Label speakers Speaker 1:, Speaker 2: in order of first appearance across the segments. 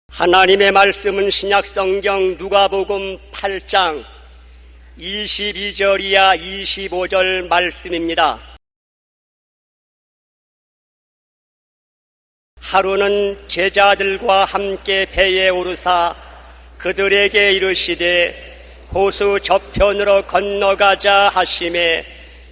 Speaker 1: 하나님의 말씀은 신약성경 누가복음 8장 22절 이하 25절 말씀입니다. 하루는 제자들과 함께 배에 오르사 그들에게 이르시되 호수 저편으로 건너가자 하시매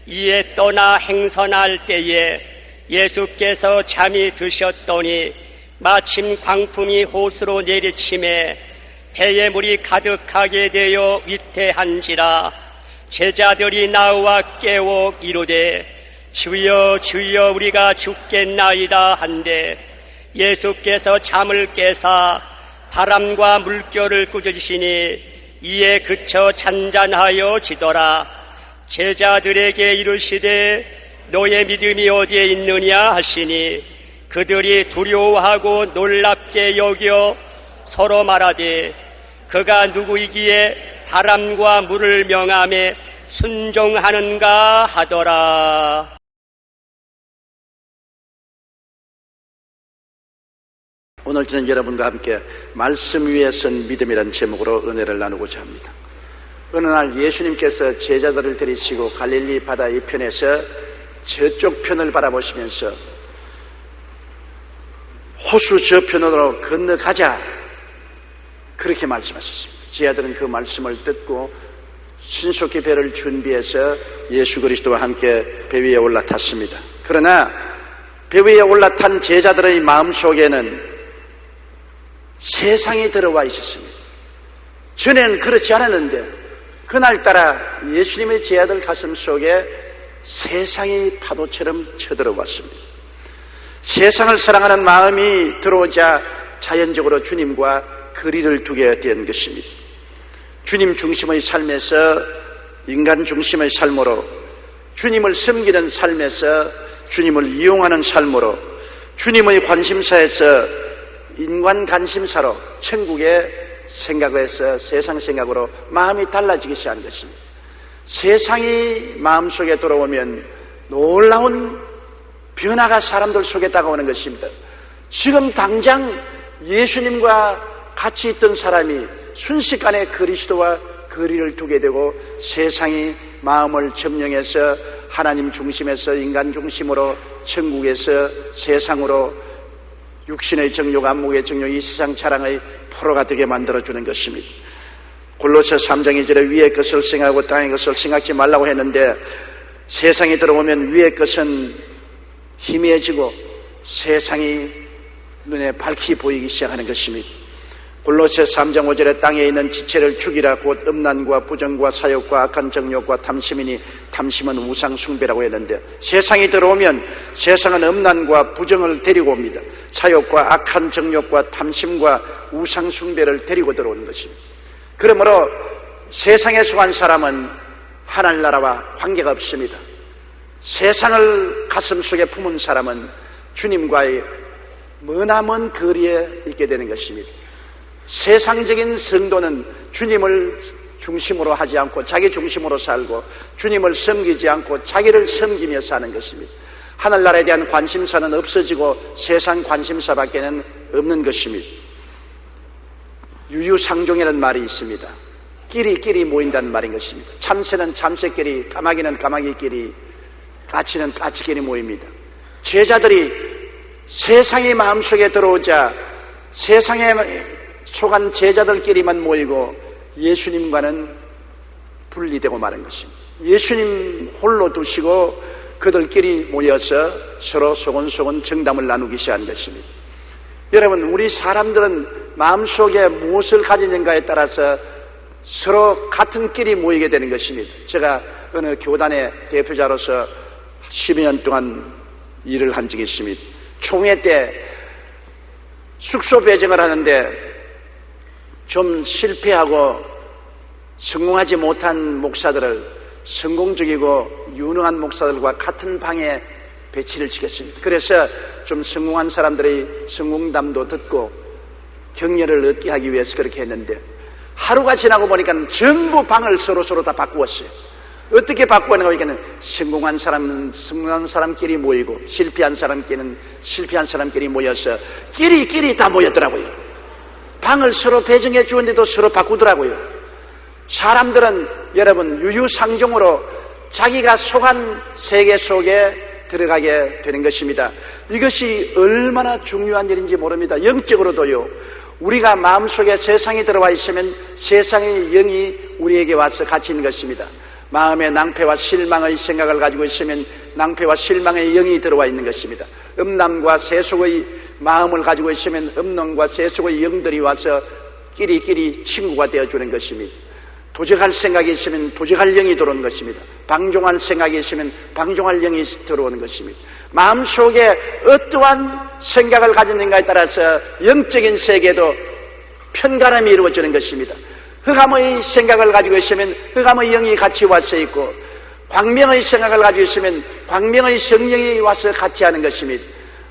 Speaker 1: 이에 떠나 행선할 때에 예수께서 잠이 드셨더니 마침 광풍이 호수로 내리침에 배에 물이 가득하게 되어 위태한지라 제자들이 나와 깨워 이르되 주여 주여 우리가 죽겠나이다 한데 예수께서 잠을 깨사 바람과 물결을 꾸짖으시니 이에 그쳐 잔잔하여 지더라. 제자들에게 이르시되 너의 믿음이 어디에 있느냐 하시니 그들이 두려워하고 놀랍게 여겨 서로 말하되 그가 누구이기에 바람과 물을 명하며 순종하는가 하더라.
Speaker 2: 오늘 저는 여러분과 함께 말씀 위에 선 믿음이라는 제목으로 은혜를 나누고자 합니다. 어느 날 예수님께서 제자들을 데리시고 갈릴리 바다 이편에서 저쪽 편을 바라보시면서 호수 저편으로 건너가자 그렇게 말씀하셨습니다. 제자들은 그 말씀을 듣고 신속히 배를 준비해서 예수 그리스도와 함께 배 위에 올라탔습니다. 그러나 배 위에 올라탄 제자들의 마음속에는 세상이 들어와 있었습니다. 전에는 그렇지 않았는데 그날따라 예수님의 제자들 가슴 속에 세상이 파도처럼 쳐들어왔습니다. 세상을 사랑하는 마음이 들어오자 자연적으로 주님과 거리를 두게 된 것입니다. 주님 중심의 삶에서 인간 중심의 삶으로, 주님을 섬기는 삶에서 주님을 이용하는 삶으로, 주님의 관심사에서 인간 관심사로 천국의 생각에서 세상 생각으로 마음이 달라지기 시작한 것입니다. 세상이 마음속에 들어오면 놀라운 변화가 사람들 속에 다가오는 것입니다. 지금 당장 예수님과 같이 있던 사람이 순식간에 그리스도와 거리를 두게 되고 세상이 마음을 점령해서 하나님 중심에서 인간 중심으로 천국에서 세상으로 육신의 정욕, 안목의 정욕, 이 세상 자랑의 포로가 되게 만들어주는 것입니다. 골로새 3장 2절에 위의 것을 생각하고 땅의 것을 생각지 말라고 했는데 세상에 들어오면 위의 것은 희미해지고 세상이 눈에 밝히 보이기 시작하는 것입니다. 골로새 3장 5절에 땅에 있는 지체를 죽이라 곧 음란과 부정과 사욕과 악한 정욕과 탐심이니 탐심은 우상 숭배라고 했는데 세상이 들어오면 세상은 음란과 부정을 데리고 옵니다. 사욕과 악한 정욕과 탐심과 우상 숭배를 데리고 들어오는 것입니다. 그러므로 세상에 속한 사람은 하늘나라와 관계가 없습니다. 세상을 가슴속에 품은 사람은 주님과의 머나먼 거리에 있게 되는 것입니다. 세상적인 성도는 주님을 중심으로 하지 않고 자기 중심으로 살고 주님을 섬기지 않고 자기를 섬기며 사는 것입니다. 하늘나라에 대한 관심사는 없어지고 세상 관심사밖에는 없는 것입니다. 유유상종이라는 말이 있습니다. 끼리 모인다는 말인 것입니다. 참새는 참새끼리, 까마귀는 까마귀끼리, 까치는 까치끼리 모입니다. 제자들이 세상이 마음속에 들어오자 세상에 속한 제자들끼리만 모이고 예수님과는 분리되고 마는 것입니다. 예수님 홀로 두시고 그들끼리 모여서 서로 소곤소곤 정담을 나누기 시작한 것입니다. 여러분, 우리 사람들은 마음속에 무엇을 가지는가에 따라서 서로 같은 길이 모이게 되는 것입니다. 제가 어느 교단의 대표자로서 12년 동안 일을 한 적이 있습니다. 총회 때 숙소 배정을 하는데 좀 실패하고 성공하지 못한 목사들을 성공적이고 유능한 목사들과 같은 방에 배치를 시켰습니다. 그래서 좀 성공한 사람들의 성공담도 듣고 격려를 얻게 하기 위해서 그렇게 했는데 하루가 지나고 보니까 전부 방을 서로 다 바꾸었어요. 어떻게 바꾸어내고 있겠는? 성공한 사람은 성공한 사람끼리 모이고 실패한 사람끼리는 실패한 사람끼리 모여서 끼리 다 모였더라고요. 방을 서로 배정해 주는데도 서로 바꾸더라고요. 사람들은 여러분 유유상종으로 자기가 속한 세계 속에 들어가게 되는 것입니다. 이것이 얼마나 중요한 일인지 모릅니다. 영적으로도요. 우리가 마음속에 세상이 들어와 있으면 세상의 영이 우리에게 와서 같이 있는 것입니다. 마음에 낭패와 실망의 생각을 가지고 있으면 낭패와 실망의 영이 들어와 있는 것입니다. 음란과 세속의 마음을 가지고 있으면 음란과 세속의 영들이 와서 끼리 친구가 되어주는 것입니다. 도적할 생각이 있으면 도적할 영이 들어오는 것입니다. 방종할 생각이 있으면 방종할 영이 들어오는 것입니다. 마음속에 어떠한 생각을 가졌는가에 따라서 영적인 세계도 편가름이 이루어지는 것입니다. 흑암의 생각을 가지고 있으면 흑암의 영이 같이 와서 있고, 광명의 생각을 가지고 있으면 광명의 성령이 와서 같이 하는 것입니다.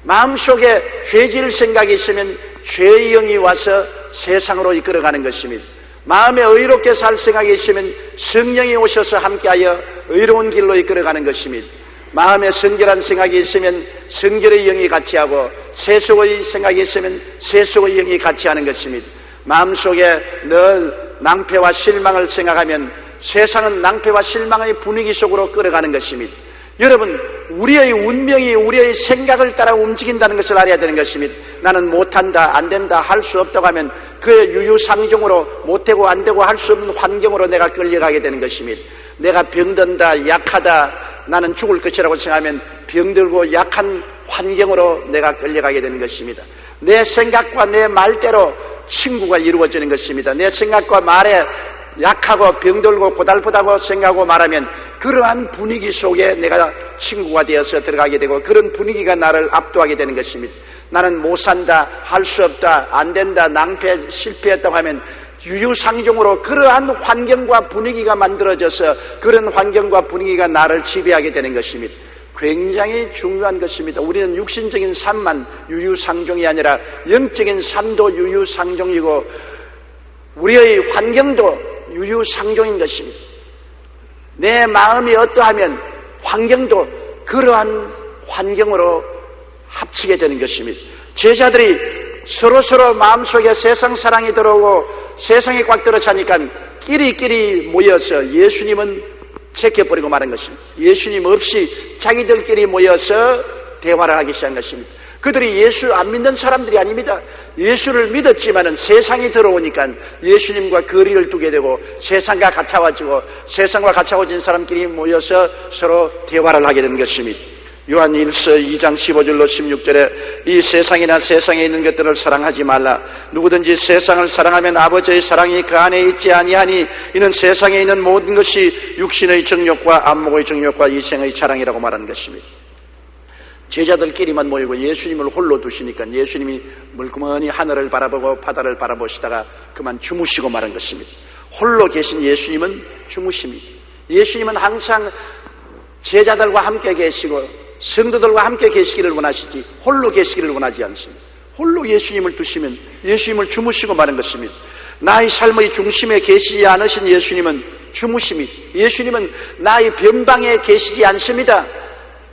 Speaker 2: 마음속에 죄질 생각이 있으면 죄의 영이 와서 세상으로 이끌어가는 것입니다. 마음에 의롭게 살 생각이 있으면 성령이 오셔서 함께하여 의로운 길로 이끌어가는 것입니다. 마음에 성결한 생각이 있으면 성결의 영이 같이 하고, 세속의 생각이 있으면 세속의 영이 같이 하는 것입니다. 마음속에 늘 낭패와 실망을 생각하면 세상은 낭패와 실망의 분위기 속으로 끌어가는 것입니다. 여러분, 우리의 운명이 우리의 생각을 따라 움직인다는 것을 알아야 되는 것입니다. 나는 못한다, 안된다, 할 수 없다고 하면 그 유유상종으로 못되고 안되고 할 수 없는 환경으로 내가 끌려가게 되는 것입니다. 내가 병든다, 약하다, 나는 죽을 것이라고 생각하면 병들고 약한 환경으로 내가 끌려가게 되는 것입니다. 내 생각과 내 말대로 친구가 이루어지는 것입니다. 내 생각과 말에 약하고 병들고 고달프다고 생각하고 말하면 그러한 분위기 속에 내가 친구가 되어서 들어가게 되고, 그런 분위기가 나를 압도하게 되는 것입니다. 나는 못 산다, 할 수 없다, 안 된다, 낭패, 실패했다고 하면 유유상종으로 그러한 환경과 분위기가 만들어져서 그런 환경과 분위기가 나를 지배하게 되는 것입니다. 굉장히 중요한 것입니다. 우리는 육신적인 삶만 유유상종이 아니라 영적인 삶도 유유상종이고 우리의 환경도 유유상종인 것입니다. 내 마음이 어떠하면 환경도 그러한 환경으로 합치게 되는 것입니다. 제자들이 서로 마음속에 세상 사랑이 들어오고 세상이 꽉 들어차니까 끼리 모여서 예수님은 제껴버리고 말한 것입니다. 예수님 없이 자기들끼리 모여서 대화를 하기 시작한 것입니다. 그들이 예수 안 믿는 사람들이 아닙니다. 예수를 믿었지만은 세상이 들어오니까 예수님과 거리를 두게 되고 세상과 가까워지고, 세상과 가까워진 사람끼리 모여서 서로 대화를 하게 되는 것입니다. 요한 1서 2장 15절로 16절에 이 세상이나 세상에 있는 것들을 사랑하지 말라. 누구든지 세상을 사랑하면 아버지의 사랑이 그 안에 있지 아니하니 이는 세상에 있는 모든 것이 육신의 정욕과 안목의 정욕과 이생의 자랑이라고 말하는 것입니다. 제자들끼리만 모이고 예수님을 홀로 두시니까 예수님이 물끄머니 하늘을 바라보고 바다를 바라보시다가 그만 주무시고 말한 것입니다. 홀로 계신 예수님은 주무십니다. 예수님은 항상 제자들과 함께 계시고 성도들과 함께 계시기를 원하시지 홀로 계시기를 원하지 않습니다. 홀로 예수님을 두시면 예수님을 주무시고 마는 것입니다. 나의 삶의 중심에 계시지 않으신 예수님은 주무십니다. 예수님은 나의 변방에 계시지 않습니다.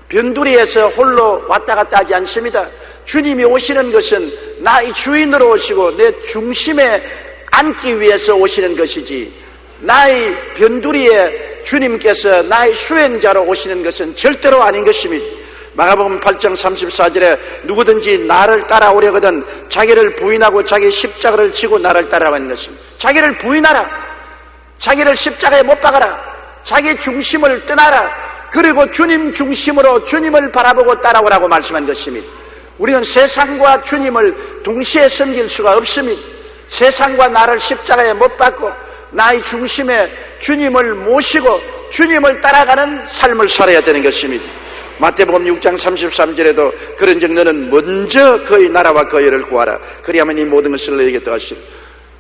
Speaker 2: 변두리에서 홀로 왔다 갔다 하지 않습니다. 주님이 오시는 것은 나의 주인으로 오시고 내 중심에 앉기 위해서 오시는 것이지, 나의 변두리에 주님께서 나의 수행자로 오시는 것은 절대로 아닌 것입니다. 마가복음 8장 34절에 누구든지 나를 따라오려거든 자기를 부인하고 자기 십자가를 지고 나를 따라오는 것입니다. 자기를 부인하라, 자기를 십자가에 못 박아라, 자기 중심을 떠나라, 그리고 주님 중심으로 주님을 바라보고 따라오라고 말씀한 것입니다. 우리는 세상과 주님을 동시에 섬길 수가 없습니다. 세상과 나를 십자가에 못 박고 나의 중심에 주님을 모시고 주님을 따라가는 삶을 살아야 되는 것입니다. 마태복음 6장 33절에도 그런즉 너는 먼저 그의 나라와 그의 의를 구하라. 그리하면 이 모든 것을 너에게 더하시리라.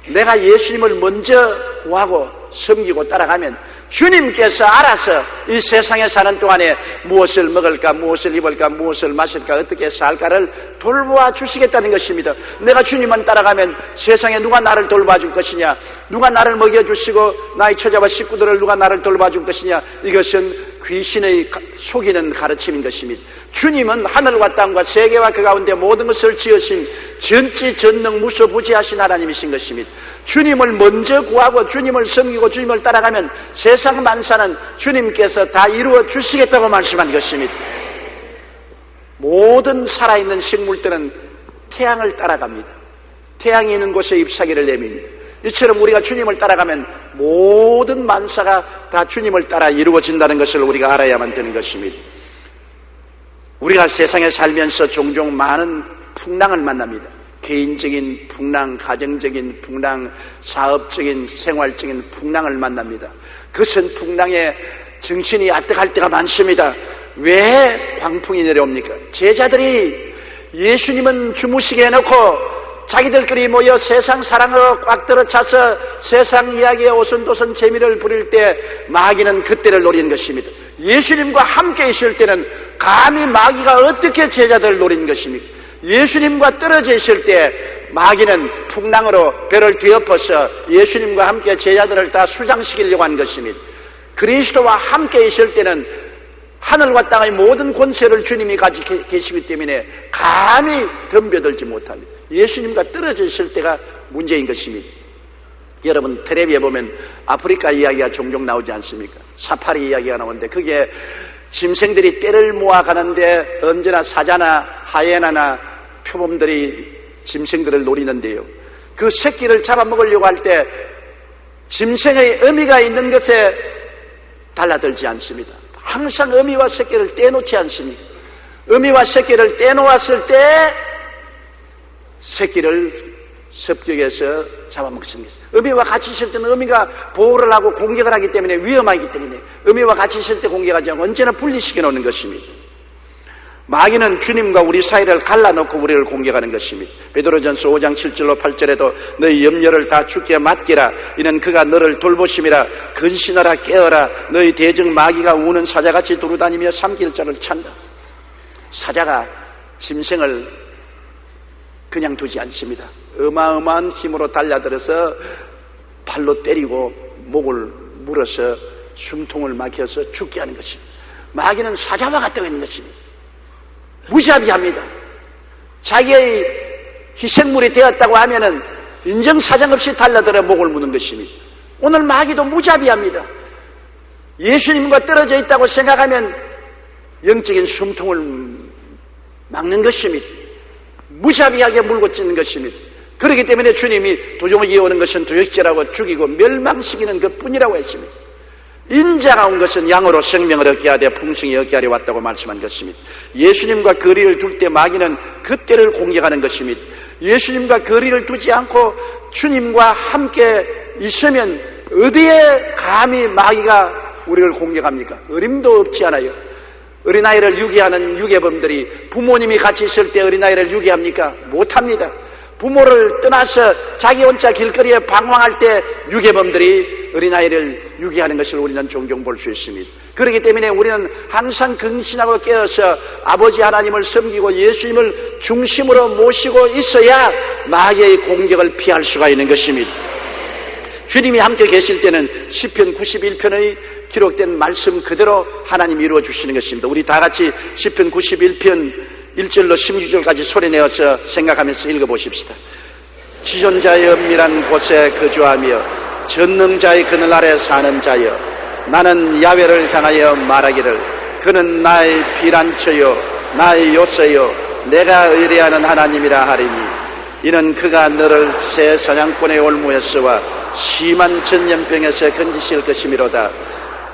Speaker 2: 내가 예수님을 먼저 구하고 섬기고 따라가면 주님께서 알아서 이 세상에 사는 동안에 무엇을 먹을까, 무엇을 입을까, 무엇을 마실까, 어떻게 살까를 돌보아 주시겠다는 것입니다. 내가 주님만 따라가면 세상에 누가 나를 돌봐 줄 것이냐, 누가 나를 먹여주시고 나의 처자와 식구들을 누가 나를 돌봐 줄 것이냐, 이것은 귀신의 속이는 가르침인 것입니다. 주님은 하늘과 땅과 세계와 그 가운데 모든 것을 지으신 전지 전능 무소부지하신 하나님이신 것입니다. 주님을 먼저 구하고 주님을 섬기고 주님을 따라가면 세상 만사는 주님께서 다 이루어 주시겠다고 말씀한 것입니다. 모든 살아있는 식물들은 태양을 따라갑니다. 태양이 있는 곳에 잎사귀를 내밉니다. 이처럼 우리가 주님을 따라가면 모든 만사가 다 주님을 따라 이루어진다는 것을 우리가 알아야만 되는 것입니다. 우리가 세상에 살면서 종종 많은 풍랑을 만납니다. 개인적인 풍랑, 가정적인 풍랑, 사업적인, 생활적인 풍랑을 만납니다. 그것은 풍랑에 정신이 아득할 때가 많습니다. 왜 광풍이 내려옵니까? 제자들이 예수님은 주무시게 해놓고 자기들끼리 모여 세상 사랑으로 꽉 들어차서 세상 이야기에 오손도손 재미를 부릴 때 마귀는 그때를 노린 것입니다. 예수님과 함께 있을 때는 감히 마귀가 어떻게 제자들을 노린 것입니까? 예수님과 떨어져 있을 때 마귀는 풍랑으로 배를 뒤엎어서 예수님과 함께 제자들을 다 수장시키려고 한 것입니다. 그리스도와 함께 있을 때는 하늘과 땅의 모든 권세를 주님이 가지고 계시기 때문에 감히 덤벼들지 못합니다. 예수님과 떨어져 있을 때가 문제인 것입니다. 여러분 텔레비에 보면 아프리카 이야기가 종종 나오지 않습니까? 사파리 이야기가 나오는데 그게 짐승들이 떼를 모아가는데 언제나 사자나 하이에나나 표범들이 짐승들을 노리는데요, 그 새끼를 잡아먹으려고 할 때 짐승의 어미가 있는 것에 달라들지 않습니다. 항상 어미와 새끼를 떼놓지 않습니다. 어미와 새끼를 떼놓았을 때 새끼를 습격해서 잡아먹습니다. 어미와 같이 있을 때는 어미가 보호를 하고 공격을 하기 때문에 위험하기 때문에 어미와 같이 있을 때 공격하지 않고 언제나 분리시켜 놓는 것입니다. 마귀는 주님과 우리 사이를 갈라놓고 우리를 공격하는 것입니다. 베드로전서 5장 7절로 8절에도 너희 염려를 다 주께 맡기라. 이는 그가 너를 돌보심이라. 근신하라 깨어라. 너희 대적 마귀가 우는 사자같이 두루다니며 삼킬 자를 찬다. 사자가 짐승을 그냥 두지 않습니다. 어마어마한 힘으로 달려들어서 발로 때리고 목을 물어서 숨통을 막혀서 죽게 하는 것입니다. 마귀는 사자와 같다고 하는 것입니다. 무자비합니다. 자기의 희생물이 되었다고 하면은 인정사정 없이 달라들어 목을 무는 것입니다. 오늘 마귀도 무자비합니다. 예수님과 떨어져 있다고 생각하면 영적인 숨통을 막는 것입니다. 무자비하게 물고 찢는 것입니다. 그렇기 때문에 주님이 도종이 오는 것은 도적질하고 죽이고 멸망시키는 것뿐이라고 했습니다. 인자가 온 것은 양으로 생명을 얻게 하되 풍성히 얻게 하려 왔다고 말씀한 것입니다. 예수님과 거리를 둘 때 마귀는 그때를 공격하는 것입니다. 예수님과 거리를 두지 않고 주님과 함께 있으면 어디에 감히 마귀가 우리를 공격합니까? 어림도 없지 않아요. 어린아이를 유기하는 유괴범들이 부모님이 같이 있을 때 어린아이를 유기합니까? 못합니다. 부모를 떠나서 자기 혼자 길거리에 방황할 때 유괴범들이 어린아이를 유기하는 것을 우리는 종종 볼 수 있습니다. 그렇기 때문에 우리는 항상 근신하고 깨어서 아버지 하나님을 섬기고 예수님을 중심으로 모시고 있어야 마귀의 공격을 피할 수가 있는 것입니다. 주님이 함께 계실 때는 시편 91편의 기록된 말씀 그대로 하나님이 이루어 주시는 것입니다. 우리 다 같이 시편 91편 1절로 16절까지 소리내어서 생각하면서 읽어보십시다. 지존자의 은밀한 곳에 거주하며 전능자의 그늘 아래 사는 자여, 나는 야훼를 향하여 말하기를 그는 나의 피난처요 나의 요새요 내가 의뢰하는 하나님이라 하리니 이는 그가 너를 새 사냥꾼의 올무에서와 심한 전염병에서 건지실 것이미로다.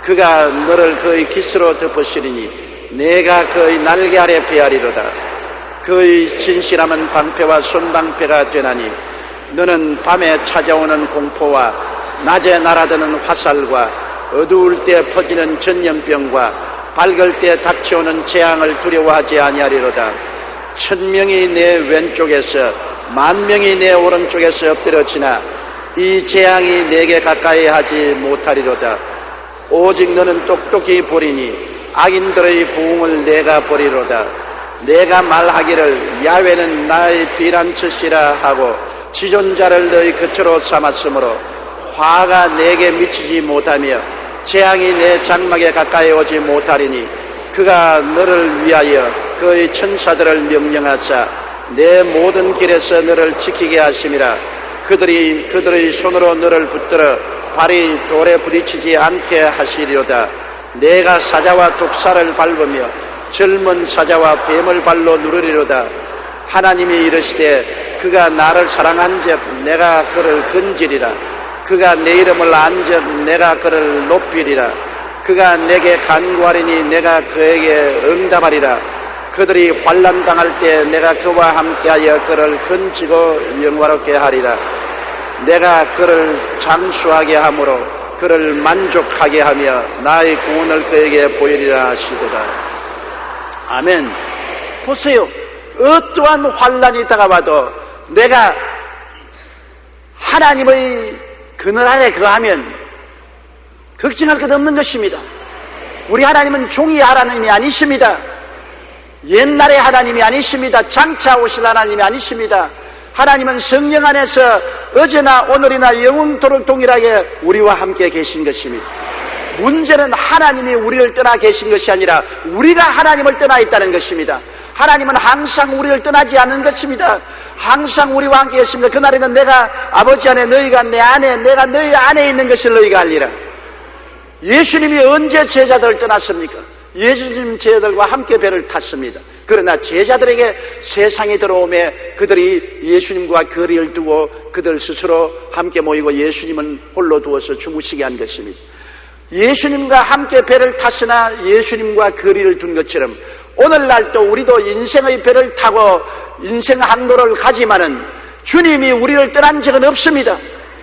Speaker 2: 그가 너를 그의 깃으로 덮으시리니 내가 그의 날개 아래 베하리로다. 그의 진실함은 방패와 손방패가 되나니 너는 밤에 찾아오는 공포와 낮에 날아드는 화살과 어두울 때 퍼지는 전염병과 밝을 때 닥쳐오는 재앙을 두려워하지 아니하리로다. 1000명이 내 왼쪽에서 10,000명이 내 오른쪽에서 엎드려지나 이 재앙이 내게 가까이 하지 못하리로다. 오직 너는 똑똑히 보리니 악인들의 부흥을 내가 보리로다. 내가 말하기를 야훼는 나의 피난처시라 하고 지존자를 너희 거처로 삼았으므로 화가 내게 미치지 못하며 재앙이 내 장막에 가까이 오지 못하리니 그가 너를 위하여 그의 천사들을 명령하사 내 모든 길에서 너를 지키게 하심이라. 그들이 그들의 손으로 너를 붙들어 발이 돌에 부딪히지 않게 하시리로다. 내가 사자와 독사를 밟으며 젊은 사자와 뱀을 발로 누르리로다. 하나님이 이르시되 그가 나를 사랑한즉 내가 그를 건지리라. 그가 내 이름을 안즉 내가 그를 높이리라. 그가 내게 간구하리니 내가 그에게 응답하리라. 그들이 환난 당할 때 내가 그와 함께하여 그를 건지고 영화롭게 하리라. 내가 그를 장수하게 함으로 그를 만족하게 하며 나의 구원을 그에게 보이리라 하시도다. 아멘. 보세요. 어떠한 환난이 다가와도 내가 하나님의 그늘 아래 거하면 걱정할 것 없는 것입니다. 우리 하나님은 종이 하나님이 아니십니다. 옛날의 하나님이 아니십니다. 장차 오실 하나님이 아니십니다. 하나님은 성령 안에서 어제나 오늘이나 영원토록 동일하게 우리와 함께 계신 것입니다. 문제는 하나님이 우리를 떠나 계신 것이 아니라 우리가 하나님을 떠나 있다는 것입니다. 하나님은 항상 우리를 떠나지 않는 것입니다. 항상 우리와 함께 계십니다. 그날에는 내가 아버지 안에 너희가 내 안에 내가 너희 안에 있는 것을 너희가 알리라. 예수님이 언제 제자들을 떠났습니까? 예수님 제자들과 함께 배를 탔습니다. 그러나 제자들에게 세상이 들어오매 그들이 예수님과 거리를 두고 그들 스스로 함께 모이고 예수님은 홀로 두어서 주무시게 한 것입니다. 예수님과 함께 배를 탔으나 예수님과 거리를 둔 것처럼 오늘날도 우리도 인생의 배를 타고 인생 항로를 가지만은 주님이 우리를 떠난 적은 없습니다.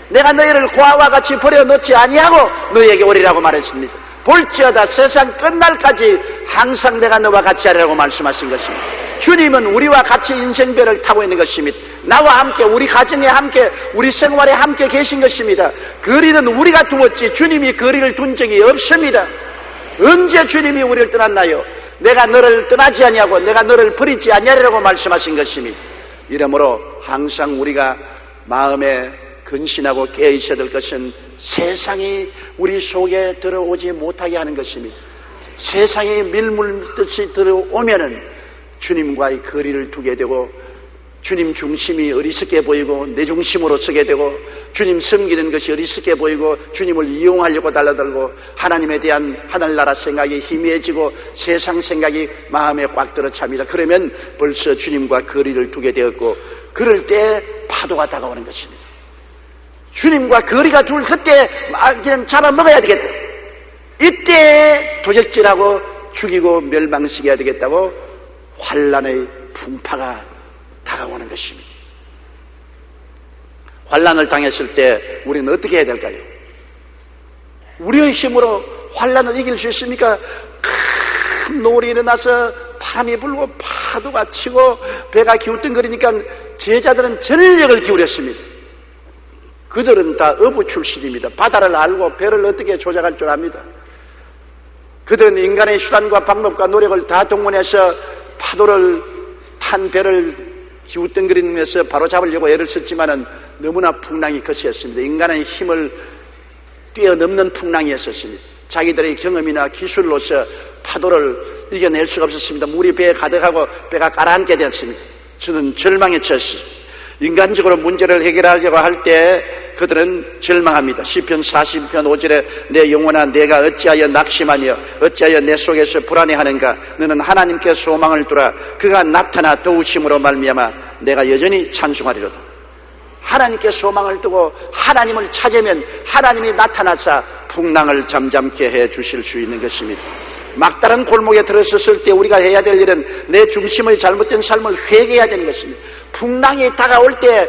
Speaker 2: 내가 너희를 고아와 같이 버려놓지 아니하고 너희에게 오리라고 말했습니다. 볼지어다 세상 끝날까지 항상 내가 너와 같이 하리라고 말씀하신 것입니다. 주님은 우리와 같이 인생배를 타고 있는 것입니다. 나와 함께 우리 가정에 함께 우리 생활에 함께 계신 것입니다. 거리는 우리가 두었지 주님이 거리를 둔 적이 없습니다. 언제 주님이 우리를 떠났나요? 내가 너를 떠나지 아니하고 내가 너를 버리지 아니하리라고 말씀하신 것입니다. 이러므로 항상 우리가 마음에 근신하고 깨어 있어야 될 것은 세상이 우리 속에 들어오지 못하게 하는 것입니다. 세상이 밀물듯이 들어오면은 주님과의 거리를 두게 되고 주님 중심이 어리석게 보이고 내 중심으로 서게 되고 주님 섬기는 것이 어리석게 보이고 주님을 이용하려고 달라들고 하나님에 대한 하늘나라 생각이 희미해지고 세상 생각이 마음에 꽉 들어찹니다. 그러면 벌써 주님과 거리를 두게 되었고 그럴 때 파도가 다가오는 것입니다. 주님과 거리가 둘 그때 그냥 잡아먹어야 되겠다. 이때 도적질하고 죽이고 멸망시켜야 되겠다고 환난의 풍파가 다가오는 것입니다. 환난을 당했을 때 우리는 어떻게 해야 될까요? 우리의 힘으로 환난을 이길 수 있습니까? 큰 노을이 일어나서 바람이 불고 파도가 치고 배가 기우뚱거리니까 제자들은 전력을 기울였습니다. 그들은 다 어부 출신입니다. 바다를 알고 배를 어떻게 조작할 줄 압니다. 그들은 인간의 수단과 방법과 노력을 다 동원해서 파도를 탄 배를 기우뚱거리면서 바로잡으려고 애를 썼지만은 너무나 풍랑이 거세였습니다. 인간의 힘을 뛰어넘는 풍랑이었습니다. 자기들의 경험이나 기술로서 파도를 이겨낼 수가 없었습니다. 물이 배에 가득하고 배가 가라앉게 되었습니다. 저는 절망에 처했습니다. 인간적으로 문제를 해결하려고 할 때 그들은 절망합니다. 시편 40편 5절에 내 영혼아 내가 어찌하여 낙심하며 어찌하여 내 속에서 불안해하는가. 너는 하나님께 소망을 두라. 그가 나타나 도우심으로 말미암아 내가 여전히 찬송하리로다. 하나님께 소망을 두고 하나님을 찾으면 하나님이 나타나사 풍랑을 잠잠케 해 주실 수 있는 것입니다. 막다른 골목에 들어섰을 때 우리가 해야 될 일은 내 중심의 잘못된 삶을 회개해야 되는 것입니다. 풍랑이 다가올 때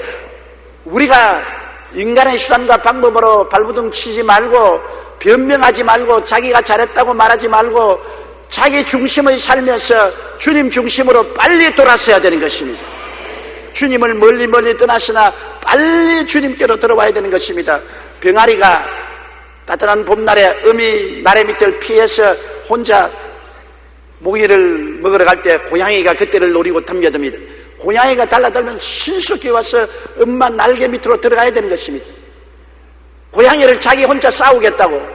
Speaker 2: 우리가 인간의 수단과 방법으로 발부둥 치지 말고 변명하지 말고 자기가 잘했다고 말하지 말고 자기 중심의 삶에서 주님 중심으로 빨리 돌아서야 되는 것입니다. 주님을 멀리 떠났으나 빨리 주님께로 들어와야 되는 것입니다. 병아리가 따뜻한 봄날에 음이 나래 밑을 피해서 혼자 모기를 먹으러 갈 때 고양이가 그때를 노리고 덤벼듭니다. 고양이가 달라들면 신속히 와서 엄마 날개 밑으로 들어가야 되는 것입니다. 고양이를 자기 혼자 싸우겠다고,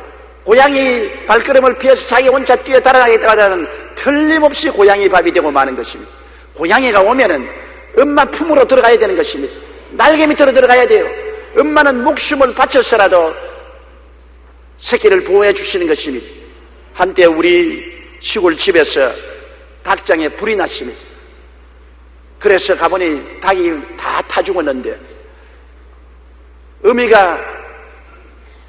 Speaker 2: 고양이 발걸음을 피해서 자기 혼자 뛰어 달아나겠다고 하는 틀림없이 고양이 밥이 되고 마는 것입니다. 고양이가 오면은 엄마 품으로 들어가야 되는 것입니다. 날개 밑으로 들어가야 돼요. 엄마는 목숨을 바쳐서라도 새끼를 보호해 주시는 것입니다. 한때 우리 시골 집에서 닭장에 불이 났습니다. 그래서 가보니 닭이 다 타 죽었는데 어미가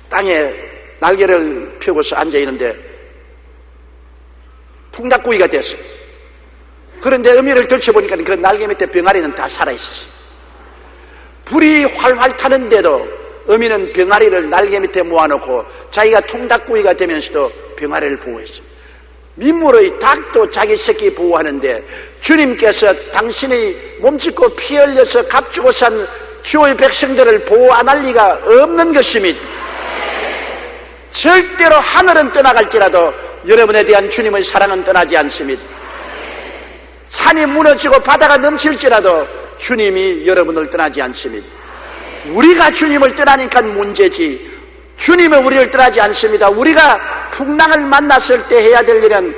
Speaker 2: 땅에 날개를 펴고서 앉아있는데 통닭구이가 됐어요. 그런데 어미를 들춰보니까 그 날개 밑에 병아리는 다 살아있었어요. 불이 활활 타는데도 어미는 병아리를 날개 밑에 모아놓고 자기가 통닭구이가 되면서도 병아리를 보호했어요. 민물의 닭도 자기 새끼 보호하는데 주님께서 당신이 몸짓고 피 흘려서 값주고 산 주의 백성들을 보호 안 할 리가 없는 것입니다. 절대로 하늘은 떠나갈지라도 여러분에 대한 주님의 사랑은 떠나지 않습니다. 산이 무너지고 바다가 넘칠지라도 주님이 여러분을 떠나지 않습니다. 우리가 주님을 떠나니까 문제지 주님은 우리를 떠나지 않습니다. 우리가 풍랑을 만났을 때 해야 될 일은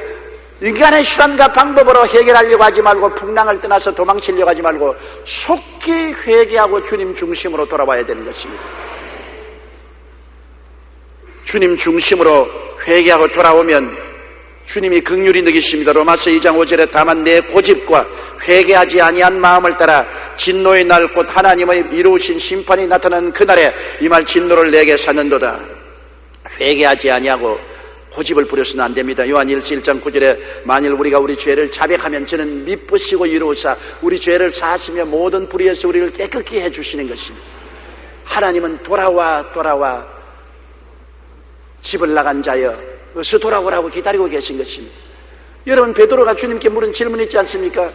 Speaker 2: 인간의 수단과 방법으로 해결하려고 하지 말고 풍랑을 떠나서 도망치려고 하지 말고 속히 회개하고 주님 중심으로 돌아와야 되는 것입니다. 주님 중심으로 회개하고 돌아오면 주님이 긍휼히 느끼십니다. 로마서 2장 5절에 다만 내 고집과 회개하지 아니한 마음을 따라 진노의 날 곧 하나님의 이루신 심판이 나타나는 그날에 이 말 진노를 내게 샀는도다. 회개하지 아니하고 고집을 부려서는 안 됩니다. 요한 1장 9절에 만일 우리가 우리 죄를 자백하면 저는 미쁘시고 이루사 우리 죄를 사하시며 모든 불의에서 우리를 깨끗게 해주시는 것입니다. 하나님은 돌아와 집을 나간 자여 어서 돌아오라고 기다리고 계신 것입니다. 여러분, 베드로가 주님께 물은 질문 있지 않습니까?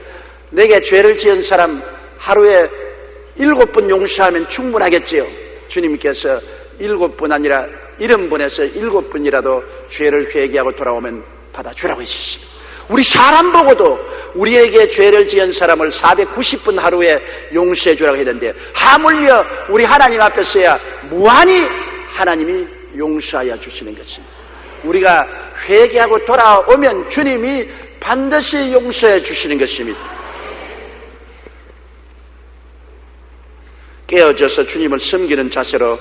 Speaker 2: 내게 죄를 지은 사람 하루에 7번 용서하면 충분하겠지요. 주님께서 7번 아니라 70번에서 7번이라도 죄를 회개하고 돌아오면 받아주라고 했습니다. 우리 사람 보고도 우리에게 죄를 지은 사람을 490번 하루에 용서해 주라고 했는데 하물며 우리 하나님 앞에서야 무한히 하나님이 용서하여 주시는 것입니다. 우리가 회개하고 돌아오면 주님이 반드시 용서해 주시는 것입니다. 깨어져서 주님을 섬기는 자세로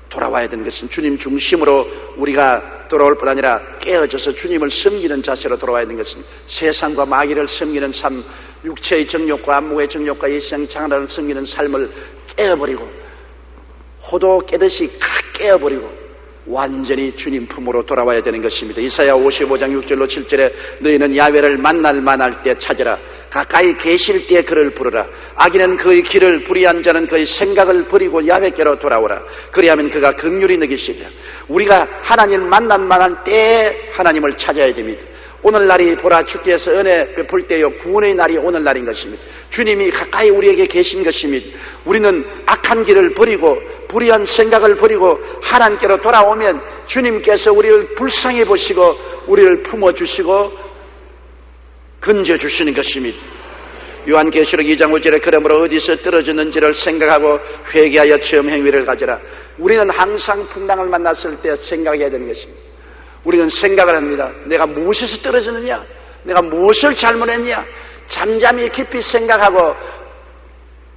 Speaker 2: 돌아와야 되는 것은 주님 중심으로 우리가 돌아올 뿐 아니라 깨어져서 주님을 섬기는 자세로 돌아와야 되는 것은 세상과 마귀를 섬기는 삶, 육체의 정욕과 안목의 정욕과 이 세상 장하를 섬기는 삶을 깨어버리고 호도 깨듯이 깨어버리고 완전히 주님 품으로 돌아와야 되는 것입니다. 이사야 55장 6절로 7절에 너희는 야훼를 만날 때 찾으라. 가까이 계실 때 그를 부르라. 악인은 그의 길을 불의한 자는 그의 생각을 버리고 야훼께로 돌아오라. 그리하면 그가 긍휼히 느끼시리라. 우리가 하나님 만날 때 하나님을 찾아야 됩니다. 오늘날이 보라 주께서 은혜 베풀 때요 구원의 날이 오늘날인 것입니다. 주님이 가까이 우리에게 계신 것입니다. 우리는 악한 길을 버리고 불의한 생각을 버리고 하나님께로 돌아오면 주님께서 우리를 불쌍히 보시고 우리를 품어주시고 건져주시는 것입니다. 요한계시록 2장 5절에 그러므로 어디서 떨어졌는지를 생각하고 회개하여 체험 행위를 가져라. 우리는 항상 풍랑을 만났을 때 생각해야 되는 것입니다. 우리는 생각을 합니다. 내가 무엇에서 떨어졌느냐? 내가 무엇을 잘못했냐? 잠잠히 깊이 생각하고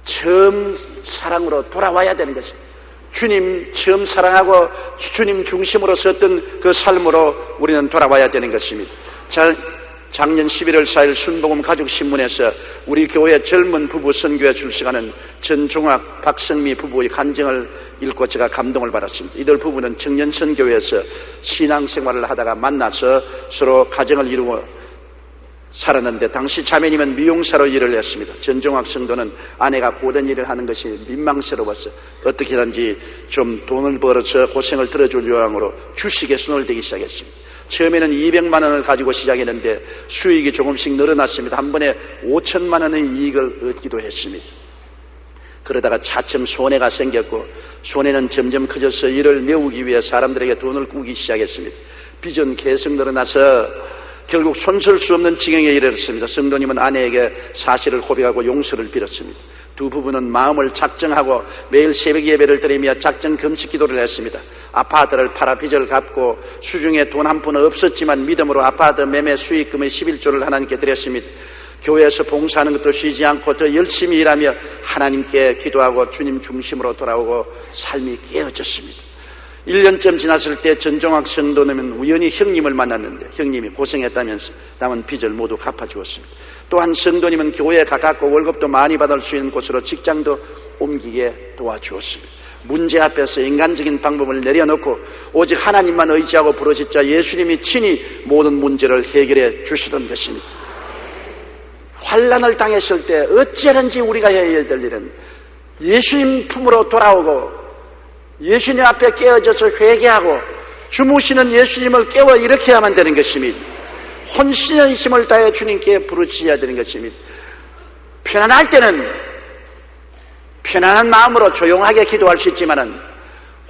Speaker 2: 처음 사랑으로 돌아와야 되는 것입니다. 주님 처음 사랑하고 주님 중심으로 섰던 그 삶으로 우리는 돌아와야 되는 것입니다. 작년 11월 4일 순복음 가족신문에서 우리 교회 젊은 부부 선교에 출석하는 전종학, 박성미 부부의 간증을 읽고 제가 감동을 받았습니다. 이들 부부는 청년선교회에서 신앙생활을 하다가 만나서 서로 가정을 이루고 살았는데 당시 자매님은 미용사로 일을 했습니다. 전종학 성도는 아내가 고된 일을 하는 것이 민망스러워서 어떻게든지 좀 돈을 벌어서 고생을 들어줄 요량으로 주식에 손을 대기 시작했습니다. 처음에는 200만 원을 가지고 시작했는데 수익이 조금씩 늘어났습니다. 한 번에 5천만 원의 이익을 얻기도 했습니다. 그러다가 차츰 손해가 생겼고, 손해는 점점 커져서 이를 메우기 위해 사람들에게 돈을 꾸기 시작했습니다. 빚은 계속 늘어나서 결국 손쓸 수 없는 지경에 이르렀습니다. 성도님은 아내에게 사실을 고백하고 용서를 빌었습니다. 두 부부는 마음을 작정하고 매일 새벽 예배를 드리며 작정 금식 기도를 했습니다. 아파트를 팔아 빚을 갚고 수중에 돈 한 푼 없었지만 믿음으로 아파트 매매 수익금의 11조를 하나님께 드렸습니다. 교회에서 봉사하는 것도 쉬지 않고 더 열심히 일하며 하나님께 기도하고 주님 중심으로 돌아오고 삶이 깨어졌습니다. 1년쯤 지났을 때 전종학 성도님은 우연히 형님을 만났는데 형님이 고생했다면서 남은 빚을 모두 갚아주었습니다. 또한 성도님은 교회에 가깝고 월급도 많이 받을 수 있는 곳으로 직장도 옮기게 도와주었습니다. 문제 앞에서 인간적인 방법을 내려놓고 오직 하나님만 의지하고 부르짖자 예수님이 친히 모든 문제를 해결해 주시던 것입니다. 환난을 당했을 때 어찌하는지 우리가 해야 될 일은 예수님 품으로 돌아오고 예수님 앞에 깨어져서 회개하고 주무시는 예수님을 깨워 일으켜야만 되는 것입니다. 혼신의 힘을 다해 주님께 부르짖어야 되는 것입니다. 편안할 때는 편안한 마음으로 조용하게 기도할 수 있지만은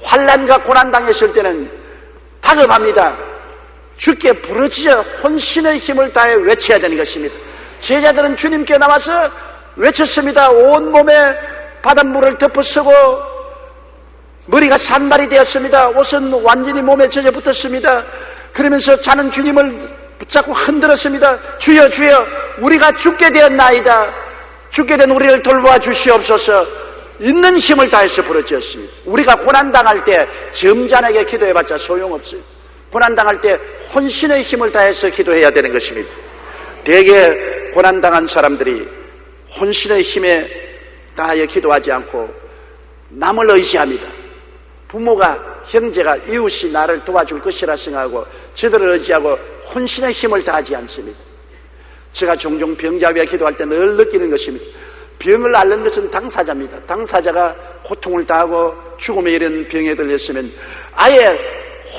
Speaker 2: 환난과 고난 당했을 때는 다급합니다. 주께 부르짖어 혼신의 힘을 다해 외쳐야 되는 것입니다. 제자들은 주님께 나와서 외쳤습니다. 온몸에 바닷물을 덮어쓰고 머리가 산발이 되었습니다. 옷은 완전히 몸에 젖어 붙었습니다. 그러면서 자는 주님을 붙잡고 흔들었습니다. 주여 주여 우리가 죽게 되었나이다. 죽게 된 우리를 돌보아 주시옵소서. 있는 힘을 다해서 부르짖었습니다. 우리가 고난당할 때 점잖하게 기도해봤자 소용없어요. 고난당할 때 혼신의 힘을 다해서 기도해야 되는 것입니다. 대개 고난당한 사람들이 혼신의 힘에 다하여 기도하지 않고 남을 의지합니다. 부모가, 형제가, 이웃이 나를 도와줄 것이라 생각하고 저들을 의지하고 혼신의 힘을 다하지 않습니다. 제가 종종 병자 위에 기도할 때 늘 느끼는 것입니다. 병을 앓는 것은 당사자입니다. 당사자가 고통을 당하고 죽음에 이르는 병에 들렸으면 아예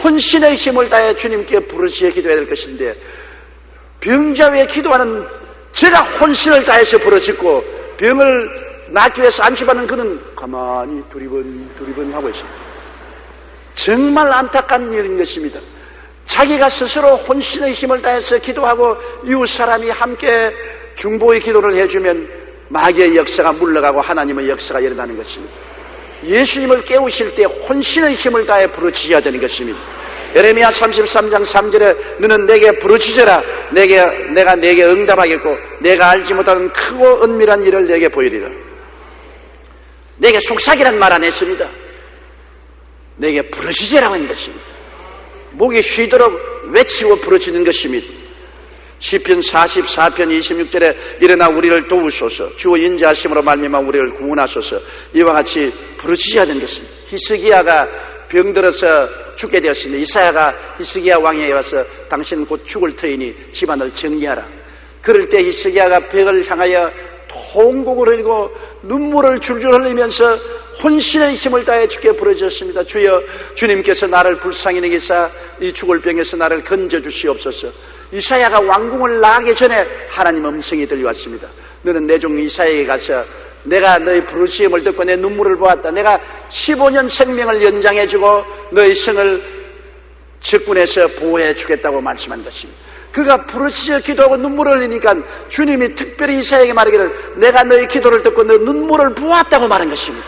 Speaker 2: 혼신의 힘을 다해 주님께 부르짖어 기도해야 될 것인데 병자 위에 기도하는 제가 혼신을 다해서 부르짖고 병을 낫기 위해서 안수받는 그는 가만히 두리번 하고 있습니다. 정말 안타까운 일인 것입니다. 자기가 스스로 혼신의 힘을 다해서 기도하고 이웃 사람이 함께 중보의 기도를 해주면 마귀의 역사가 물러가고 하나님의 역사가 일어나는 것입니다. 예수님을 깨우실 때 혼신의 힘을 다해 부르짖어야 되는 것입니다. 예레미야 33장 3절에 너는 내게 부르짖어라. 내가 내게 응답하겠고 내가 알지 못하는 크고 은밀한 일을 내게 보이리라. 내게 속삭이란 말 안 했습니다. 내게 부르짖으라고 하는 것입니다. 목이 쉬도록 외치고 부르짖는 것입니다. 시편 44편 26절에 일어나 우리를 도우소서 주의 인자하심으로 말미암아 우리를 구원하소서 이와 같이 부르짖어야 되는 것입니다. 히스기야가 병들어서 죽게 되었습니다. 이사야가 히스기야 왕에게 와서 당신은 곧 죽을 터이니 집안을 정리하라. 그럴 때 히스기야가 벽을 향하여 통곡을 흘리고 눈물을 줄줄 흘리면서 혼신의 힘을 다해 주께 부르짖었습니다. 주여 주님께서 나를 불쌍히 여기사 이 죽을 병에서 나를 건져주시옵소서. 이사야가 왕궁을 나가기 전에 하나님 음성이 들려왔습니다. 너는 내 종 이사야에게 가서 내가 너의 부르짖음을 듣고 내 눈물을 보았다. 내가 15년 생명을 연장해주고 너의 성을 적군에서 보호해 주겠다고 말씀한 것입니다. 그가 부르짖어 기도하고 눈물을 흘리니까 주님이 특별히 이사야에게 말하기를 내가 너의 기도를 듣고 너 눈물을 보았다고 말한 것입니다.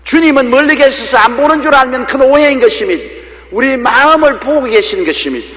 Speaker 2: 주님은 멀리 계셔서 안 보는 줄 알면 큰 오해인 것입니다. 우리 마음을 보고 계신 것입니다.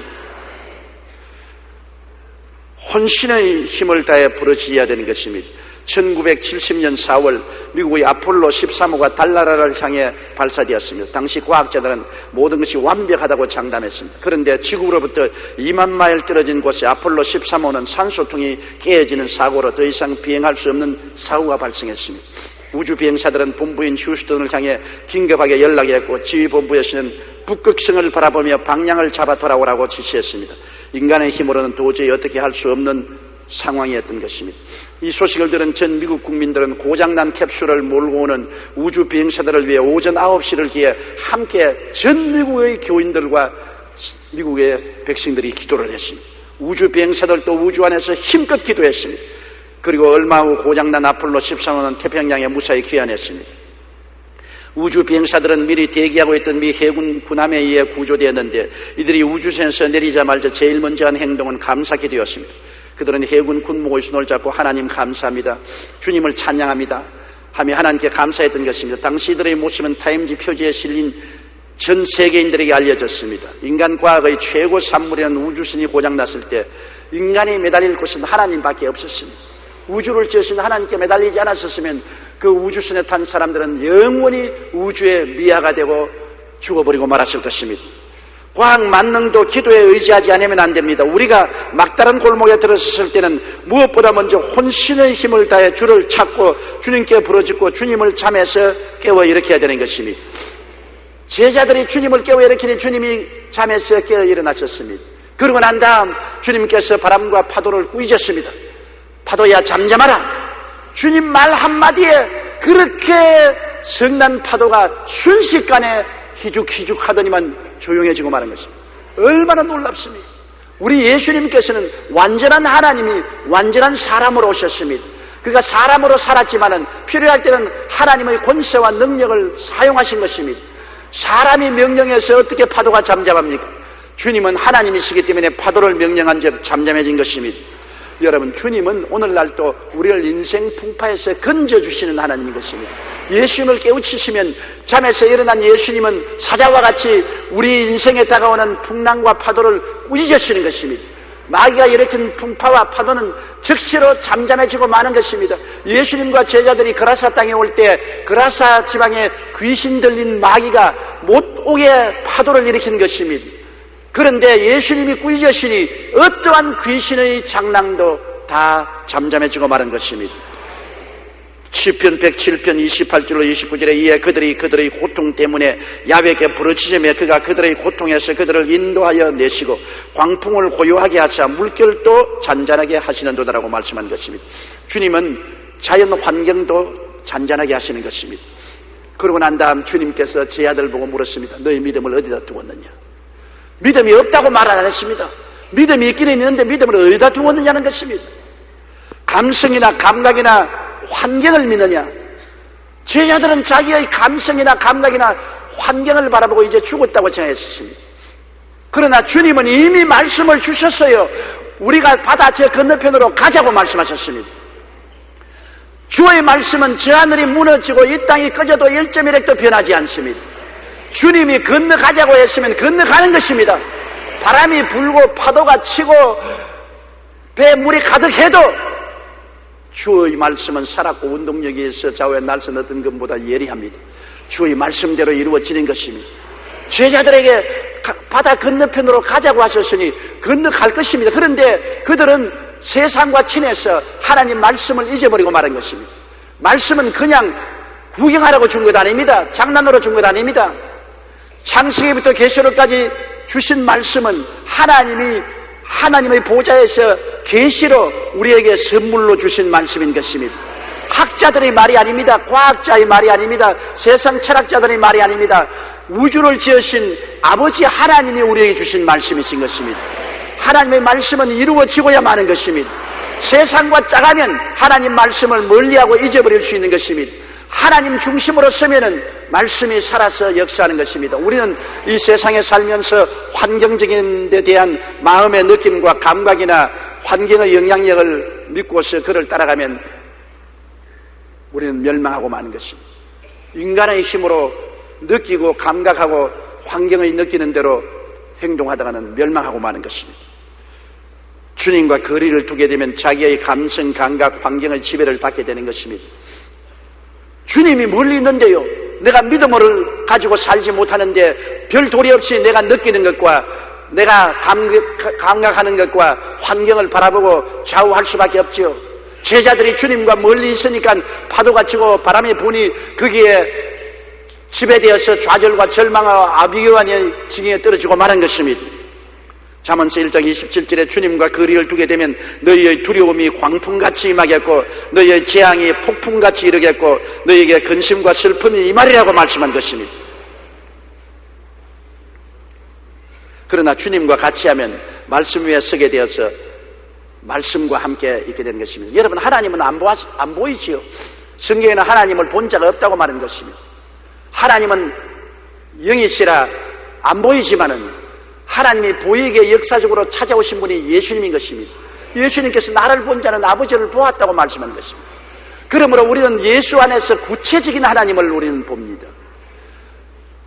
Speaker 2: 혼신의 힘을 다해 부르짖어야 되는 것입니다. 1970년 4월 미국의 아폴로 13호가 달나라를 향해 발사되었습니다. 당시 과학자들은 모든 것이 완벽하다고 장담했습니다. 그런데 지구로부터 2만 마일 떨어진 곳에 아폴로 13호는 산소통이 깨어지는 사고로 더 이상 비행할 수 없는 사고가 발생했습니다. 우주비행사들은 본부인 휴스턴을 향해 긴급하게 연락했고 지휘본부에서는 북극성을 바라보며 방향을 잡아 돌아오라고 지시했습니다. 인간의 힘으로는 도저히 어떻게 할 수 없는 상황이었던 것입니다. 이 소식을 들은 전 미국 국민들은 고장난 캡슐을 몰고 오는 우주 비행사들을 위해 오전 9시를 기해 함께 전 미국의 교인들과 미국의 백성들이 기도를 했습니다. 우주 비행사들도 우주 안에서 힘껏 기도했습니다. 그리고 얼마 후 고장난 아폴로 13호는 태평양에 무사히 귀환했습니다. 우주 비행사들은 미리 대기하고 있던 미 해군 군함에 의해 구조되었는데 이들이 우주선에서 내리자마자 제일 먼저 한 행동은 감사 기도였습니다. 그들은 해군 군목의 손을 잡고 하나님 감사합니다, 주님을 찬양합니다 하며 하나님께 감사했던 것입니다. 당시 이들의 모습은 타임지 표지에 실린 전 세계인들에게 알려졌습니다. 인간 과학의 최고 산물이라는 우주선이 고장났을 때 인간이 매달릴 곳은 하나님밖에 없었습니다. 우주를 지으신 하나님께 매달리지 않았었으면 그 우주선에 탄 사람들은 영원히 우주의 미아가 되고 죽어버리고 말았을 것입니다. 과학 만능도 기도에 의지하지 않으면 안 됩니다. 우리가 막다른 골목에 들어섰을 때는 무엇보다 먼저 혼신의 힘을 다해 주를 찾고 주님께 부르짖고 주님을 잠에서 깨워 일으켜야 되는 것입니다. 제자들이 주님을 깨워 일으키니 주님이 잠에서 깨어 일어나셨습니다. 그러고 난 다음 주님께서 바람과 파도를 꾸짖었습니다. 파도야 잠잠하라. 주님 말 한마디에 그렇게 성난 파도가 순식간에 희죽희죽 하더니만 조용해지고 마는 것입니다. 얼마나 놀랍습니까? 우리 예수님께서는 완전한 하나님이 완전한 사람으로 오셨습니다. 그가 사람으로 살았지만은 필요할 때는 하나님의 권세와 능력을 사용하신 것입니다. 사람이 명령해서 어떻게 파도가 잠잠합니까? 주님은 하나님이시기 때문에 파도를 명령한 즉 잠잠해진 것입니다. 여러분, 주님은 오늘날 또 우리를 인생 풍파에서 건져주시는 하나님인 것입니다. 예수님을 깨우치시면 잠에서 일어난 예수님은 사자와 같이 우리 인생에 다가오는 풍랑과 파도를 꾸짖으시는 것입니다. 마귀가 일으킨 풍파와 파도는 즉시로 잠잠해지고 마는 것입니다. 예수님과 제자들이 그라사 땅에 올 때 그라사 지방에 귀신 들린 마귀가 못 오게 파도를 일으킨 것입니다. 그런데 예수님이 꾸짖으시니 어떠한 귀신의 장난도 다 잠잠해지고 마는 것입니다. 시편 107편 28절로 29절에 이에 그들이 그들의 고통 때문에 야훼께 부르짖으며 그가 그들의 고통에서 그들을 인도하여 내시고 광풍을 고요하게 하사 물결도 잔잔하게 하시는도다라고 말씀한 것입니다. 주님은 자연 환경도 잔잔하게 하시는 것입니다. 그러고 난 다음 주님께서 제 아들 보고 물었습니다. 너희 믿음을 어디다 두었느냐? 믿음이 없다고 말 안 했습니다. 믿음이 있기는 있는데 믿음을 어디다 두었느냐는 것입니다. 감성이나 감각이나 환경을 믿느냐? 제자들은 자기의 감성이나 감각이나 환경을 바라보고 이제 죽었다고 생각했습니다. 그러나 주님은 이미 말씀을 주셨어요. 우리가 바다 저 건너편으로 가자고 말씀하셨습니다. 주의 말씀은 저 하늘이 무너지고 이 땅이 꺼져도 1.1핵도 변하지 않습니다. 주님이 건너가자고 했으면 건너가는 것입니다. 바람이 불고 파도가 치고 배에 물이 가득해도 주의 말씀은 살았고 운동력에 있어 좌우에 날선 어떤 것보다 예리합니다. 주의 말씀대로 이루어지는 것입니다. 제자들에게 바다 건너편으로 가자고 하셨으니 건너갈 것입니다. 그런데 그들은 세상과 친해서 하나님 말씀을 잊어버리고 말한 것입니다. 말씀은 그냥 구경하라고 준 것 아닙니다. 장난으로 준 것 아닙니다. 창세기부터 계시록까지 주신 말씀은 하나님의 보좌에서 계시로 우리에게 선물로 주신 말씀인 것입니다. 학자들의 말이 아닙니다. 과학자의 말이 아닙니다. 세상 철학자들의 말이 아닙니다. 우주를 지으신 아버지 하나님이 우리에게 주신 말씀이신 것입니다. 하나님의 말씀은 이루어지고야 마는 것입니다. 세상과 짜가면 하나님 말씀을 멀리하고 잊어버릴 수 있는 것입니다. 하나님 중심으로 서면은 말씀이 살아서 역사하는 것입니다. 우리는 이 세상에 살면서 환경적인 데 대한 마음의 느낌과 감각이나 환경의 영향력을 믿고서 그를 따라가면 우리는 멸망하고 마는 것입니다. 인간의 힘으로 느끼고 감각하고 환경의 느끼는 대로 행동하다가는 멸망하고 마는 것입니다. 주님과 거리를 두게 되면 자기의 감성, 감각, 환경의 지배를 받게 되는 것입니다. 주님이 멀리 있는데요, 내가 믿음을 가지고 살지 못하는데 별 도리 없이 내가 느끼는 것과 내가 감각하는 것과 환경을 바라보고 좌우할 수밖에 없죠. 제자들이 주님과 멀리 있으니까 파도가 치고 바람이 부니 거기에 지배되어서 좌절과 절망과 아비규환의 징에 떨어지고 말한 것입니다. 잠언서 1장 27절에 주님과 거리를 두게 되면 너희의 두려움이 광풍같이 임하겠고 너희의 재앙이 폭풍같이 이르겠고 너희에게 근심과 슬픔이 임하리라고 말씀한 것입니다. 그러나 주님과 같이 하면 말씀 위에 서게 되어서 말씀과 함께 있게 되는 것입니다. 여러분, 하나님은 안 보이지요? 성경에는 하나님을 본 자가 없다고 말하는 것입니다. 하나님은 영이시라 안 보이지만은 하나님이 보이게 역사적으로 찾아오신 분이 예수님인 것입니다. 예수님께서 나를 본 자는 아버지를 보았다고 말씀하는 것입니다. 그러므로 우리는 예수 안에서 구체적인 하나님을 우리는 봅니다.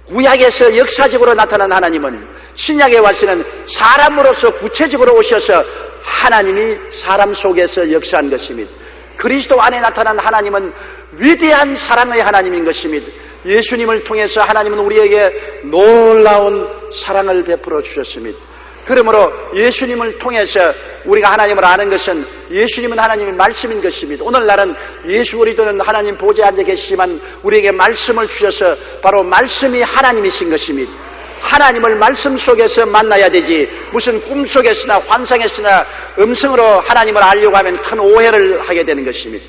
Speaker 2: 구약에서 역사적으로 나타난 하나님은 신약에 와서는 사람으로서 구체적으로 오셔서 하나님이 사람 속에서 역사한 것입니다. 그리스도 안에 나타난 하나님은 위대한 사랑의 하나님인 것입니다. 예수님을 통해서 하나님은 우리에게 놀라운 사랑을 베풀어 주셨습니다. 그러므로 예수님을 통해서 우리가 하나님을 아는 것은 예수님은 하나님의 말씀인 것입니다. 오늘날은 예수 그리스도는 하나님 보좌에 앉아 계시지만 우리에게 말씀을 주셔서 바로 말씀이 하나님이신 것입니다. 하나님을 말씀 속에서 만나야 되지 무슨 꿈속에서나 환상에서나 음성으로 하나님을 알려고 하면 큰 오해를 하게 되는 것입니다.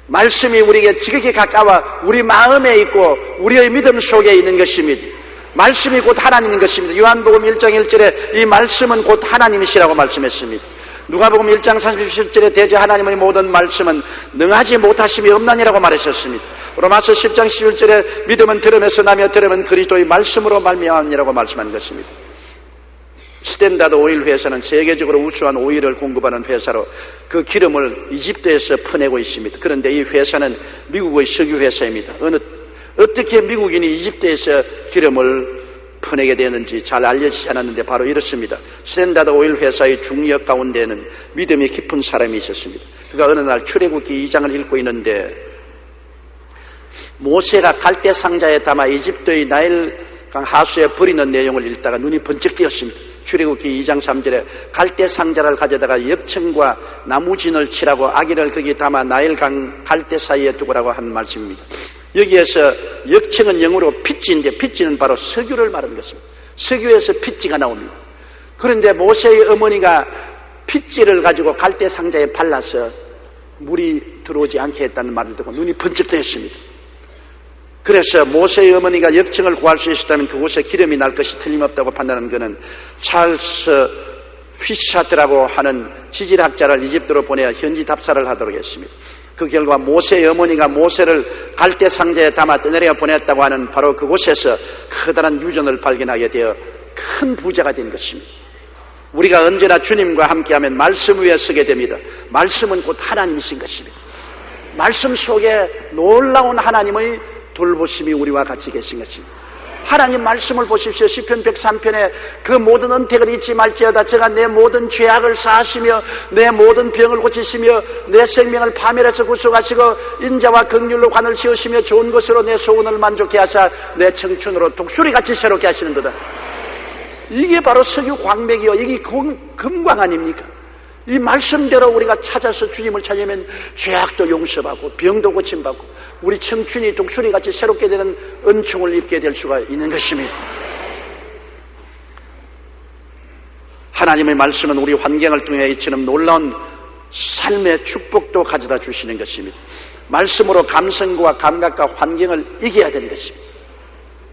Speaker 2: 말씀이 우리에게 지극히 가까워 우리 마음에 있고 우리의 믿음 속에 있는 것입니다. 말씀이 곧 하나님인 것입니다. 요한복음 1장 1절에 이 말씀은 곧 하나님이시라고 말씀했습니다. 누가복음 1장 37절에 대저 하나님의 모든 말씀은 능하지 못하심이 없나니라고 말하셨습니다. 로마서 10장 11절에 믿음은 들음에서 나며 들음은 그리스도의 말씀으로 말미암으니라고 말씀한 것입니다. 스탠다드 오일 회사는 세계적으로 우수한 오일을 공급하는 회사로 그 기름을 이집트에서 퍼내고 있습니다. 그런데 이 회사는 미국의 석유 회사입니다. 어떻게 미국인이 이집트에서 기름을 퍼내게 되었는지 잘 알려지지 않았는데 바로 이렇습니다. 스탠다드 오일 회사의 중력 가운데는 믿음이 깊은 사람이 있었습니다. 그가 어느 날 출애굽기 2장을 읽고 있는데 모세가 갈대 상자에 담아 이집트의 나일강 하수에 버리는 내용을 읽다가 눈이 번쩍 뜨였습니다. 출애굽기 2장 3절에 갈대 상자를 가져다가 역청과 나무진을 칠하고 아기를 거기 담아 나일강 갈대 사이에 두고라고 한 말씀입니다. 여기에서 역청은 영어로 피지인데 피지는 바로 석유를 말하는 것입니다. 석유에서 피지가 나옵니다. 그런데 모세의 어머니가 피지를 가지고 갈대 상자에 발라서 물이 들어오지 않게 했다는 말을 듣고 눈이 번쩍 뜨였습니다. 그래서 모세의 어머니가 역청을 구할 수 있었다면 그곳에 기름이 날 것이 틀림없다고 판단한 그는 찰스 휘샤트라고 하는 지질학자를 이집트로 보내어 현지 답사를 하도록 했습니다. 그 결과 모세의 어머니가 모세를 갈대 상자에 담아 떠내려 보냈다고 하는 바로 그곳에서 커다란 유전을 발견하게 되어 큰 부자가 된 것입니다. 우리가 언제나 주님과 함께하면 말씀 위에 서게 됩니다. 말씀은 곧 하나님이신 것입니다. 말씀 속에 놀라운 하나님의 돌보심이 우리와 같이 계신 것입니다. 하나님 말씀을 보십시오. 시편 103편에 그 모든 은택을 잊지 말지어다 저가 내 모든 죄악을 사하시며 내 모든 병을 고치시며 내 생명을 파멸해서 구속하시고 인자와 긍휼로 관을 씌우시며 좋은 것으로 내 소원을 만족해 하사 내 청춘으로 독수리같이 새롭게 하시는도다. 이게 바로 석유 광맥이요 이게 금광 아닙니까? 이 말씀대로 우리가 찾아서 주님을 찾으면 죄악도 용서받고 병도 고침받고 우리 청춘이 독수리같이 새롭게 되는 은총을 입게 될 수가 있는 것입니다. 하나님의 말씀은 우리 환경을 통해 이처럼 놀라운 삶의 축복도 가져다 주시는 것입니다. 말씀으로 감성과 감각과 환경을 이겨야 되는 것입니다.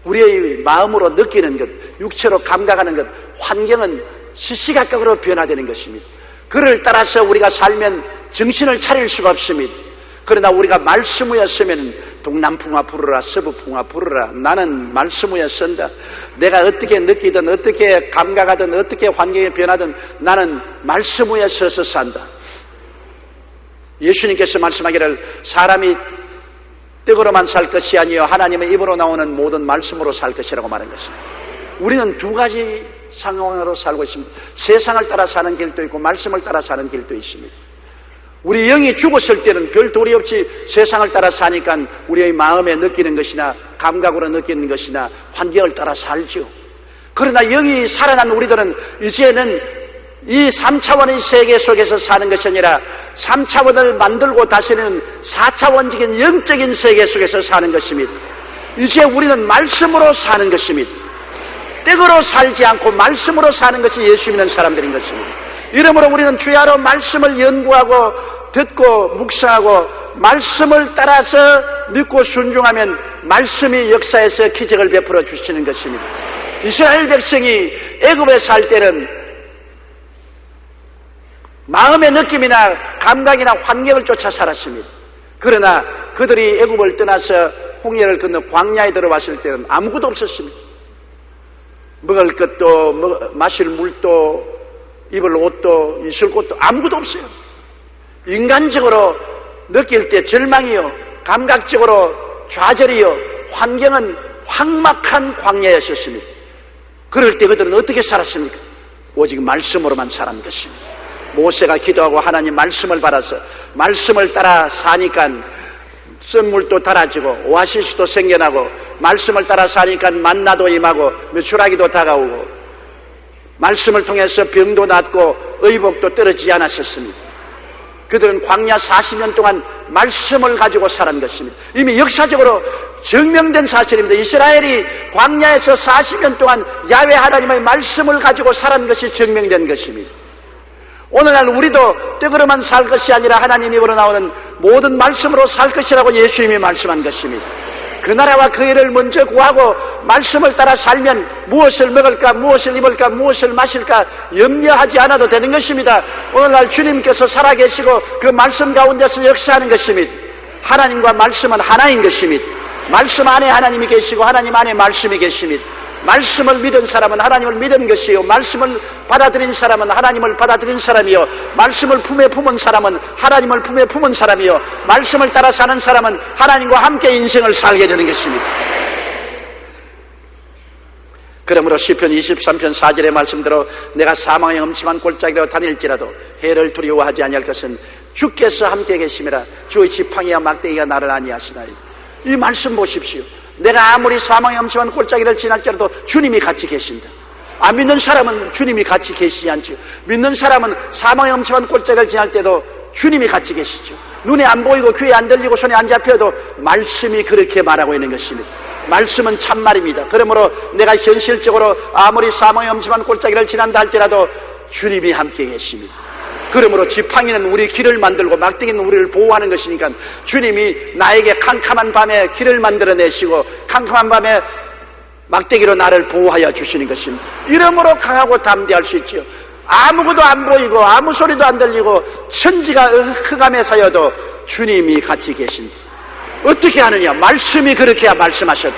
Speaker 2: 우리의 마음으로 느끼는 것, 육체로 감각하는 것, 환경은 시시각각으로 변화되는 것입니다. 그를 따라서 우리가 살면 정신을 차릴 수가 없습니다. 그러나 우리가 말씀 위에 서면 동남풍아 부르라 서부풍아 부르라 나는 말씀 위에 선다. 내가 어떻게 느끼든 어떻게 감각하든 어떻게 환경이 변하든 나는 말씀 위에 서서 산다. 예수님께서 말씀하기를 사람이 떡으로만 살 것이 아니요 하나님의 입으로 나오는 모든 말씀으로 살 것이라고 말한 것입니다. 우리는 두 가지 상황으로 살고 있습니다. 세상을 따라 사는 길도 있고 말씀을 따라 사는 길도 있습니다. 우리 영이 죽었을 때는 별 도리 없이 세상을 따라 사니까 우리의 마음에 느끼는 것이나 감각으로 느끼는 것이나 환경을 따라 살죠. 그러나 영이 살아난 우리들은 이제는 이 3차원의 세계 속에서 사는 것이 아니라 3차원을 만들고 다시는 4차원적인 영적인 세계 속에서 사는 것입니다. 이제 우리는 말씀으로 사는 것입니다. 떡으로 살지 않고 말씀으로 사는 것이 예수 믿는 사람들인 것입니다. 이러므로 우리는 주야로 말씀을 연구하고 듣고 묵상하고 말씀을 따라서 믿고 순종하면 말씀이 역사에서 기적을 베풀어 주시는 것입니다. 이스라엘 백성이 애굽에 살 때는 마음의 느낌이나 감각이나 환경을 쫓아 살았습니다. 그러나 그들이 애굽을 떠나서 홍해를 건너 광야에 들어왔을 때는 아무것도 없었습니다. 먹을 것도 마실 물도 입을 옷도 있을 곳도 아무것도 없어요. 인간적으로 느낄 때 절망이요, 감각적으로 좌절이요, 환경은 황막한 광야였었습니다. 그럴 때 그들은 어떻게 살았습니까? 오직 말씀으로만 살았는 것입니다. 모세가 기도하고 하나님 말씀을 받아서 말씀을 따라 사니까 썬물도 달아지고 오아시스도 생겨나고, 말씀을 따라 사니까 만나도 임하고 메추라기도 다가오고, 말씀을 통해서 병도 낫고 의복도 떨어지지 않았었습니다. 그들은 광야 40년 동안 말씀을 가지고 살은 것입니다. 이미 역사적으로 증명된 사실입니다. 이스라엘이 광야에서 40년 동안 야훼 하나님의 말씀을 가지고 살은 것이 증명된 것입니다. 오늘날 우리도 떡으로만 살 것이 아니라 하나님 입으로 나오는 모든 말씀으로 살 것이라고 예수님이 말씀한 것입니다. 그 나라와 그 일을 먼저 구하고 말씀을 따라 살면 무엇을 먹을까, 무엇을 입을까, 무엇을 마실까 염려하지 않아도 되는 것입니다. 오늘날 주님께서 살아계시고 그 말씀 가운데서 역사하는 것입니다. 하나님과 말씀은 하나인 것입니다. 말씀 안에 하나님이 계시고 하나님 안에 말씀이 계십니다. 말씀을 믿은 사람은 하나님을 믿은 것이요, 말씀을 받아들인 사람은 하나님을 받아들인 사람이요, 말씀을 품에 품은 사람은 하나님을 품에 품은 사람이요, 말씀을 따라 사는 사람은 하나님과 함께 인생을 살게 되는 것입니다. 그러므로 시편 23편 4절의 말씀대로 내가 사망의 엄침한 골짜기로 다닐지라도 해를 두려워하지 아니할 것은 주께서 함께 계심이라. 주의 지팡이와 막대기가 나를 안위하시나이다. 이 말씀 보십시오. 내가 아무리 사망의 엄침한 골짜기를 지날지라도 주님이 같이 계신다. 안 믿는 사람은 주님이 같이 계시지 않죠. 믿는 사람은 사망의 엄침한 골짜기를 지날 때도 주님이 같이 계시죠. 눈에 안 보이고 귀에 안 들리고 손에 안 잡혀도 말씀이 그렇게 말하고 있는 것입니다. 말씀은 참말입니다. 그러므로 내가 현실적으로 아무리 사망의 엄침한 골짜기를 지난다 할지라도 주님이 함께 계십니다. 그러므로 지팡이는 우리 길을 만들고 막대기는 우리를 보호하는 것이니까 주님이 나에게 캄캄한 밤에 길을 만들어내시고 캄캄한 밤에 막대기로 나를 보호하여 주시는 것입니다. 이러므로 강하고 담대할 수 있지요. 아무것도 안 보이고 아무 소리도 안 들리고 천지가 흑암에 사여도 주님이 같이 계신다. 어떻게 하느냐? 말씀이 그렇게 말씀하셨다.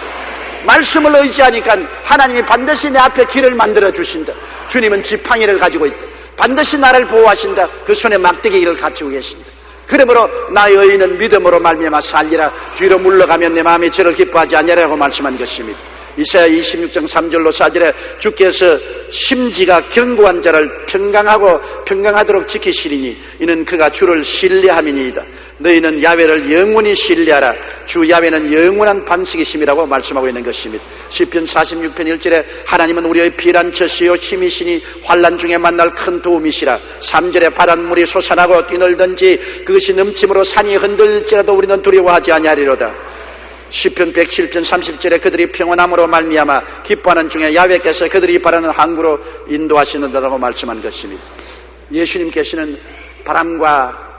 Speaker 2: 말씀을 의지하니까 하나님이 반드시 내 앞에 길을 만들어 주신다. 주님은 지팡이를 가지고 있다. 반드시 나를 보호하신다. 그 손에 막대기를 가지고 계신다. 그러므로 나의 의인은 믿음으로 말미암아 살리라. 뒤로 물러가면 내 마음이 저를 기뻐하지 않으리라고 말씀한 것입니다. 이사야 26장 3절로 4절에 주께서 심지가 견고한 자를 평강하도록 지키시리니 이는 그가 주를 신뢰함이니이다. 너희는 야훼를 영원히 신뢰하라. 주 야훼는 영원한 반석이심이라고 말씀하고 있는 것입니다. 시편 46편 1절에 하나님은 우리의 피난처시요 힘이시니 환난 중에 만날 큰 도움이시라. 3절에 바닷물이 솟아나고 뛰놀든지 그것이 넘침으로 산이 흔들릴지라도 우리는 두려워하지 아니하리로다. 시편 107편 30절에 그들이 평온함으로 말미암아 기뻐하는 중에 야훼께서 그들이 바라는 항구로 인도하시는다라고 말씀한 것입니다. 예수님께서는 바람과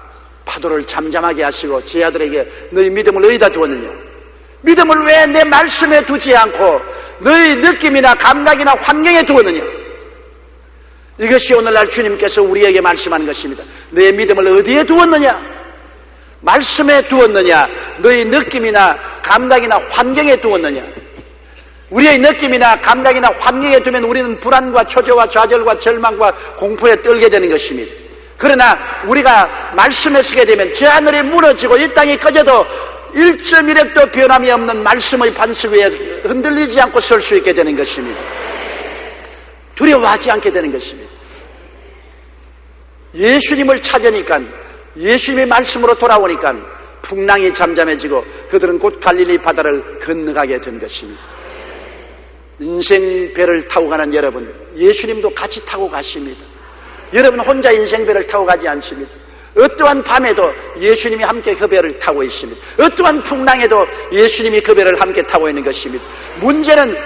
Speaker 2: 파도를 잠잠하게 하시고 제 아들에게 너희 믿음을 어디다 두었느냐? 믿음을 왜 내 말씀에 두지 않고 너희 느낌이나 감각이나 환경에 두었느냐? 이것이 오늘날 주님께서 우리에게 말씀하는 것입니다. 너의 믿음을 어디에 두었느냐? 말씀에 두었느냐? 너희 느낌이나 감각이나 환경에 두었느냐? 우리의 느낌이나 감각이나 환경에 두면 우리는 불안과 초조와 좌절과 절망과 공포에 떨게 되는 것입니다. 그러나 우리가 말씀에 서게 되면 저 하늘이 무너지고 이 땅이 꺼져도 1.1핵도 변함이 없는 말씀의 반석 위에 흔들리지 않고 설 수 있게 되는 것입니다. 두려워하지 않게 되는 것입니다. 예수님을 찾으니까, 예수님의 말씀으로 돌아오니까 풍랑이 잠잠해지고 그들은 곧 갈릴리 바다를 건너가게 된 것입니다. 인생배를 타고 가는 여러분, 예수님도 같이 타고 가십니다. 여러분 혼자 인생배를 타고 가지 않습니다. 어떠한 밤에도 예수님이 함께 그 배를 타고 있습니다. 어떠한 풍랑에도 예수님이 그 배를 함께 타고 있는 것입니다. 문제는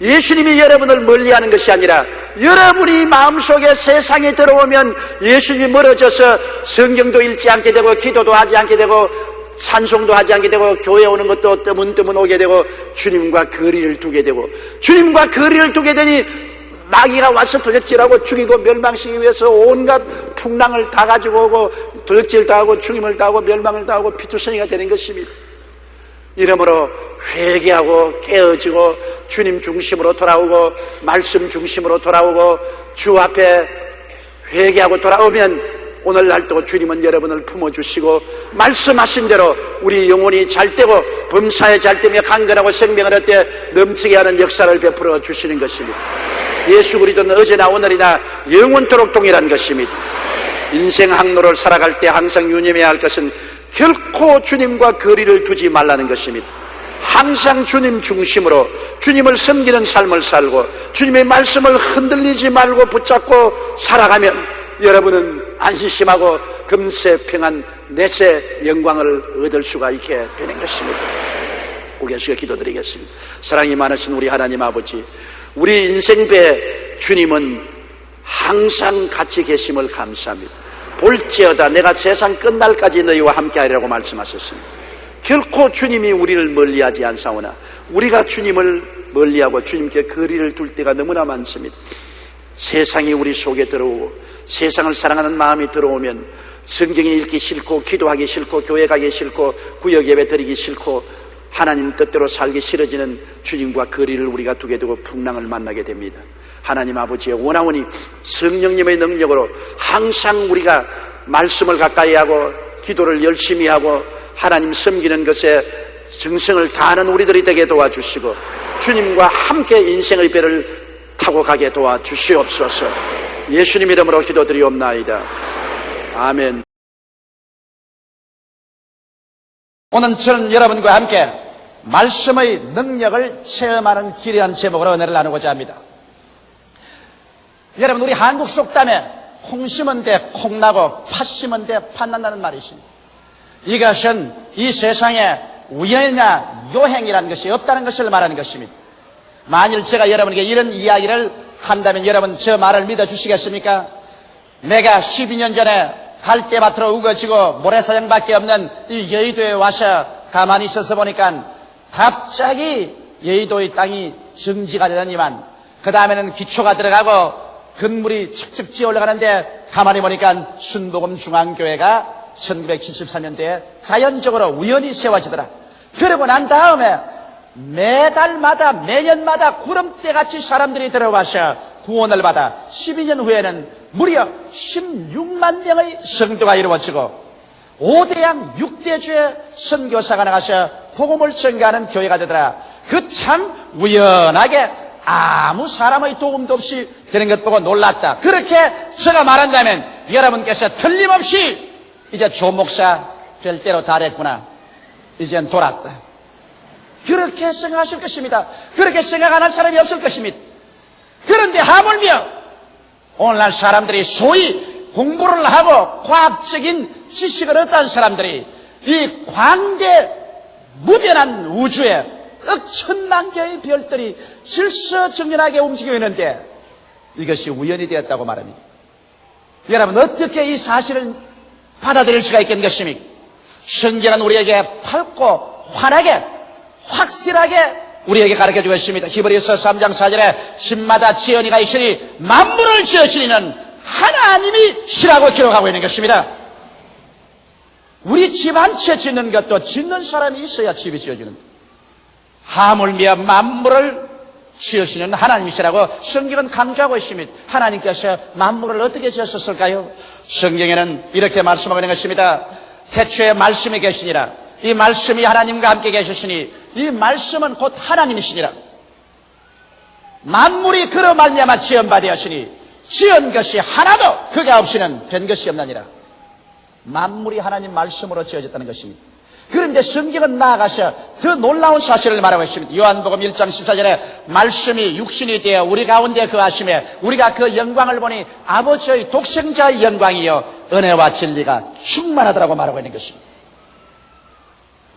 Speaker 2: 예수님이 여러분을 멀리하는 것이 아니라 여러분이 마음속에 세상에 들어오면 예수님이 멀어져서 성경도 읽지 않게 되고 기도도 하지 않게 되고 찬송도 하지 않게 되고 교회 오는 것도 뜨문뜨문 오게 되고 주님과 거리를 두게 되고, 주님과 거리를 두게 되니 마귀가 와서 도적질하고 죽이고 멸망시키기 위해서 온갖 풍랑을 다 가지고 오고 도적질 당하고 죽임을 당하고 멸망을 당하고 피투성이가 되는 것입니다. 이러므로 회개하고 깨어지고 주님 중심으로 돌아오고 말씀 중심으로 돌아오고 주 앞에 회개하고 돌아오면 오늘날도 주님은 여러분을 품어주시고 말씀하신 대로 우리 영혼이 잘되고 범사에 잘되며 강건하고 생명을 얻되 넘치게 하는 역사를 베풀어 주시는 것입니다. 예수 그리스도는 어제나 오늘이나 영원토록 동일한 것입니다. 인생 항로를 살아갈 때 항상 유념해야 할 것은 결코 주님과 거리를 두지 말라는 것입니다. 항상 주님 중심으로 주님을 섬기는 삶을 살고 주님의 말씀을 흔들리지 말고 붙잡고 살아가면 여러분은 안심하고 금세 평안 내세 영광을 얻을 수가 있게 되는 것입니다. 고개 숙여 기도드리겠습니다. 사랑이 많으신 우리 하나님 아버지, 우리 인생배에 주님은 항상 같이 계심을 감사합니다. 볼지어다 내가 세상 끝날까지 너희와 함께하리라고 말씀하셨습니다. 결코 주님이 우리를 멀리하지 않사오나 우리가 주님을 멀리하고 주님께 거리를 둘 때가 너무나 많습니다. 세상이 우리 속에 들어오고 세상을 사랑하는 마음이 들어오면 성경이 읽기 싫고 기도하기 싫고 교회 가기 싫고 구역 예배 드리기 싫고 하나님 뜻대로 살기 싫어지는 주님과 거리를 우리가 두게 되고 풍랑을 만나게 됩니다. 하나님 아버지의 원하오니 성령님의 능력으로 항상 우리가 말씀을 가까이 하고 기도를 열심히 하고 하나님 섬기는 것에 정성을 다하는 우리들이 되게 도와주시고 주님과 함께 인생의 배를 타고 가게 도와주시옵소서. 예수님 이름으로 기도드리옵나이다. 아멘.
Speaker 3: 오늘 저는 여러분과 함께 말씀의 능력을 체험하는 길이라는 제목으로 은혜를 나누고자 합니다. 여러분, 우리 한국 속담에 콩 심은 데 콩 나고 팥 심은 데 팥 난다는 말이 있습니다. 이것은 이 세상에 우연이나 요행이라는 것이 없다는 것을 말하는 것입니다. 만일 제가 여러분에게 이런 이야기를 한다면 여러분 저 말을 믿어주시겠습니까? 내가 12년 전에 갈대밭으로 우거지고 모래사장밖에 없는 이 여의도에 와서 가만히 있어서 보니까 갑자기 여의도의 땅이 정지가 되더니만 그 다음에는 기초가 들어가고 건물이 척척 지어 올라가는데 가만히 보니까 순복음중앙교회가 1974년도에 자연적으로 우연히 세워지더라. 그러고 난 다음에 매달마다 매년마다 구름대같이 사람들이 들어와서 구원을 받아 12년 후에는 무려 16만 명의 성도가 이루어지고 5대양 6대주의 선교사가 나가서 복음을 전가하는 교회가 되더라. 그 참 우연하게 아무 사람의 도움도 없이 되는 것 보고 놀랐다. 그렇게 제가 말한다면 여러분께서 틀림없이 이제 조목사 될 때로 다 됐구나, 이젠 돌았다, 그렇게 생각하실 것입니다. 그렇게 생각 안 할 사람이 없을 것입니다. 그런데 하물며 오늘날 사람들이 소위 공부를 하고 과학적인 지식을 얻은 사람들이 이 광대 무변한 우주에 억천만 개의 별들이 질서정연하게 움직여 있는데 이것이 우연이 되었다고 말합니다. 여러분, 어떻게 이 사실을 받아들일 수가 있겠습니까? 성경은 우리에게 밝고 환하게 확실하게 우리에게 가르쳐주고 있습니다. 히브리서 3장 4절에 집마다 지연이가 있으니 만물을 지으시는 하나님이 시라고 기록하고 있는 것입니다. 우리 집 한 채 짓는 것도 짓는 사람이 있어야 집이 지어지는데 하물며 만물을 지으시는 하나님이시라고 성경은 강조하고 있습니다. 하나님께서 만물을 어떻게 지으셨을까요? 성경에는 이렇게 말씀하고 있는 것입니다. 태초에 말씀이 계시니라. 이 말씀이 하나님과 함께 계셨으니 이 말씀은 곧 하나님이시니라. 만물이 그로 말미암아 지은 바 되었으니 지은 것이 하나도 그가 없이는 된 것이 없나니라. 만물이 하나님 말씀으로 지어졌다는 것입니다. 그런데 성경은 나아가서 더 놀라운 사실을 말하고 있습니다. 요한복음 1장 14절에 말씀이 육신이 되어 우리 가운데 거하심에 우리가 그 영광을 보니 아버지의 독생자의 영광이요 은혜와 진리가 충만하더라고 말하고 있는 것입니다.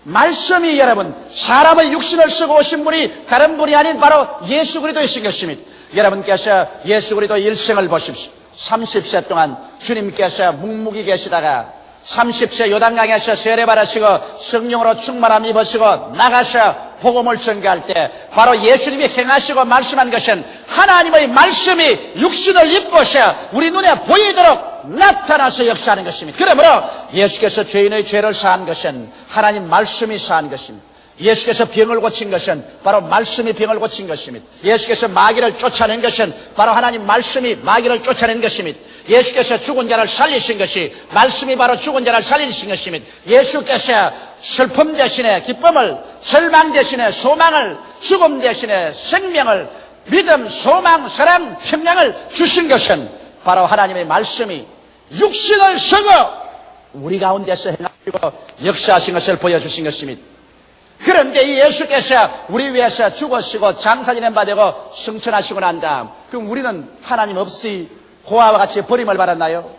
Speaker 3: 말씀이 여러분 사람의 육신을 쓰고 오신 분이 다른 분이 아닌 바로 예수 그리스도이신 것입니다. 여러분께서 예수 그리스도 일생을 보십시오. 30세 동안 주님께서 묵묵히 계시다가 30세 요단강에서 세례받으시고 성령으로 충만함 입으시고 나가서 복음을 전가할 때 바로 예수님이 행하시고 말씀한 것은 하나님의 말씀이 육신을 입고서 우리 눈에 보이도록 나타나서 역사하는 것입니다. 그러므로 예수께서 죄인의 죄를 사한 것은 하나님 말씀이 사한 것입니다. 예수께서 병을 고친 것은 바로 말씀이 병을 고친 것입니다. 예수께서 마귀를 쫓아낸 것은 바로 하나님 말씀이 마귀를 쫓아낸 것입니다. 예수께서 죽은 자를 살리신 것이 말씀이 바로 죽은 자를 살리신 것입니다. 예수께서 슬픔 대신에 기쁨을, 절망 대신에 소망을, 죽음 대신에 생명을, 믿음, 소망, 사랑, 평강을 주신 것은 바로 하나님의 말씀이 육신을 쓰고 우리 가운데서 행하시고 역사하신 것을 보여주신 것입니다. 그런데 이 예수께서 우리 위해서 죽으시고 장사지낸 바 되고 승천하시고 난 다음, 그럼 우리는 하나님 없이 고아와 같이 버림을 받았나요?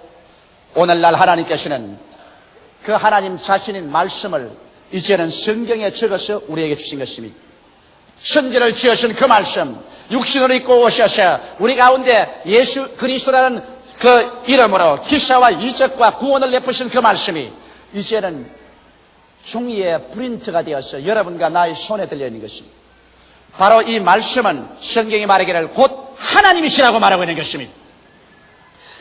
Speaker 3: 오늘날 하나님께서는 그 하나님 자신인 말씀을 이제는 성경에 적어서 우리에게 주신 것입니다. 천지를 지으신 그 말씀, 육신을 입고 오셔서 우리 가운데 예수 그리스도라는 그 이름으로 기사와 이적과 구원을 내푸신 그 말씀이 이제는 종이에 프린트가 되어서 여러분과 나의 손에 들려있는 것입니다. 바로 이 말씀은 성경이 말하기를 곧 하나님이시라고 말하고 있는 것입니다.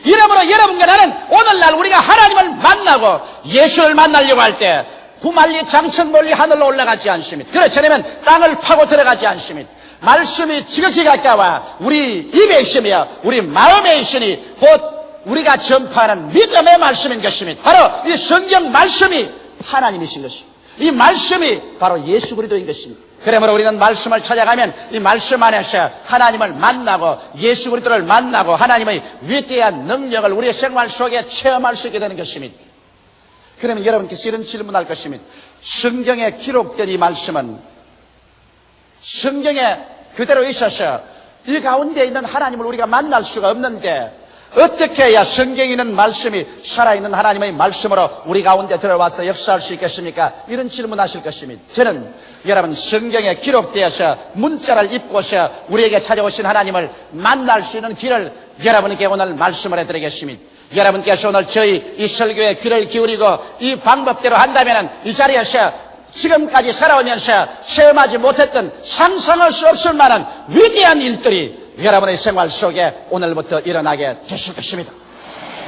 Speaker 3: 이러므로 여러분과 나는 오늘날 우리가 하나님을 만나고 예수를 만나려고 할 때 구말리 장천 멀리 하늘로 올라가지 않습니다. 그렇지 않으면 땅을 파고 들어가지 않습니다. 말씀이 지극히 가까워 우리 입에 있으며 우리 마음에 있으니 곧 우리가 전파하는 믿음의 말씀인 것입니다. 바로 이 성경 말씀이 하나님이신 것입니다. 이 말씀이 바로 예수 그리스도인 것입니다. 그러므로 우리는 말씀을 찾아가면 이 말씀 안에서 하나님을 만나고 예수 그리스도를 만나고 하나님의 위대한 능력을 우리의 생활 속에 체험할 수 있게 되는 것입니다. 그러면 여러분께서 이런 질문할 것입니다. 성경에 기록된 이 말씀은 성경에 그대로 있어서 이 가운데 있는 하나님을 우리가 만날 수가 없는데 어떻게 해야 성경에 있는 말씀이 살아있는 하나님의 말씀으로 우리 가운데 들어와서 역사할 수 있겠습니까? 이런 질문하실 것입니다. 저는 여러분 성경에 기록되어서 문자를 입고서 우리에게 찾아오신 하나님을 만날 수 있는 길을 여러분께 오늘 말씀을 해드리겠습니다. 여러분께서 오늘 저희 이 설교에 귀를 기울이고 이 방법대로 한다면 이 자리에서 지금까지 살아오면서 체험하지 못했던 상상할 수 없을 만한 위대한 일들이 여러분의 생활 속에 오늘부터 일어나게 되실 것입니다.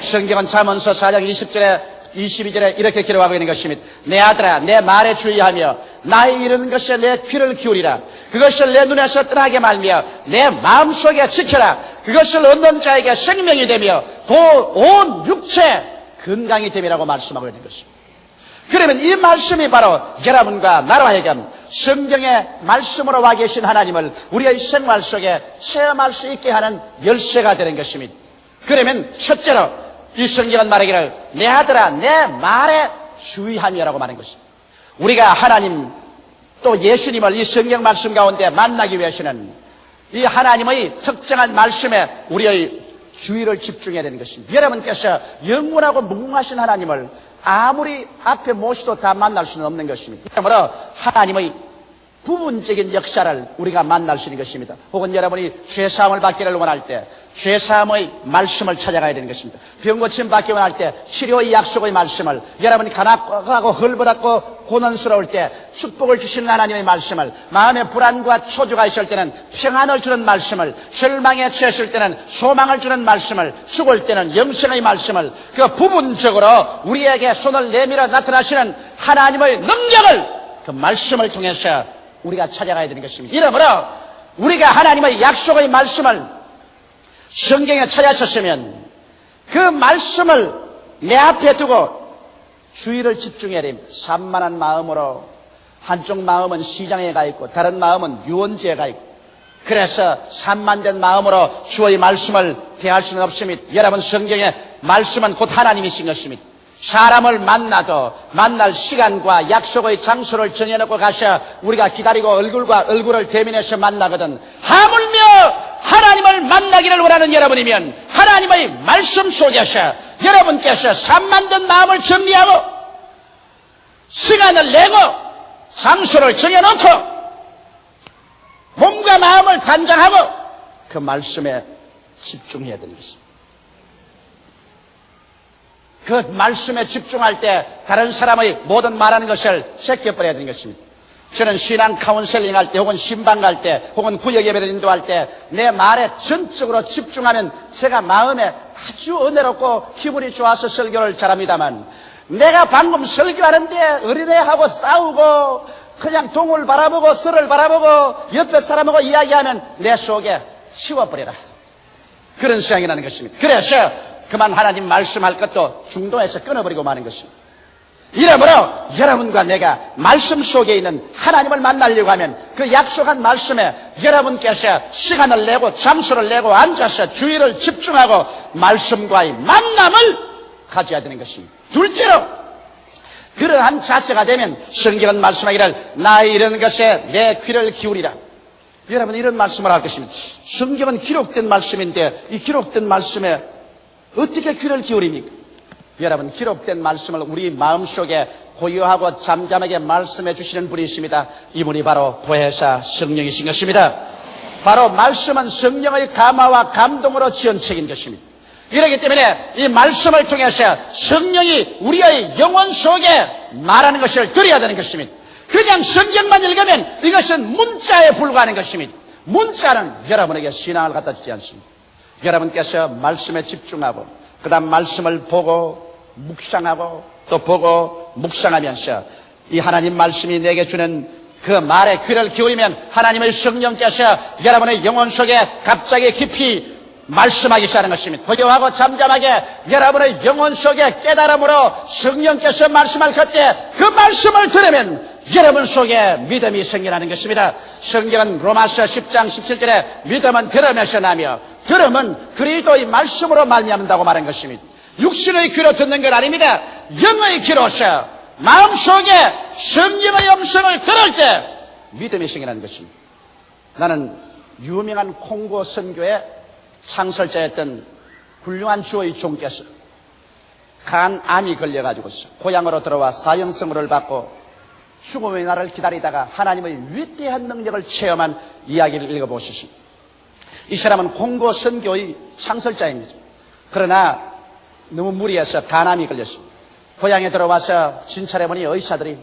Speaker 3: 성경은 잠언서 4장 22절에 이렇게 기록하고 있는 것입니다. 내 아들아 내 말에 주의하며 나의 이르는 것에 내 귀를 기울이라. 그것을 내 눈에서 떠나게 말며 내 마음속에 지켜라. 그것을 얻는 자에게 생명이 되며 온 육체 건강이 됨이라고 말씀하고 있는 것입니다. 그러면 이 말씀이 바로 여러분과 나로 하여금 성경의 말씀으로 와 계신 하나님을 우리의 생활 속에 체험할 수 있게 하는 열쇠가 되는 것입니다. 그러면 첫째로 이 성경은 말하기를 내 아들아 내 말에 주의하며라고 말하는 것입니다. 우리가 하나님 또 예수님을 이 성경 말씀 가운데 만나기 위해서는 이 하나님의 특정한 말씀에 우리의 주의를 집중해야 되는 것입니다. 여러분께서 영원하고 무궁하신 하나님을 아무리 앞에 모시도 다 만날 수는 없는 것입니다. 그러므로 하나님의 부분적인 역사를 우리가 만날 수 있는 것입니다. 혹은 여러분이 죄사함을 받기를 원할 때 죄사함의 말씀을 찾아가야 되는 것입니다. 병고침 받기 원할 때 치료의 약속의 말씀을, 여러분이 가난하고 헐벗고 고난스러울 때 축복을 주시는 하나님의 말씀을, 마음의 불안과 초조가 있을 때는 평안을 주는 말씀을, 절망에 처했을 때는 소망을 주는 말씀을, 죽을 때는 영생의 말씀을, 그 부분적으로 우리에게 손을 내밀어 나타나시는 하나님의 능력을 그 말씀을 통해서 우리가 찾아가야 되는 것입니다. 이러므로 우리가 하나님의 약속의 말씀을 성경에 찾았었으면 그 말씀을 내 앞에 두고 주의를 집중해야 됩니다. 산만한 마음으로, 한쪽 마음은 시장에 가 있고 다른 마음은 유원지에 가 있고, 그래서 산만된 마음으로 주의 말씀을 대할 수는 없습니다. 여러분 성경의 말씀은 곧 하나님이신 것입니다. 사람을 만나도 만날 시간과 약속의 장소를 정해놓고 가셔 우리가 기다리고 얼굴과 얼굴을 대면해서 만나거든, 하물며 하나님을 만나기를 원하는 여러분이면 하나님의 말씀 속에서 여러분께서 산만된 마음을 정리하고 시간을 내고 장소를 정해놓고 몸과 마음을 단장하고 그 말씀에 집중해야 되는 것입니다. 그 말씀에 집중할 때 다른 사람의 모든 말하는 것을 제껴버려야 되는 것입니다. 저는 신앙 카운셀링 할 때 혹은 신방 갈 때 혹은 구역 예배를 인도할 때 내 말에 전적으로 집중하면 제가 마음에 아주 은혜롭고 기분이 좋아서 설교를 잘합니다만, 내가 방금 설교하는데 어린애하고 싸우고 그냥 동을 바라보고 서를 바라보고 옆에 사람하고 이야기하면 내 속에 치워버려라, 그런 생각이라는 것입니다. 그래서 그만 하나님 말씀할 것도 중도에서 끊어버리고 마는 것입니다. 이러므로 여러분과 내가 말씀 속에 있는 하나님을 만나려고 하면 그 약속한 말씀에 여러분께서 시간을 내고 장소를 내고 앉아서 주의를 집중하고 말씀과의 만남을 가져야 되는 것입니다. 둘째로, 그러한 자세가 되면 성경은 말씀하기를 나의 이런 것에 내 귀를 기울이라. 여러분, 이런 말씀을 할 것입니다. 성경은 기록된 말씀인데 이 기록된 말씀에 어떻게 귀를 기울입니까? 여러분, 기록된 말씀을 우리 마음속에 고요하고 잠잠하게 말씀해 주시는 분이 있습니다. 이분이 바로 보혜사 성령이신 것입니다. 바로 말씀은 성령의 감화와 감동으로 지은 책인 것입니다. 이렇기 때문에 이 말씀을 통해서 성령이 우리의 영혼 속에 말하는 것을 들어야 되는 것입니다. 그냥 성경만 읽으면 이것은 문자에 불과하는 것입니다. 문자는 여러분에게 신앙을 갖다 주지 않습니다. 여러분께서 말씀에 집중하고 그 다음 말씀을 보고 묵상하고 또 보고 묵상하면서 이 하나님 말씀이 내게 주는 그 말에 귀를 기울이면 하나님의 성령께서 여러분의 영혼 속에 갑자기 깊이 말씀하기 시작하는 것입니다. 고요하고 잠잠하게 여러분의 영혼 속에 깨달음으로 성령께서 말씀할 그때 그 말씀을 들으면 여러분 속에 믿음이 생겨나는 것입니다. 성경은 로마서 10장 17절에 믿음은 들으면서 나며 들음은 그리스도의 말씀으로 말미암는다고 말한 것입니다. 육신의 귀로 듣는 것 아닙니다. 영의 귀로서 마음속에 성령의 음성을 들을 때 믿음이 생겨나는 것입니다. 나는 유명한 콩고 선교의 창설자였던 훌륭한 주의 종께서 간암이 걸려가지고서 고향으로 들어와 사형선고를 받고 죽음의 날을 기다리다가 하나님의 위대한 능력을 체험한 이야기를 읽어보셨습니다. 이 사람은 콩고 선교의 창설자입니다. 그러나 너무 무리해서 간암이 걸렸습니다. 고향에 들어와서 진찰해 보니 의사들이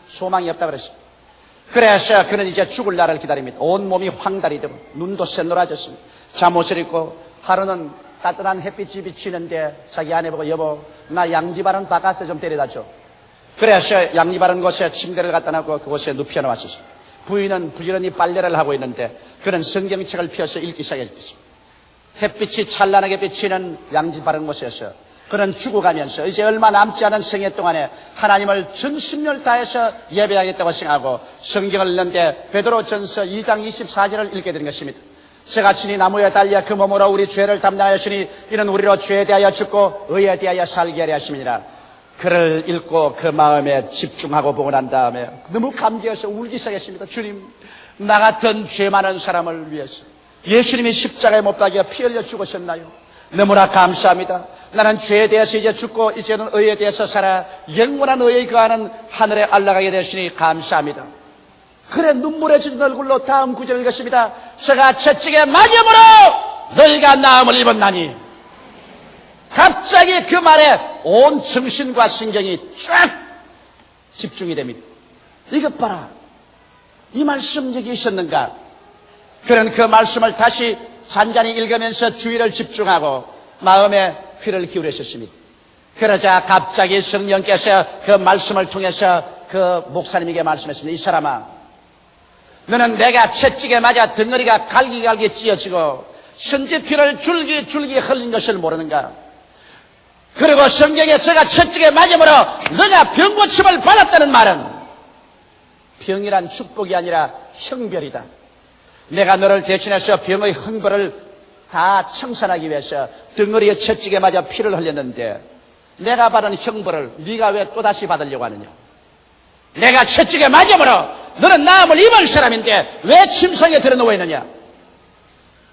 Speaker 3: 소망이 없다고 그랬습니다. 그래서 그는 이제 죽을 날을 기다립니다. 온몸이 황달이 되고 눈도 새노라졌습니다. 잠옷을 입고 하루는 따뜻한 햇빛이 비치는데 자기 아내 보고 여보 나 양지바른 바깥에 좀 데려다줘. 그래서 양지바른 곳에 침대를 갖다 놓고 그곳에 눕혀 놓았습니다. 부인은 부지런히 빨래를 하고 있는데 그는 성경책을 펴서 읽기 시작했습니다. 햇빛이 찬란하게 비치는 양지바른 곳에서 그는 죽어가면서 이제 얼마 남지 않은 생애 동안에 하나님을 전심을 다해서 예배하겠다고 생각하고 성경을 읽는데 베드로전서 2장 24절을 읽게 되는 것입니다. 제가 친히 나무에 달려 그 몸으로 우리 죄를 담당하였으니 이는 우리로 죄에 대하여 죽고 의에 대하여 살게 하려 하심이니라. 그를 읽고 그 마음에 집중하고 보고 난 다음에 너무 감개해서 울기 시작했습니다. 주님, 나 같은 죄 많은 사람을 위해서 예수님이 십자가에 못 박여 피 흘려 죽으셨나요? 너무나 감사합니다. 나는 죄에 대해서 이제 죽고 이제는 의에 대해서 살아 영원한 의에 거하는 하늘에 올라가게 되시니 감사합니다. 그래 눈물에 젖은 얼굴로 다음 구절을 읽었습니다. 제가 채찍에 맞음으로 너희가 나음을 입었나니. 갑자기 그 말에 온 정신과 신경이 쫙 집중이 됩니다. 이것 봐라. 이 말씀 여기 있었는가? 그는 그 말씀을 다시 잔잔히 읽으면서 주의를 집중하고 마음에 귀를 기울였습니다. 그러자 갑자기 성령께서 그 말씀을 통해서 그 목사님에게 말씀했습니다. 이 사람아, 너는 내가 채찍에 맞아 덩어리가 갈기갈기 찢어지고 선지피를 줄기 흘린 것을 모르는가? 그리고 성경에 제가 채찍에 맞음으로 너가 병고침을 받았다는 말은 병이란 축복이 아니라 형벌이다. 내가 너를 대신해서 병의 형벌을 다 청산하기 위해서 덩어리에 채찍에 맞아 피를 흘렸는데 내가 받은 형벌을 네가 왜 또다시 받으려고 하느냐? 내가 채찍에 맞음으로 너는 나음을 입을 사람인데 왜 침상에 들어누워 있느냐?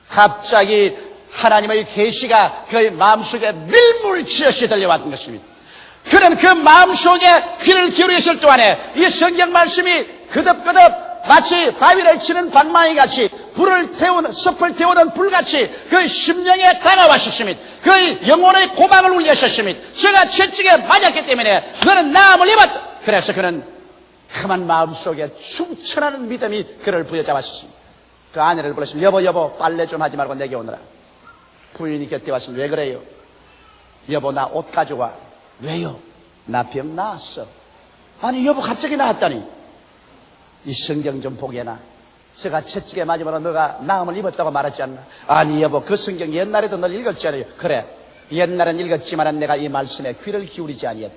Speaker 3: 갑자기 하나님의 계시가 그의 마음속에 밀물치듯이 들려왔던 것입니다. 그는 그 마음속에 귀를 기울였을 동안에 이 성경 말씀이 그득그득 마치 바위를 치는 방망이 같이 불을 태우는 숲을 태우는 불같이 그 심령에 다가왔었습니다. 그의 영혼의 고방을 울리셨습니다. 제가 채찍에 맞았기 때문에 너는 나음을 입었다. 그래서 그는 그만 마음속에 충천하는 믿음이 그를 부여잡았습니다. 그 아내를 불렀습니다. 여보 빨래 좀 하지 말고 내게 오너라. 부인이 곁에 왔습니다. 왜 그래요? 여보 나 옷 가져와. 왜요? 나 병 나았어. 아니 여보 갑자기 나았다니. 이 성경 좀 보게나. 제가 채찍에 맞으면 너가 나음을 입었다고 말했지 않나? 아니 여보 그 성경 옛날에도 널 읽었잖아요. 그래 옛날엔 읽었지만 내가 이 말씀에 귀를 기울이지 아니했다.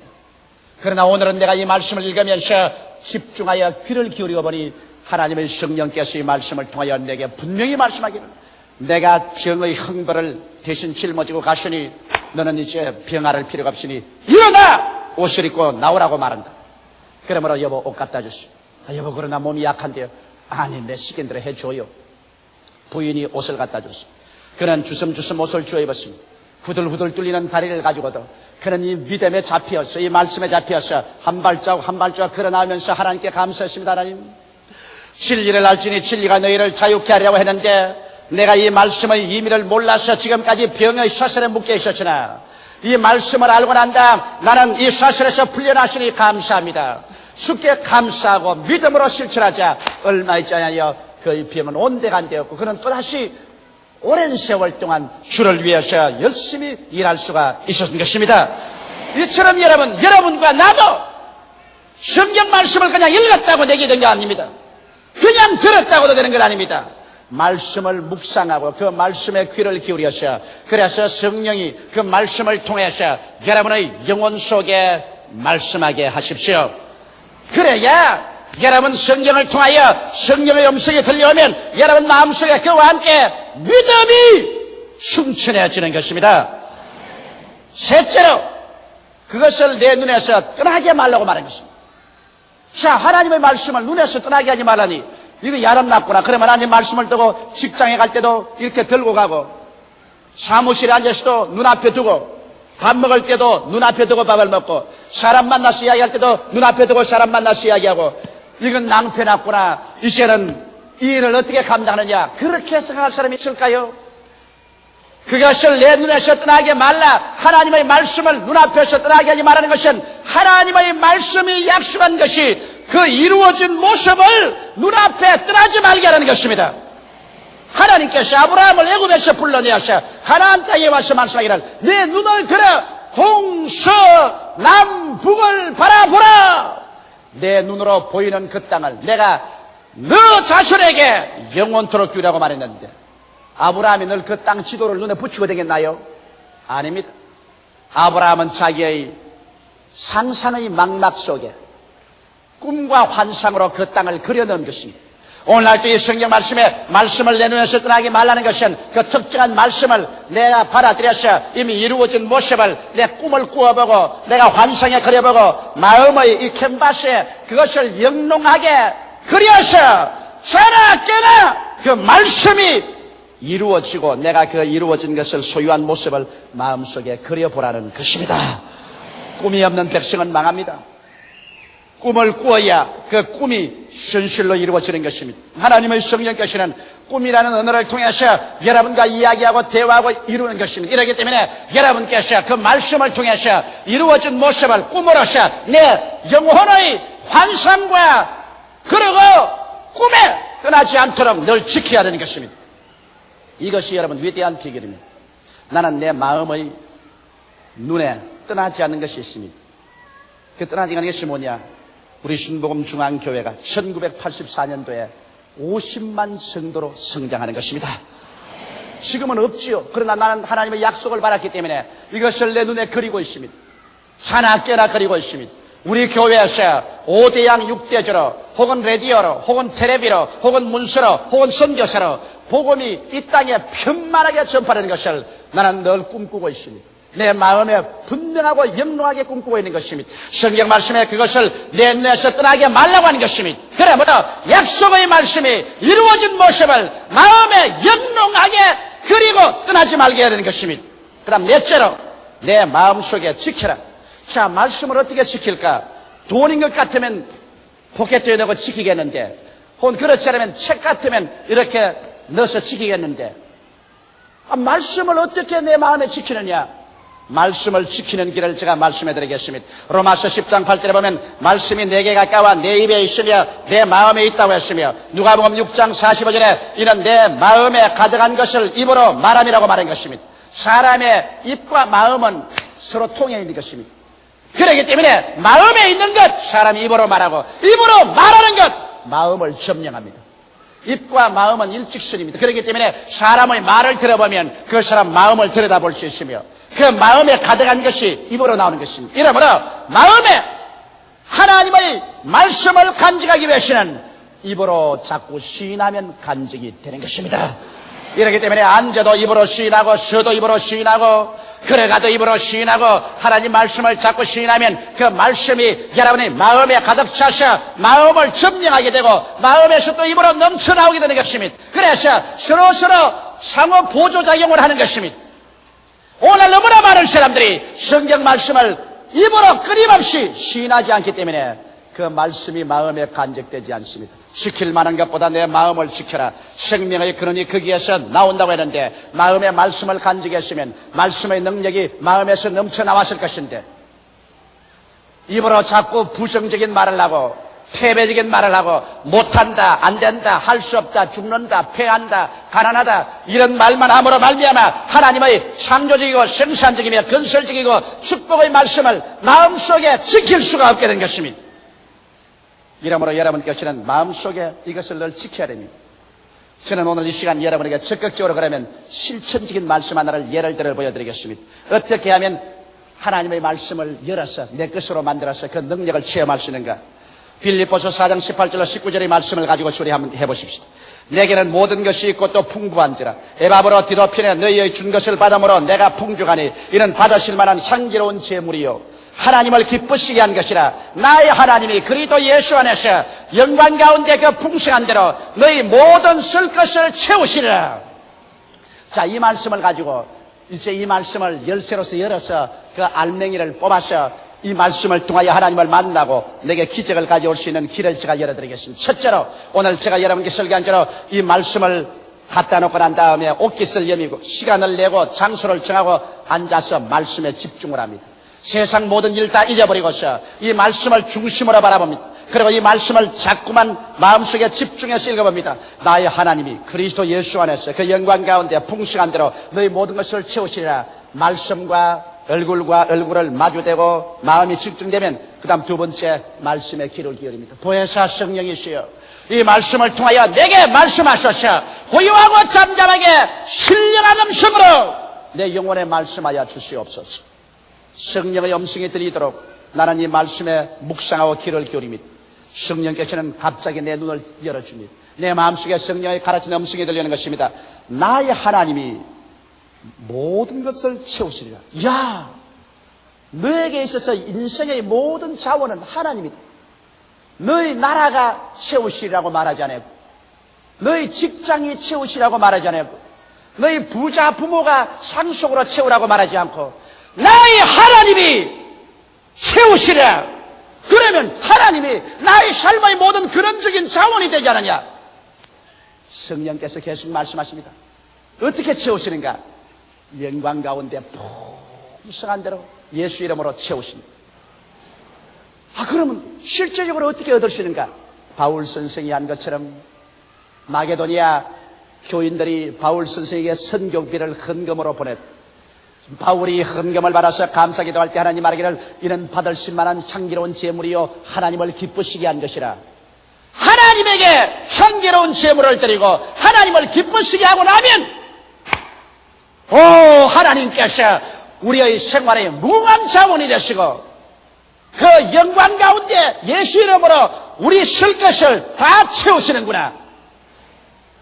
Speaker 3: 그러나 오늘은 내가 이 말씀을 읽으면서 집중하여 귀를 기울이고 보니 하나님의 성령께서 이 말씀을 통하여 내게 분명히 말씀하기를 내가 병의 흥벌을 대신 짊어지고 가시니 너는 이제 병 앓을 필요가 없으니 일어나! 옷을 입고 나오라고 말한다. 그러므로 여보 옷 갖다 주시오. 여보 그러나 몸이 약한데요. 아니 내 시간대로 해줘요. 부인이 옷을 갖다 줬습니다. 그는 주섬주섬 옷을 주워 입었습니다. 후들후들 뚫리는 다리를 가지고도 그는 이 믿음에 잡혀서 이 말씀에 잡혀서 한 발자국 한 발자국 걸어나오면서 하나님께 감사했습니다. 하나님 진리를 알지니 진리가 너희를 자유케 하려고 했는데 내가 이 말씀의 의미를 몰라서 지금까지 병의 사슬에 묶여 있었으나 이 말씀을 알고 난 다음 나는 이 사슬에서 풀려나시니 감사합니다. 주께 감사하고 믿음으로 실천하자 얼마 있지 않아요. 그 병은 온데간데였고 그는 또다시 오랜 세월 동안 주를 위해서 열심히 일할 수가 있었던 것입니다. 이처럼 여러분과 나도 성경 말씀을 그냥 읽었다고 되게 된 게 아닙니다. 그냥 들었다고도 되는 건 아닙니다. 말씀을 묵상하고 그 말씀에 귀를 기울여서 그래서 성령이 그 말씀을 통해서 여러분의 영혼 속에 말씀하게 하십시오. 그래야 여러분 성경을 통하여 성령의 음성이 들려오면 여러분 마음속에 그와 함께 믿음이 충천해지는 것입니다. 셋째로 그것을 내 눈에서 떠나게 말라고 말한 것입니다. 자, 하나님의 말씀을 눈에서 떠나게 하지 말라니 이거 야람났구나. 그러면 하나님 말씀을 두고 직장에 갈 때도 이렇게 들고 가고 사무실에 앉아서도 눈앞에 두고 밥 먹을 때도 눈앞에 두고 밥을 먹고 사람 만나서 이야기할 때도 눈앞에 두고 사람 만나서 이야기하고 이건 낭패났구나. 이제는 이 일을 어떻게 감당하느냐. 그렇게 생각할 사람이 있을까요? 그것을 내 눈에서 떠나게 말라. 하나님의 말씀을 눈앞에서 떠나게 하지 말라는 것은 하나님의 말씀이 약속한 것이 그 이루어진 모습을 눈앞에 떠나지 말게 하는 것입니다. 하나님께서 아브라함을 애굽에서 불러내셔 가나안 땅에 와서 말씀하기를 내 눈을 들어 동서남북을 바라보라. 내 눈으로 보이는 그 땅을 내가 너 자신에게 영원토록 주라고 말했는데 아브라함이 늘 그 땅 지도를 눈에 붙이고 되겠나요? 아닙니다. 아브라함은 자기의 상상의 망막 속에 꿈과 환상으로 그 땅을 그려놓은 것입니다. 오늘날도 이 성경 말씀에 말씀을 내 눈에서 떠나게 말라는 것은 그 특정한 말씀을 내가 받아들여서 이미 이루어진 모습을 내 꿈을 꾸어보고 내가 환상에 그려보고 마음의 이 캔버스에 그것을 영롱하게 그려서 자나 깨나 그 말씀이 이루어지고 내가 그 이루어진 것을 소유한 모습을 마음속에 그려보라는 것입니다. 꿈이 없는 백성은 망합니다. 꿈을 꾸어야 그 꿈이 현실로 이루어지는 것입니다. 하나님의 성령께서는 꿈이라는 언어를 통해서 여러분과 이야기하고 대화하고 이루는 것입니다. 이렇기 때문에 여러분께서 그 말씀을 통해서 이루어진 모습을 꿈으로서 내 영혼의 환상과 그리고 꿈에 떠나지 않도록 늘 지켜야 하는 것입니다. 이것이 여러분 위대한 비결입니다. 나는 내 마음의 눈에 떠나지 않는 것이 있습니다. 그 떠나지 않는 것이 뭐냐? 우리 순복음 중앙교회가 1984년도에 50만 성도로 성장하는 것입니다. 지금은 없지요. 그러나 나는 하나님의 약속을 받았기 때문에 이것을 내 눈에 그리고 있습니다. 자나 깨나 그리고 있습니다. 우리 교회에서 5대양 6대주로 혹은 라디오로 혹은 텔레비로 혹은 문서로 혹은 선교사로 복음이 이 땅에 편만하게 전파되는 것을 나는 늘 꿈꾸고 있습니다. 내 마음에 분명하고 영롱하게 꿈꾸고 있는 것입니다. 성경 말씀에 그것을 내 눈에서 떠나게 말라고 하는 것입니다. 그러므로 약속의 말씀이 이루어진 모습을 마음에 영롱하게 그리고 떠나지 말게 하는 것입니다. 그 다음 넷째로 내 마음속에 지켜라. 자, 말씀을 어떻게 지킬까? 돈인 것 같으면 포켓에 넣고 지키겠는데 혹은 그렇지 않으면 책 같으면 이렇게 넣어서 지키겠는데 말씀을 어떻게 내 마음에 지키느냐? 말씀을 지키는 길을 제가 말씀해 드리겠습니다. 로마서 10장 8절에 보면 말씀이 내게 가까워 내 입에 있으며 내 마음에 있다고 했으며 누가복음 6장 45절에 이는 내 마음에 가득한 것을 입으로 말함이라고 말한 것입니다. 사람의 입과 마음은 서로 통해 있는 것입니다. 그렇기 때문에 마음에 있는 것 사람이 입으로 말하고 입으로 말하는 것 마음을 점령합니다. 입과 마음은 일직선입니다. 그렇기 때문에 사람의 말을 들어보면 그 사람 마음을 들여다볼 수 있으며 그 마음에 가득한 것이 입으로 나오는 것입니다. 이러므로 마음에 하나님의 말씀을 간직하기 위해서는 입으로 자꾸 시인하면 간직이 되는 것입니다. 이렇기 때문에 앉아도 입으로 시인하고 서도 입으로 시인하고 걸어가도 입으로 시인하고 하나님 말씀을 자꾸 시인하면 그 말씀이 여러분의 마음에 가득 차서 마음을 점령하게 되고 마음에서 또 입으로 넘쳐나오게 되는 것입니다. 그래서 서로서로 상호 보조작용을 하는 것입니다. 오늘 너무나 많은 사람들이 성경 말씀을 입으로 끊임없이 시인하지 않기 때문에 그 말씀이 마음에 간직되지 않습니다. 지킬 만한 것보다 내 마음을 지켜라. 생명의 근원이 거기에서 나온다고 했는데 마음의 말씀을 간직했으면 말씀의 능력이 마음에서 넘쳐나왔을 것인데 입으로 자꾸 부정적인 말을 하고 패배적인 말을 하고 못한다, 안된다, 할 수 없다, 죽는다, 패한다, 가난하다 이런 말만 함으로 말미암아 하나님의 창조적이고 생산적이며 건설적이고 축복의 말씀을 마음속에 지킬 수가 없게 된 것입니다. 이러므로 여러분께서는 마음속에 이것을 늘 지켜야 됩니다. 저는 오늘 이 시간 여러분에게 적극적으로 그러면 실천적인 말씀 하나를 예를 들어 보여드리겠습니다. 어떻게 하면 하나님의 말씀을 열어서 내 것으로 만들어서 그 능력을 체험할 수 있는가. 빌립보서 4장 18절로 19절의 말씀을 가지고 수리 한번 해보십시다. 내게는 모든 것이 있고 또 풍부한지라 에바브로 디도편에 너희의 준 것을 받음으로 내가 풍족하니 이는 받으실 만한 향기로운 제물이요 하나님을 기쁘시게 한 것이라 나의 하나님이 그리스도 예수 안에서 영광 가운데 그 풍성한 대로 너희 모든 쓸 것을 채우시리라. 자, 이 말씀을 가지고 이제 이 말씀을 열쇠로서 열어서 그 알맹이를 뽑아서 이 말씀을 통하여 하나님을 만나고 내게 기적을 가져올 수 있는 길을 제가 열어드리겠습니다. 첫째로 오늘 제가 여러분께 설교한 대로 이 말씀을 갖다 놓고 난 다음에 옷깃을 여미고 시간을 내고 장소를 정하고 앉아서 말씀에 집중을 합니다. 세상 모든 일 다 잊어버리고서 이 말씀을 중심으로 바라봅니다. 그리고 이 말씀을 자꾸만 마음속에 집중해서 읽어봅니다. 나의 하나님이 그리스도 예수 안에서 그 영광 가운데 풍성한 대로 너희 모든 것을 채우시리라. 말씀과 얼굴을 마주대고 마음이 집중되면 그 다음 두 번째 말씀에 귀를 기울입니다. 보혜사 성령이시여 이 말씀을 통하여 내게 말씀하소서. 고요하고 잠잠하게 신령한 음성으로 내 영혼에 말씀하여 주시옵소서. 성령의 음성이 들리도록 나는 이 말씀에 묵상하고 귀를 기울입니다. 성령께서는 갑자기 내 눈을 열어줍니다. 내 마음속에 성령의 가르치는 음성이 들리는 것입니다. 나의 하나님이 모든 것을 채우시리라. 야, 너에게 있어서 인생의 모든 자원은 하나님이다. 너희 나라가 채우시리라고 말하지 않았고 너희 직장이 채우시라고 말하지 않았고 너희 부자 부모가 상속으로 채우라고 말하지 않고 나의 하나님이 채우시라. 그러면 하나님이 나의 삶의 모든 근원적인 자원이 되지 않느냐. 성령께서 계속 말씀하십니다. 어떻게 채우시는가? 영광 가운데 풍성한 대로 예수 이름으로 채우십니다. 그러면 실제적으로 어떻게 얻을 수 있는가? 바울 선생이 한 것처럼 마게도니아 교인들이 바울 선생에게 선교비를 헌금으로 보냈다. 바울이 헌금을 받아서 감사기도할 때 하나님 말하기를 이는 받으실 만한 향기로운 제물이요 하나님을 기쁘시게 한 것이라. 하나님에게 향기로운 제물을 드리고 하나님을 기쁘시게 하고 나면 하나님께서 우리의 생활의 무한 자원이 되시고 그 영광 가운데 예수 이름으로 우리 쓸 것을 다 채우시는구나.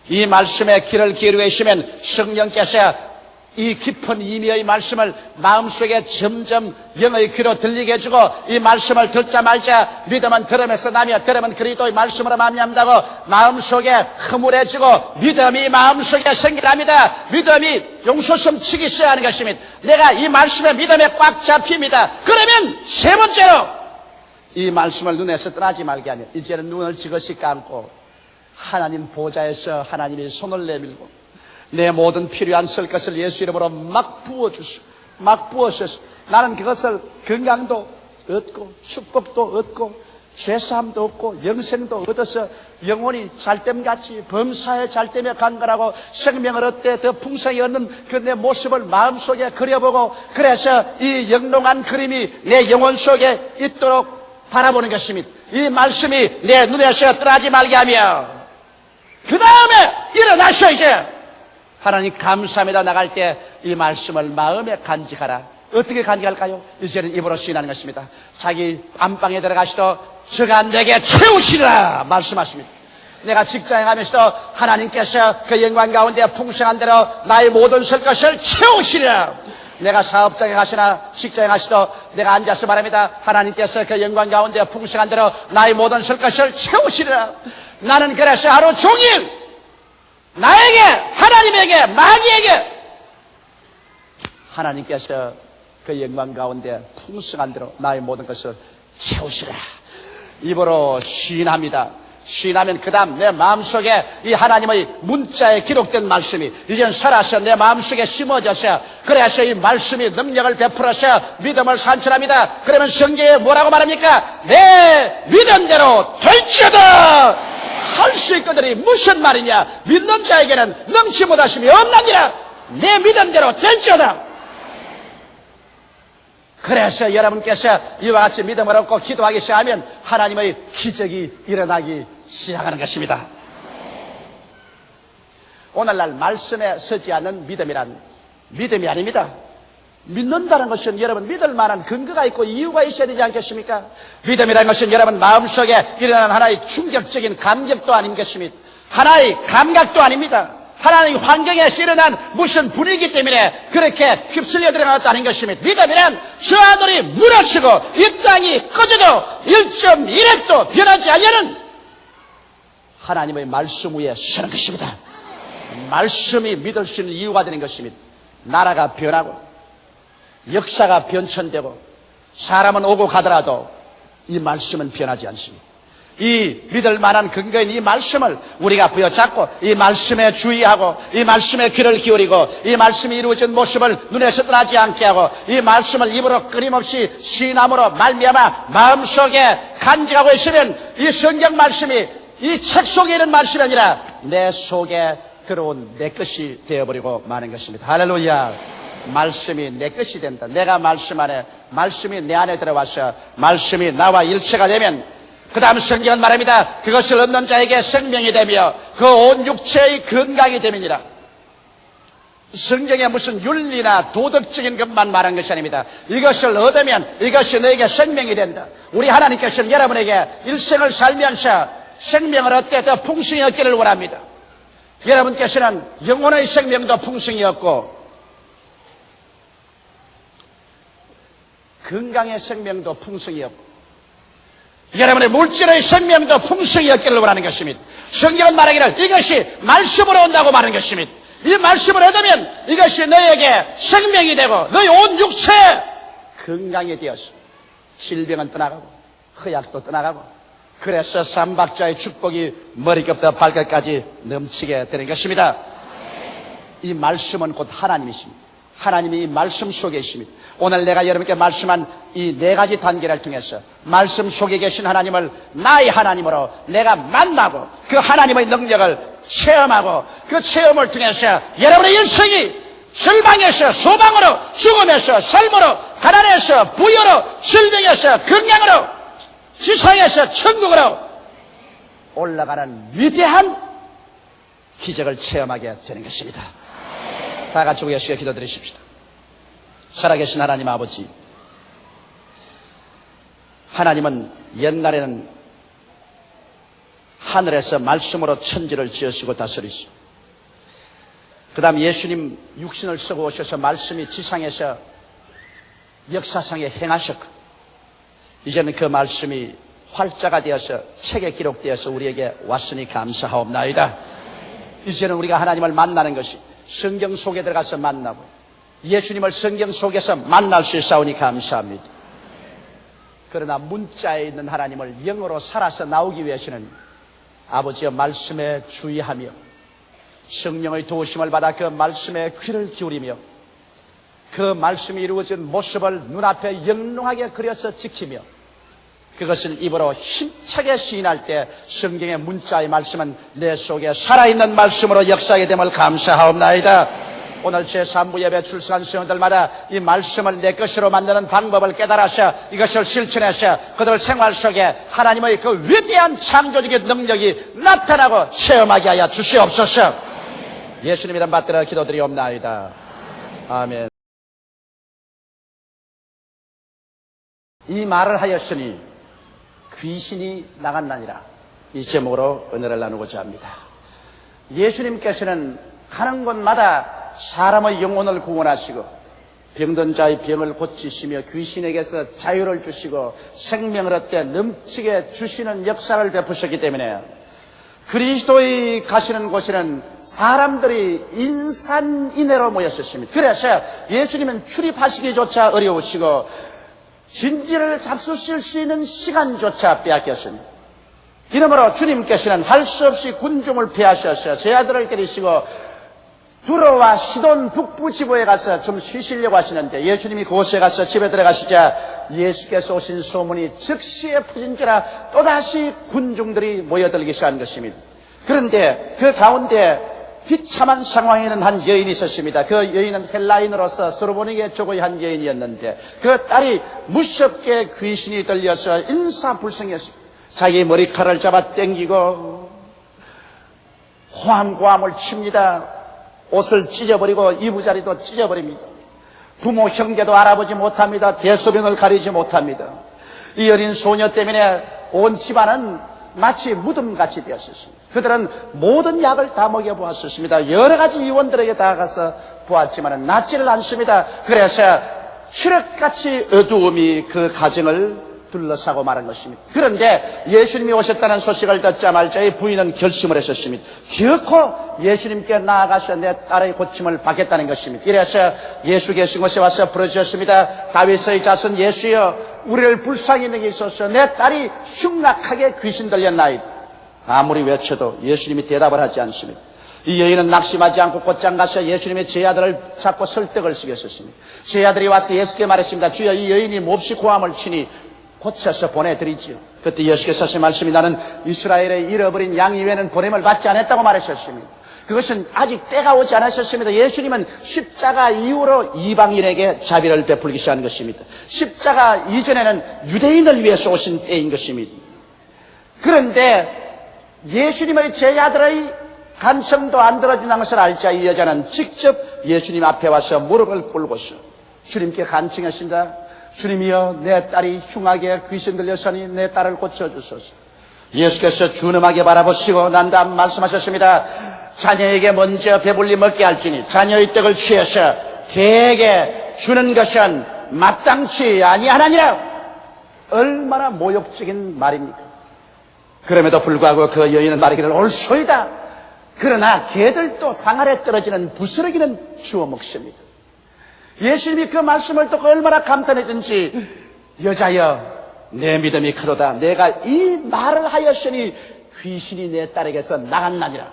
Speaker 3: 이 말씀에 귀를 기울이고 있으면 성령께서 이 깊은 의미의 말씀을 마음속에 점점 영의 귀로 들리게 해주고 이 말씀을 듣자 말자 믿음은 들음에서 나며 들음은 그리스도의 말씀으로 말미암다고 마음속에 흐물해지고 믿음이 마음속에 생기랍니다. 믿음이 용솟음 치기 시작하는 것입니다. 내가 이 말씀에 믿음에 꽉 잡힙니다. 그러면 세 번째로 이 말씀을 눈에서 떠나지 말게 하며 이제는 눈을 지그시 감고 하나님 보좌에서 하나님이 손을 내밀고 내 모든 필요한 쓸 것을 예수 이름으로 막 부어주시고 막 부어서 나는 그것을 건강도 얻고 축복도 얻고 죄사함도 얻고 영생도 얻어서 영혼이 잘됨같이 범사에 잘됨에 간거라고 생명을 얻되 더 풍성히 얻는 그 내 모습을 마음속에 그려보고 그래서 이 영롱한 그림이 내 영혼 속에 있도록 바라보는 것입니다. 이 말씀이 내 눈에서 떠나지 말게 하며 그 다음에 일어나셔. 이제 하나님 감사합니다 나갈 때 이 말씀을 마음에 간직하라. 어떻게 간직할까요? 이제는 입으로 시인하는 것입니다. 자기 안방에 들어가시도 저가 내게 채우시리라 말씀하십니다. 내가 직장에 가면서도 하나님께서 그 영광 가운데 풍성한 대로 나의 모든 설 것을 채우시리라. 내가 사업장에 가시나 직장에 가시도 내가 앉아서 말합니다. 하나님께서 그 영광 가운데 풍성한 대로 나의 모든 설 것을 채우시리라. 나는 그래서 하루 종일 나에게, 하나님에게, 마귀에게 하나님께서 그 영광 가운데 풍성한 대로 나의 모든 것을 채우시라. 입으로 시인합니다. 시인하면 그 다음 내 마음속에 이 하나님의 문자에 기록된 말씀이 이젠 살아서 내 마음속에 심어져서 그래서 이 말씀이 능력을 베풀어서 믿음을 산출합니다. 그러면 성경에 뭐라고 말합니까? 내 믿음대로 될지어다 할 수 있거든이 무슨 말이냐? 믿는 자에게는 능치 못하심이 없느니라. 내 믿음대로 될지어다. 그래서 여러분께서 이와 같이 믿음을 얻고 기도하기 시작하면 하나님의 기적이 일어나기 시작하는 것입니다. 오늘날 말씀에 서지 않는 믿음이란 믿음이 아닙니다. 믿는다는 것은 여러분 믿을 만한 근거가 있고 이유가 있어야 되지 않겠습니까? 믿음이라는 것은 여러분 마음속에 일어나는 하나의 충격적인 감격도 아니겠습니까? 하나의 감각도 아닙니다. 하나님 환경에서 일어난 무슨 분위기 때문에 그렇게 휩쓸려 들어간 것도 아닌 것입니다. 믿음이란 저 하늘이 무너지고 이 땅이 꺼져도 1.1핵도 변하지 않는 하나님의 말씀 위에 서는 것입니다. 말씀이 믿을 수 있는 이유가 되는 것입니다. 나라가 변하고 역사가 변천되고 사람은 오고 가더라도 이 말씀은 변하지 않습니다. 이 믿을 만한 근거인 이 말씀을 우리가 부여잡고 이 말씀에 주의하고 이 말씀에 귀를 기울이고 이 말씀이 이루어진 모습을 눈에서 떠나지 않게 하고 이 말씀을 입으로 끊임없이 시인함으로 말미암아 마음속에 간직하고 있으면 이 성경 말씀이 이 책 속에 있는 말씀이 아니라 내 속에 들어온 내 것이 되어버리고 마는 것입니다. 할렐루야. 말씀이 내 것이 된다. 내가 말씀 안에, 말씀이 내 안에 들어와서 말씀이 나와 일체가 되면 그 다음 성경은 말합니다. 그것을 얻는 자에게 생명이 되며 그 온 육체의 건강이 됨이니라. 성경에 무슨 윤리나 도덕적인 것만 말한 것이 아닙니다. 이것을 얻으면 이것이 너에게 생명이 된다. 우리 하나님께서는 여러분에게 일생을 살면서 생명을 얻되 더 풍성히 얻기를 원합니다. 여러분께서는 영혼의 생명도 풍성히 얻고 건강의 생명도 풍성히 얻고 여러분의 물질의 생명도 풍성히 얻기를 원하는 것입니다. 성경은 말하기를 이것이 말씀으로 온다고 말하는 것입니다. 이 말씀을 얻으면 이것이 너에게 생명이 되고 너의 온 육체 건강이 되어서 질병은 떠나가고 허약도 떠나가고 그래서 삼박자의 축복이 머리끝부터 발끝까지 넘치게 되는 것입니다. 이 말씀은 곧 하나님이십니다. 하나님이 이 말씀 속에 있습니다. 오늘 내가 여러분께 말씀한 이 네 가지 단계를 통해서 말씀 속에 계신 하나님을 나의 하나님으로 내가 만나고 그 하나님의 능력을 체험하고 그 체험을 통해서 여러분의 일생이 절망에서 소망으로, 죽음에서 삶으로, 가난에서 부여로, 질병에서 건강으로, 지상에서 천국으로 올라가는 위대한 기적을 체험하게 되는 것입니다. 다 같이 우리 예수께 기도드리십시다. 살아계신 하나님 아버지, 하나님은 옛날에는 하늘에서 말씀으로 천지를 지으시고 다스리시고 그 다음 예수님 육신을 쓰고 오셔서 말씀이 지상에서 역사상에 행하셨고 이제는 그 말씀이 활자가 되어서 책에 기록되어서 우리에게 왔으니 감사하옵나이다. 이제는 우리가 하나님을 만나는 것이 성경 속에 들어가서 만나고 예수님을 성경 속에서 만날 수 있사오니 감사합니다. 그러나 문자에 있는 하나님을 영으로 살아서 나오기 위해서는 아버지의 말씀에 주의하며 성령의 도우심을 받아 그 말씀에 귀를 기울이며 그 말씀이 이루어진 모습을 눈앞에 영롱하게 그려서 지키며 그것을 입으로 힘차게 시인할 때 성경의 문자의 말씀은 내 속에 살아있는 말씀으로 역사하게 됨을 감사하옵나이다. 오늘 제3부 예배 출석한 성도들마다 이 말씀을 내 것으로 만드는 방법을 깨달아서 이것을 실천해서 그들 생활 속에 하나님의 그 위대한 창조적인 능력이 나타나고 체험하게 하여 주시옵소서. 예수님 이름 받들어 기도드리옵나이다. 아멘. 이 말을 하였으니 귀신이 나갔나니라. 이 제목으로 은혜를 나누고자 합니다. 예수님께서는 가는 곳마다 사람의 영혼을 구원하시고 병든 자의 병을 고치시며 귀신에게서 자유를 주시고 생명을 얻게 넘치게 주시는 역사를 베푸셨기 때문에 그리스도의 가시는 곳에는 사람들이 인산인해로 모였었습니다. 그래서 예수님은 출입하시기조차 어려우시고 진지를 잡수실 수 있는 시간조차 빼앗겼습니다. 이러므로 주님께서는 할 수 없이 군중을 피하셔서 제 아들을 때리시고 두로와 시돈 북부 지부에 가서 좀 쉬시려고 하시는데 예수님이 그곳에 가서 집에 들어가시자 예수께서 오신 소문이 즉시에 퍼진지라 또다시 군중들이 모여들기 시작한 것입니다. 그런데 그 가운데 비참한 상황에는 한 여인이 있었습니다. 그 여인은 헬라인으로서 서로보니게 조거의 한 여인이었는데 그 딸이 무섭게 귀신이 들려서 인사불성했습니다. 자기 머리칼을 잡아 당기고 호함고함을 칩니다. 옷을 찢어버리고 이부자리도 찢어버립니다. 부모 형제도 알아보지 못합니다. 대소변을 가리지 못합니다. 이 어린 소녀 때문에 온 집안은 마치 무덤같이 되었습니다. 그들은 모든 약을 다 먹여보았습니다. 여러 가지 의원들에게 다가가서 보았지만 낫지를 않습니다. 그래서 칠흑같이 어두움이 그 가정을 둘러싸고 말한 것입니다. 그런데 예수님이 오셨다는 소식을 듣자마자 이 부인은 결심을 했었습니다. 결코 예수님께 나아가서 내 딸의 고침을 받겠다는 것입니다. 이래서 예수 계신 곳에 와서 부르짖었습니다. 다윗의 자손 예수여, 우리를 불쌍히 여기게 있소서. 내 딸이 흉악하게 귀신 들렸나이다. 아무리 외쳐도 예수님이 대답을 하지 않습니다. 이 여인은 낙심하지 않고 곧장 가서 예수님의 제 아들을 잡고 설득을 시켰었습니다. 제 아들이 와서 예수께 말했습니다. 주여, 이 여인이 몹시 고함을 치니 고쳐서 보내드리지요. 그때 예수께서 하신 말씀이 나는 이스라엘의 잃어버린 양 이외에는 보냄을 받지 않았다고 말하셨습니다. 그것은 아직 때가 오지 않았었습니다. 예수님은 십자가 이후로 이방인에게 자비를 베풀기 시작한 것입니다. 십자가 이전에는 유대인을 위해서 오신 때인 것입니다. 그런데 예수님의 제자들의 간청도 안 들어주는 것을 알자 이 여자는 직접 예수님 앞에 와서 무릎을 꿇고서 주님께 간청했습니다. 주님이여, 내 딸이 흉하게 귀신 들렸으니 내 딸을 고쳐주소서. 예수께서 준엄하게 바라보시고 난 다음 말씀하셨습니다. 자녀에게 먼저 배불리 먹게 할지니 자녀의 떡을 취해서 개에게 주는 것은 마땅치 아니하나니라. 얼마나 모욕적인 말입니까? 그럼에도 불구하고 그 여인은 말하기를 옳소이다. 그러나 개들도 상 아래 떨어지는 부스러기는 주워 먹습니다. 예수님이 그 말씀을 듣고 얼마나 감탄했든지 여자여, 내 믿음이 크도다. 내가 이 말을 하였으니 귀신이 내 딸에게서 나갔나니라.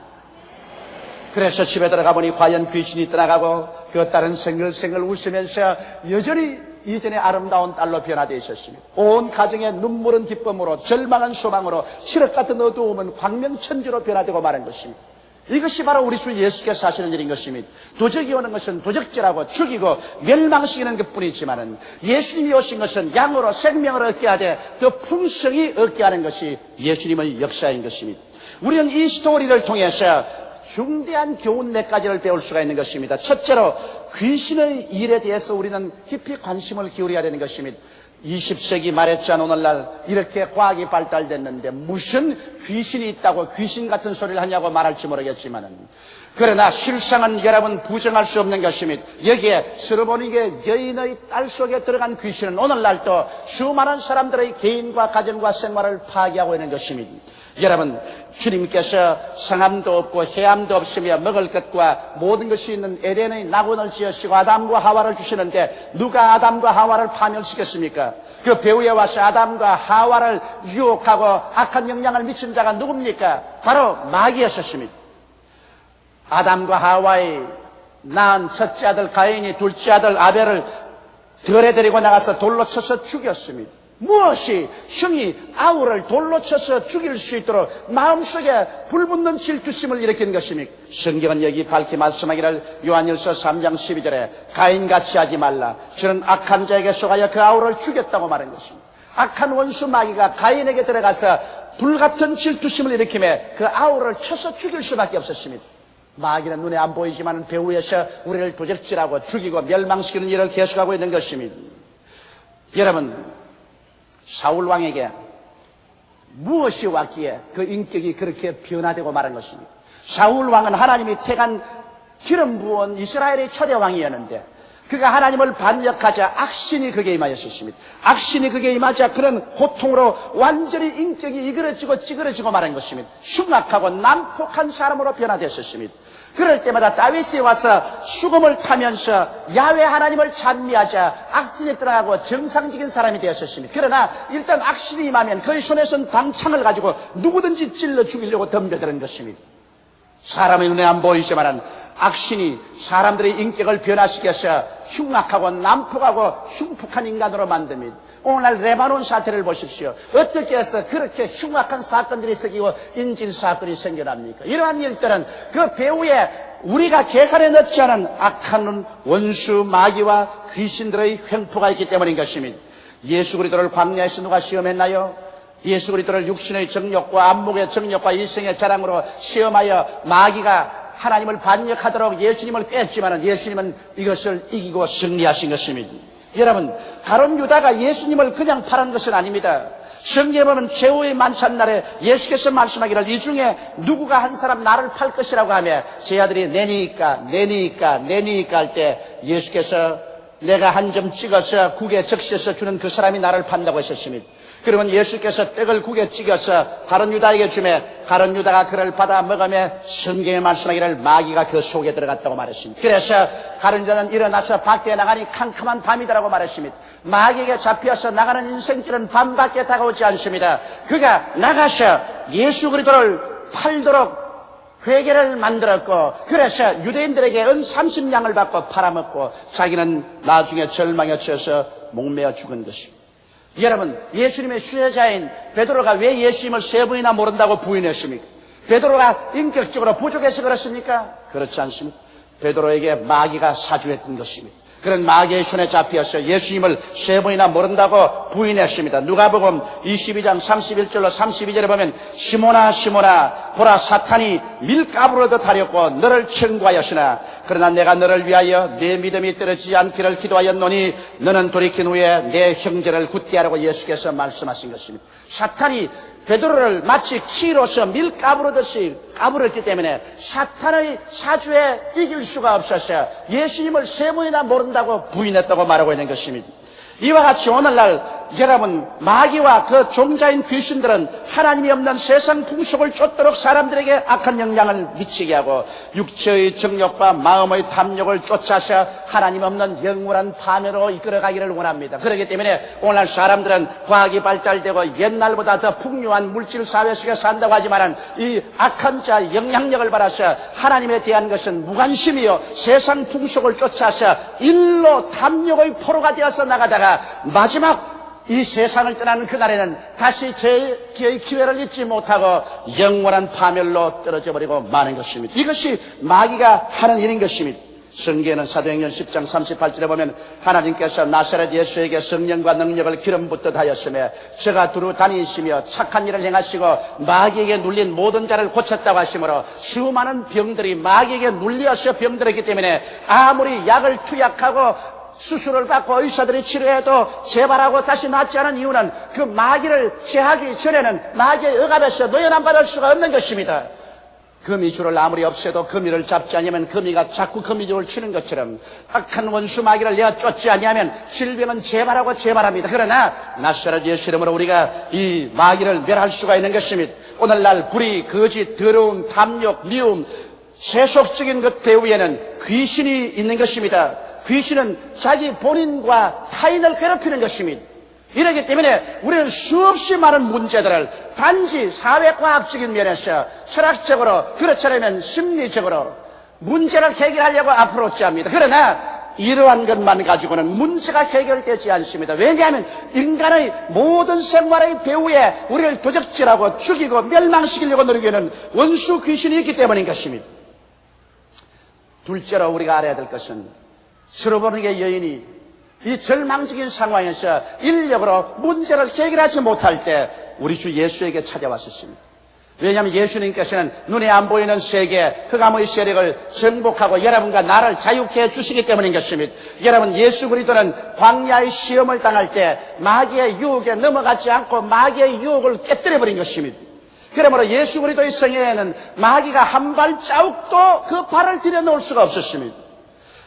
Speaker 3: 그래서 집에 들어가 보니 과연 귀신이 떠나가고 그 딸은 생글생글 웃으면서 여전히 이전에 아름다운 딸로 변화되어 있었습니다. 온 가정의 눈물은 기쁨으로, 절망은 소망으로, 칠흑 같은 어두움은 광명천지로 변화되고 마는 것입니다. 이것이 바로 우리 주 예수께서 하시는 일인 것입니다. 도적이 오는 것은 도적질하고 죽이고 멸망시키는 것뿐이지만은 예수님이 오신 것은 양으로 생명을 얻게 하되 그 풍성이 얻게 하는 것이 예수님의 역사인 것입니다. 우리는 이 스토리를 통해서 중대한 교훈 몇 가지를 배울 수가 있는 것입니다. 첫째로 귀신의 일에 대해서 우리는 깊이 관심을 기울여야 되는 것입니다. 20세기 말했잖아. 오늘날 이렇게 과학이 발달됐는데 무슨 귀신이 있다고 귀신 같은 소리를 하냐고 말할지 모르겠지만은, 그러나 실상은 여러분 부정할 수 없는 것입니다. 여기에 서로보니게 여인의 딸 속에 들어간 귀신은 오늘날도 수많은 사람들의 개인과 가정과 생활을 파괴하고 있는 것입니다. 여러분, 주님께서 성함도 없고 해암도 없으며 먹을 것과 모든 것이 있는 에덴의 낙원을 지으시고 아담과 하와를 주시는데 누가 아담과 하와를 파멸시켰습니까? 그 배후에 와서 아담과 하와를 유혹하고 악한 영향을 미친 자가 누굽니까? 바로 마귀였었습니다. 아담과 하와의 낳은 첫째 아들 가인이 둘째 아들 아벨을 들에 데리고 나가서 돌로 쳐서 죽였습니다. 무엇이 형이 아우를 돌로 쳐서 죽일 수 있도록 마음속에 불붙는 질투심을 일으킨 것입니까? 성경은 여기 밝히 말씀하기를 요한일서 3장 12절에 가인같이 하지 말라. 저는 악한 자에게 속하여 그 아우를 죽였다고 말한 것입니다. 악한 원수 마귀가 가인에게 들어가서 불같은 질투심을 일으키며 그 아우를 쳐서 죽일 수밖에 없었습니다. 마귀는 눈에 안 보이지만 배후에서 우리를 도적질하고 죽이고 멸망시키는 일을 계속하고 있는 것입니다. 여러분, 사울 왕에게 무엇이 왔기에 그 인격이 그렇게 변화되고 말한 것입니까? 사울 왕은 하나님이 택한 기름 부은 이스라엘의 초대 왕이었는데 그가 하나님을 반역하자 악신이 그에게 임하였습니다. 악신이 그에게 임하자 그런 고통으로 완전히 인격이 이그러지고 찌그러지고 말한 것입니다. 흉악하고 난폭한 사람으로 변화됐었습니다. 그럴 때마다 다윗이 와서 수금을 타면서 야훼 하나님을 찬미하자 악신이 떠나가고 정상적인 사람이 되었습니다. 그러나 일단 악신이 임하면 그의 손에선 당창을 가지고 누구든지 찔러 죽이려고 덤벼드는 것입니다. 사람의 눈에 안 보이지만 악신이 사람들의 인격을 변화시켜서 흉악하고 난폭하고 흉폭한 인간으로 만듭니다. 오늘날 레바논 사태를 보십시오. 어떻게 해서 그렇게 흉악한 사건들이 생기고 인질 사건이 생겨납니까? 이러한 일들은 그 배후에 우리가 계산에 넣지 않은 악한 원수 마귀와 귀신들의 횡포가 있기 때문인 것입니다. 예수 그리스도를 광야에서 누가 시험했나요? 예수 그리스도를 육신의 정욕과 안목의 정욕과 일생의 자랑으로 시험하여 마귀가 하나님을 반역하도록 예수님을 꿰었지만 예수님은 이것을 이기고 승리하신 것입니다. 여러분, 가룟 유다가 예수님을 그냥 팔은 것은 아닙니다. 성경에 보면 제후의 만찬날에 예수께서 말씀하기를 이 중에 누구가 한 사람 나를 팔 것이라고 하며 제 아들이 내니까 할 때 예수께서 내가 한 점 찍어서 국에 적셔서 주는 그 사람이 나를 판다고 하셨습니다. 그러면 예수께서 떡을 국에 찍어서 가룟 유다에게 주매 가룟 유다가 그를 받아 먹으며 성경에 말씀하기를 마귀가 그 속에 들어갔다고 말했습니다. 그래서 가룟 유다는 일어나서 밖에 나가니 캄캄한 밤이다라고 말했습니다. 마귀에게 잡혀서 나가는 인생길은 밤밖에 다가오지 않습니다. 그가 나가서 예수 그리스도를 팔도록 회개를 만들었고 그래서 유대인들에게 은 30냥을 받고 팔아먹고 자기는 나중에 절망에 처해서 목매어 죽은 것입니다. 여러분, 예수님의 수혜자인 베드로가 왜 예수님을 3번이나 모른다고 부인했습니까? 베드로가 인격적으로 부족해서 그렇습니까? 그렇지 않습니다. 베드로에게 마귀가 사주했던 것입니다. 그런 마귀의 손에 잡혀서 예수님을 3번이나 모른다고 부인했습니다. 누가복음 22장 31절로 32절에 보면 시몬아 시몬아 보라 사탄이 밀가부르듯 하려고 너를 청구하였으나 그러나 내가 너를 위하여 내 믿음이 떨어지지 않기를 기도하였노니 너는 돌이킨 후에 내 형제를 굳게 하라고 예수께서 말씀하신 것입니다. 사탄이 베드로를 마치 키로서 밀가부르듯이 까불었기 때문에 사탄의 사주에 이길 수가 없어서 예수님을 3번이나 모른다고 부인했다고 말하고 있는 것입니다. 이와 같이 오늘날 여러분 마귀와 그 종자인 귀신들은 하나님이 없는 세상 풍속을 쫓도록 사람들에게 악한 영향을 미치게 하고 육체의 정욕과 마음의 탐욕을 쫓아서 하나님 없는 영원한 파멸로 이끌어가기를 원합니다. 그렇기 때문에 오늘날 사람들은 과학이 발달되고 옛날보다 더 풍요한 물질 사회 속에 산다고 하지만 이 악한 자 영향력을 받아서 하나님에 대한 것은 무관심이요 세상 풍속을 쫓아서 일로 탐욕의 포로가 되어서 나가다가 마지막 이 세상을 떠나는 그날에는 다시 재기의 기회를 잊지 못하고 영원한 파멸로 떨어져 버리고 마는 것입니다. 이것이 마귀가 하는 일인 것입니다. 성경에는 사도행전 10장 38절에 보면 하나님께서 나사렛 예수에게 성령과 능력을 기름 붓듯 하였으며 저가 두루 다니시며 착한 일을 행하시고 마귀에게 눌린 모든 자를 고쳤다고 하시므로 수많은 병들이 마귀에게 눌려서 병들었기 때문에 아무리 약을 투약하고 수술을 받고 의사들이 치료해도 재발하고 다시 낫지 않은 이유는 그 마귀를 제하기 전에는 마귀의 억압에서 노연 받을 수가 없는 것입니다. 거미줄을 아무리 없애도 거미를 잡지 않으면 거미가 자꾸 거미줄을 치는 것처럼 악한 원수 마귀를 내가 쫓지 않으면 질병은 재발하고 재발합니다. 그러나 나사렛 예수 이름으로 우리가 이 마귀를 멸할 수가 있는 것입니다. 오늘날 불의, 거짓, 더러움, 탐욕, 미움, 세속적인 것 배후에는 귀신이 있는 것입니다. 귀신은 자기 본인과 타인을 괴롭히는 것입니다. 이렇기 때문에 우리는 수없이 많은 문제들을 단지 사회과학적인 면에서 철학적으로 그렇지 않으면 심리적으로 문제를 해결하려고 앞으로지 합니다. 그러나 이러한 것만 가지고는 문제가 해결되지 않습니다. 왜냐하면 인간의 모든 생활의 배후에 우리를 도적질하고 죽이고 멸망시키려고 노리는 원수 귀신이 있기 때문인 것입니다. 둘째로 우리가 알아야 될 것은 스로보니게 여인이 이 절망적인 상황에서 인력으로 문제를 해결하지 못할 때 우리 주 예수에게 찾아왔었습니다. 왜냐하면 예수님께서는 눈에 안 보이는 세계, 흑암의 세력을 정복하고 여러분과 나를 자유케 해주시기 때문인 것입니다. 여러분, 예수 그리스도는 광야의 시험을 당할 때 마귀의 유혹에 넘어가지 않고 마귀의 유혹을 깨뜨려버린 것입니다. 그러므로 예수 그리스도의 성에는 마귀가 한 발자국도 그 발을 들여놓을 수가 없었습니다.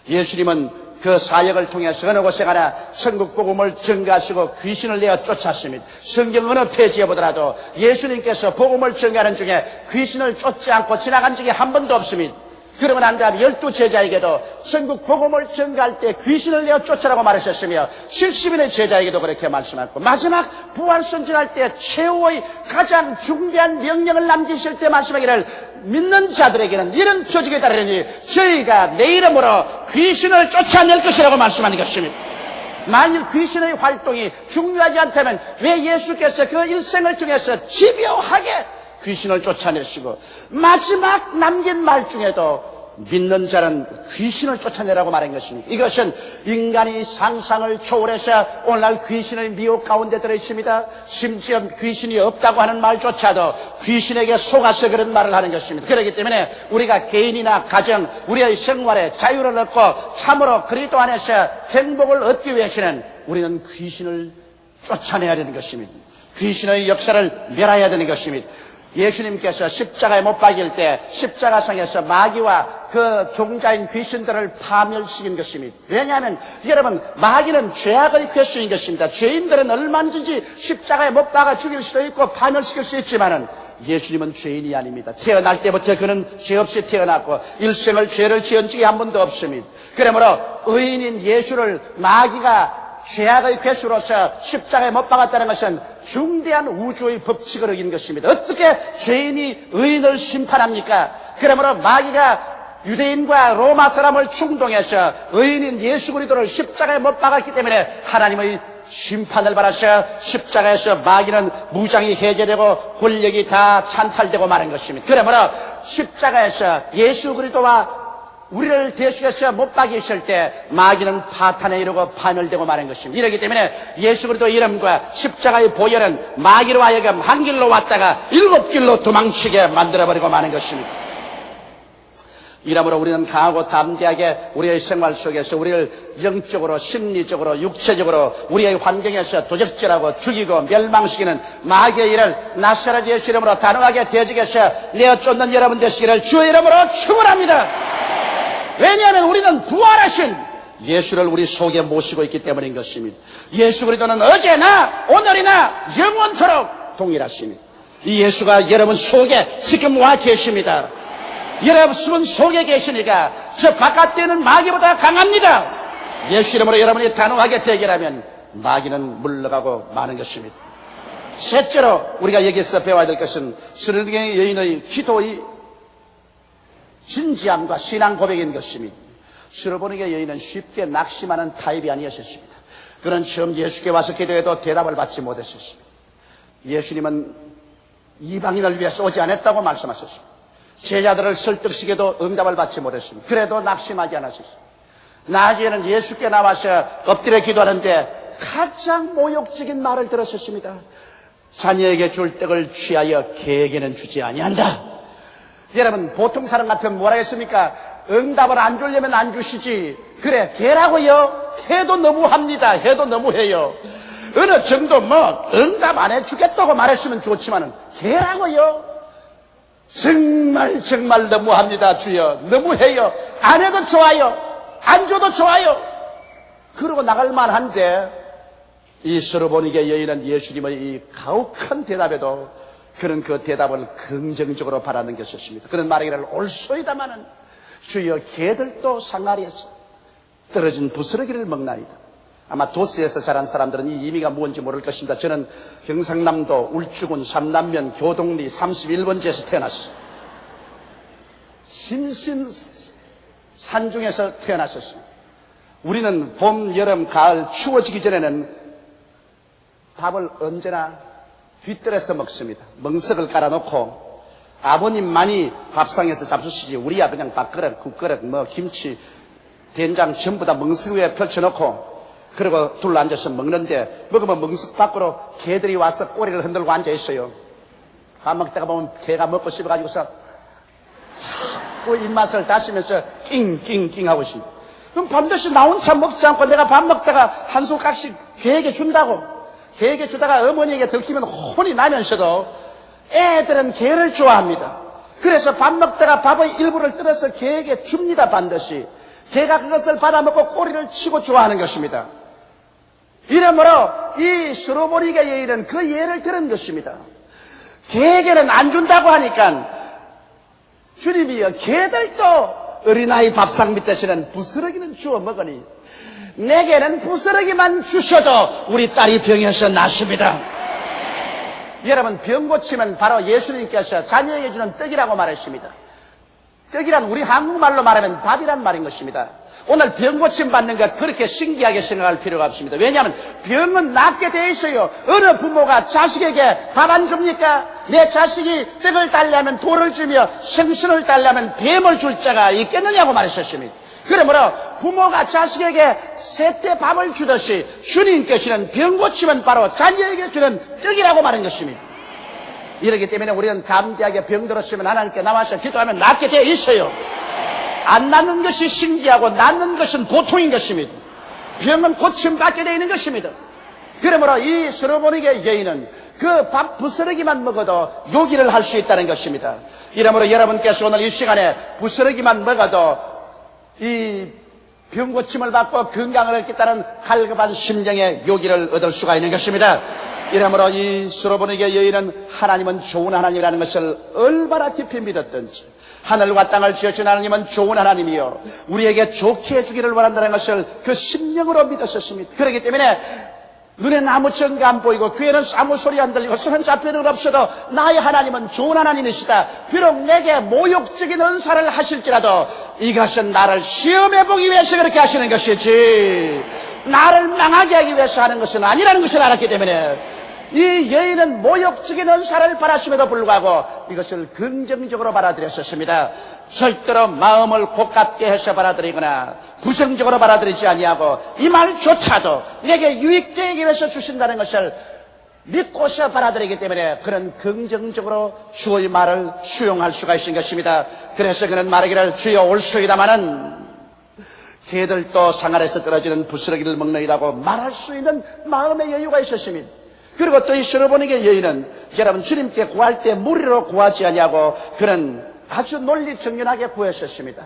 Speaker 3: 예수님은 그 사역을 통해서 어느 곳에 가나 천국 복음을 전가하시고 귀신을 내어 쫓았습니다. 성경 어느 페이지에 보더라도 예수님께서 복음을 전가하는 중에 귀신을 쫓지 않고 지나간 적이 한 번도 없습니다. 그러고 난 다음에 12 제자에게도 천국 복음을 전가할 때 귀신을 내어 쫓아라고 말하셨으며 70인의 제자에게도 그렇게 말씀하셨고 마지막 부활선전할 때 최후의 가장 중대한 명령을 남기실 때 말씀하기를 믿는 자들에게는 이런 표적이 따르니 저희가 내 이름으로 귀신을 쫓아낼 것이라고 말씀하는 것입니다. 만일 귀신의 활동이 중요하지 않다면 왜 예수께서 그 일생을 통해서 집요하게 귀신을 쫓아내시고 마지막 남긴 말 중에도 믿는 자는 귀신을 쫓아내라고 말한 것입니다. 이것은 인간이 상상을 초월해서 오늘날 귀신의 미혹 가운데 들어있습니다. 심지어 귀신이 없다고 하는 말조차도 귀신에게 속아서 그런 말을 하는 것입니다. 그렇기 때문에 우리가 개인이나 가정, 우리의 생활에 자유를 얻고 참으로 그리스도 안에서 행복을 얻기 위해서는 우리는 귀신을 쫓아내야 되는 것입니다. 귀신의 역사를 멸해야 되는 것입니다. 예수님께서 십자가에 못 박일 때 십자가상에서 마귀와 그 종자인 귀신들을 파멸시킨 것입니다. 왜냐하면 여러분, 마귀는 죄악의 괴수인 것입니다. 죄인들은 얼마든지 십자가에 못 박아 죽일 수도 있고 파멸시킬 수 있지만은 예수님은 죄인이 아닙니다. 태어날 때부터 그는 죄 없이 태어났고 일생을 죄를 지은 적이 한 번도 없습니다. 그러므로 의인인 예수를 마귀가 죄악의 괴수로서 십자가에 못 박았다는 것은 중대한 우주의 법칙을 어긴 것입니다. 어떻게 죄인이 의인을 심판합니까? 그러므로 마귀가 유대인과 로마 사람을 충동해서 의인인 예수 그리스도를 십자가에 못 박았기 때문에 하나님의 심판을 받아서 십자가에서 마귀는 무장이 해제되고 권력이 다 찬탈되고 마는 것입니다. 그러므로 십자가에서 예수 그리스도와 우리를 대속해서 못 박이실 때 마귀는 파탄에 이르고 파멸되고 마는 것입니다. 이렇기 때문에 예수 그리스도 이름과 십자가의 보혈은 마귀로 하여금 한 길로 왔다가 7길로 도망치게 만들어버리고 마는 것입니다. 이러므로 우리는 강하고 담대하게 우리의 생활 속에서 우리를 영적으로, 심리적으로, 육체적으로 우리의 환경에서 도적질하고 죽이고 멸망시키는 마귀의 일을 나사렛 예수 이름으로 단호하게 대적해서 내어 쫓는 여러분 되시기를 주의 이름으로 축원합니다. 왜냐하면 우리는 부활하신 예수를 우리 속에 모시고 있기 때문인 것입니다. 예수 그리스도는 어제나 오늘이나 영원토록 동일하십니다. 이 예수가 여러분 속에 지금 와 계십니다. 여러분 속에 계시니까 저 바깥에는 마귀보다 강합니다. 예수 이름으로 여러분이 단호하게 대결하면 마귀는 물러가고 마는 것입니다. 셋째로 우리가 여기서 배워야 될 것은 스르게의 여인의 기도의 진지함과 신앙 고백인 것입니다. 스르보니게 여인은 쉽게 낙심하는 타입이 아니었습니다. 그는 처음 예수께 와서 기도해도 대답을 받지 못했습니다. 예수님은 이방인을 위해서 오지 않았다고 말씀하셨습니다. 제자들을 설득시켜도 응답을 받지 못했습니다. 그래도 낙심하지 않았습니다. 나중에는 예수께 나와서 엎드려 기도하는데 가장 모욕적인 말을 들었습니다. 자녀에게 줄 떡을 취하여 개에게는 주지 아니한다. 여러분, 보통 사람 같으면 뭐라 했습니까? 응답을 안 주려면 안 주시지. 그래, 개라고요? 해도 너무합니다. 해도 너무해요. 어느 정도 응답 안 해주겠다고 말했으면 좋지만은 개라고요? 정말 너무합니다, 주여. 너무해요. 안 해도 좋아요. 안 줘도 좋아요. 그러고 나갈 만한데 이 스르보니게 여인은 예수님의 이 가혹한 대답에도 그는 그 대답을 긍정적으로 바라는것이었습니다. 그는 말하기를 옳소이다마는 주여 개들도 상아리에서 떨어진 부스러기를 먹나이다. 아마 도스에서 자란 사람들은 이 의미가 뭔지 모를 것입니다. 저는 경상남도 울주군 삼남면 교동리 31번지에서 태어났어요. 산중에서 태어나셨습니다. 우리는 봄, 여름, 가을 추워지기 전에는 밥을 언제나 뒷뜰에서 먹습니다. 멍석을 깔아놓고 아버님만이 밥상에서 잡수시지 우리야 그냥 밥그릇, 국그릇, 김치, 된장 전부 다 멍석 위에 펼쳐놓고 그리고 둘러앉아서 먹는데 먹으면 멍석 밖으로 개들이 와서 꼬리를 흔들고 앉아있어요. 밥 먹다가 보면 개가 먹고 싶어가지고서 자꾸 입맛을 다시면서 낑낑낑 하고 있습니다. 그럼 반드시 나 혼자 먹지 않고 내가 밥 먹다가 한 숟가락씩 개에게 준다고. 개에게 주다가 어머니에게 들키면 혼이 나면서도 애들은 개를 좋아합니다. 그래서 밥 먹다가 밥의 일부를 뜯어서 개에게 줍니다. 반드시. 개가 그것을 받아먹고 꼬리를 치고 좋아하는 것입니다. 이러므로 이 스로보니게 여인은 그 예를 들은 것입니다. 개에게는 안 준다고 하니까 주님이여 개들도 어린아이 밥상 밑에서는 부스러기는 주워 먹으니 내게는 부스러기만 주셔도 우리 딸이 병에서 낫습니다. 여러분 병 고치면 바로 예수님께서 자녀에게 주는 떡이라고 말했습니다. 떡이란 우리 한국말로 말하면 밥이란 말인 것입니다. 오늘 병 고침 받는 것 그렇게 신기하게 생각할 필요가 없습니다. 왜냐하면 병은 낫게 돼 있어요. 어느 부모가 자식에게 밥 안 줍니까? 내 자식이 떡을 달라면 돌을 주며 생선을 달라면 뱀을 줄 자가 있겠느냐고 말했었습니다. 그러므로 부모가 자식에게 세때 밥을 주듯이 주님께서는 병 고치면 바로 자녀에게 주는 떡이라고 말한 것입니다. 이렇기 때문에 우리는 담대하게 병들었으면 하나님께 나와서 기도하면 낫게 되어 있어요. 안 낫는 것이 신기하고 낫는 것은 보통인 것입니다. 병은 고침받게 되어 있는 것입니다. 그러므로 이 스로보니게 여인은 그 밥 부스러기만 먹어도 요기를 할 수 있다는 것입니다. 이러므로 여러분께서 오늘 이 시간에 부스러기만 먹어도 이 병고침을 받고 건강을 얻겠다는 갈급한 심령의 요기를 얻을 수가 있는 것입니다. 이러므로 이 스로보니게 여인은 하나님은 좋은 하나님이라는 것을 얼마나 깊이 믿었던지 하늘과 땅을 지으신 하나님은 좋은 하나님이요 우리에게 좋게 해주기를 원한다는 것을 그 심령으로 믿었었습니다. 그렇기 때문에 눈에는 아무 증거 안 보이고 귀에는 아무 소리 안 들리고 손은 잡히는 없어도 나의 하나님은 좋은 하나님이시다. 비록 내게 모욕적인 은사를 하실지라도 이것은 나를 시험해보기 위해서 그렇게 하시는 것이지 나를 망하게 하기 위해서 하는 것은 아니라는 것을 알았기 때문에 이 여인은 모욕적인 은사를 바랐음에도 불구하고 이것을 긍정적으로 받아들였었습니다. 절대로 마음을 고깝게 해서 받아들이거나 부정적으로 받아들이지 아니하고 이 말조차도 내게 유익되기 위해서 주신다는 것을 믿고서 받아들이기 때문에 그는 긍정적으로 주의 말을 수용할 수가 있는 것입니다. 그래서 그는 말하기를 주여 올소이다마는 개들도 상아에서 떨어지는 부스러기를 먹느니라고 말할 수 있는 마음의 여유가 있었습니다. 그리고 또 이 스로보니게 여인은 여러분 주님께 구할 때 무리로 구하지 아니하고 그는 아주 논리정연하게 구했었습니다.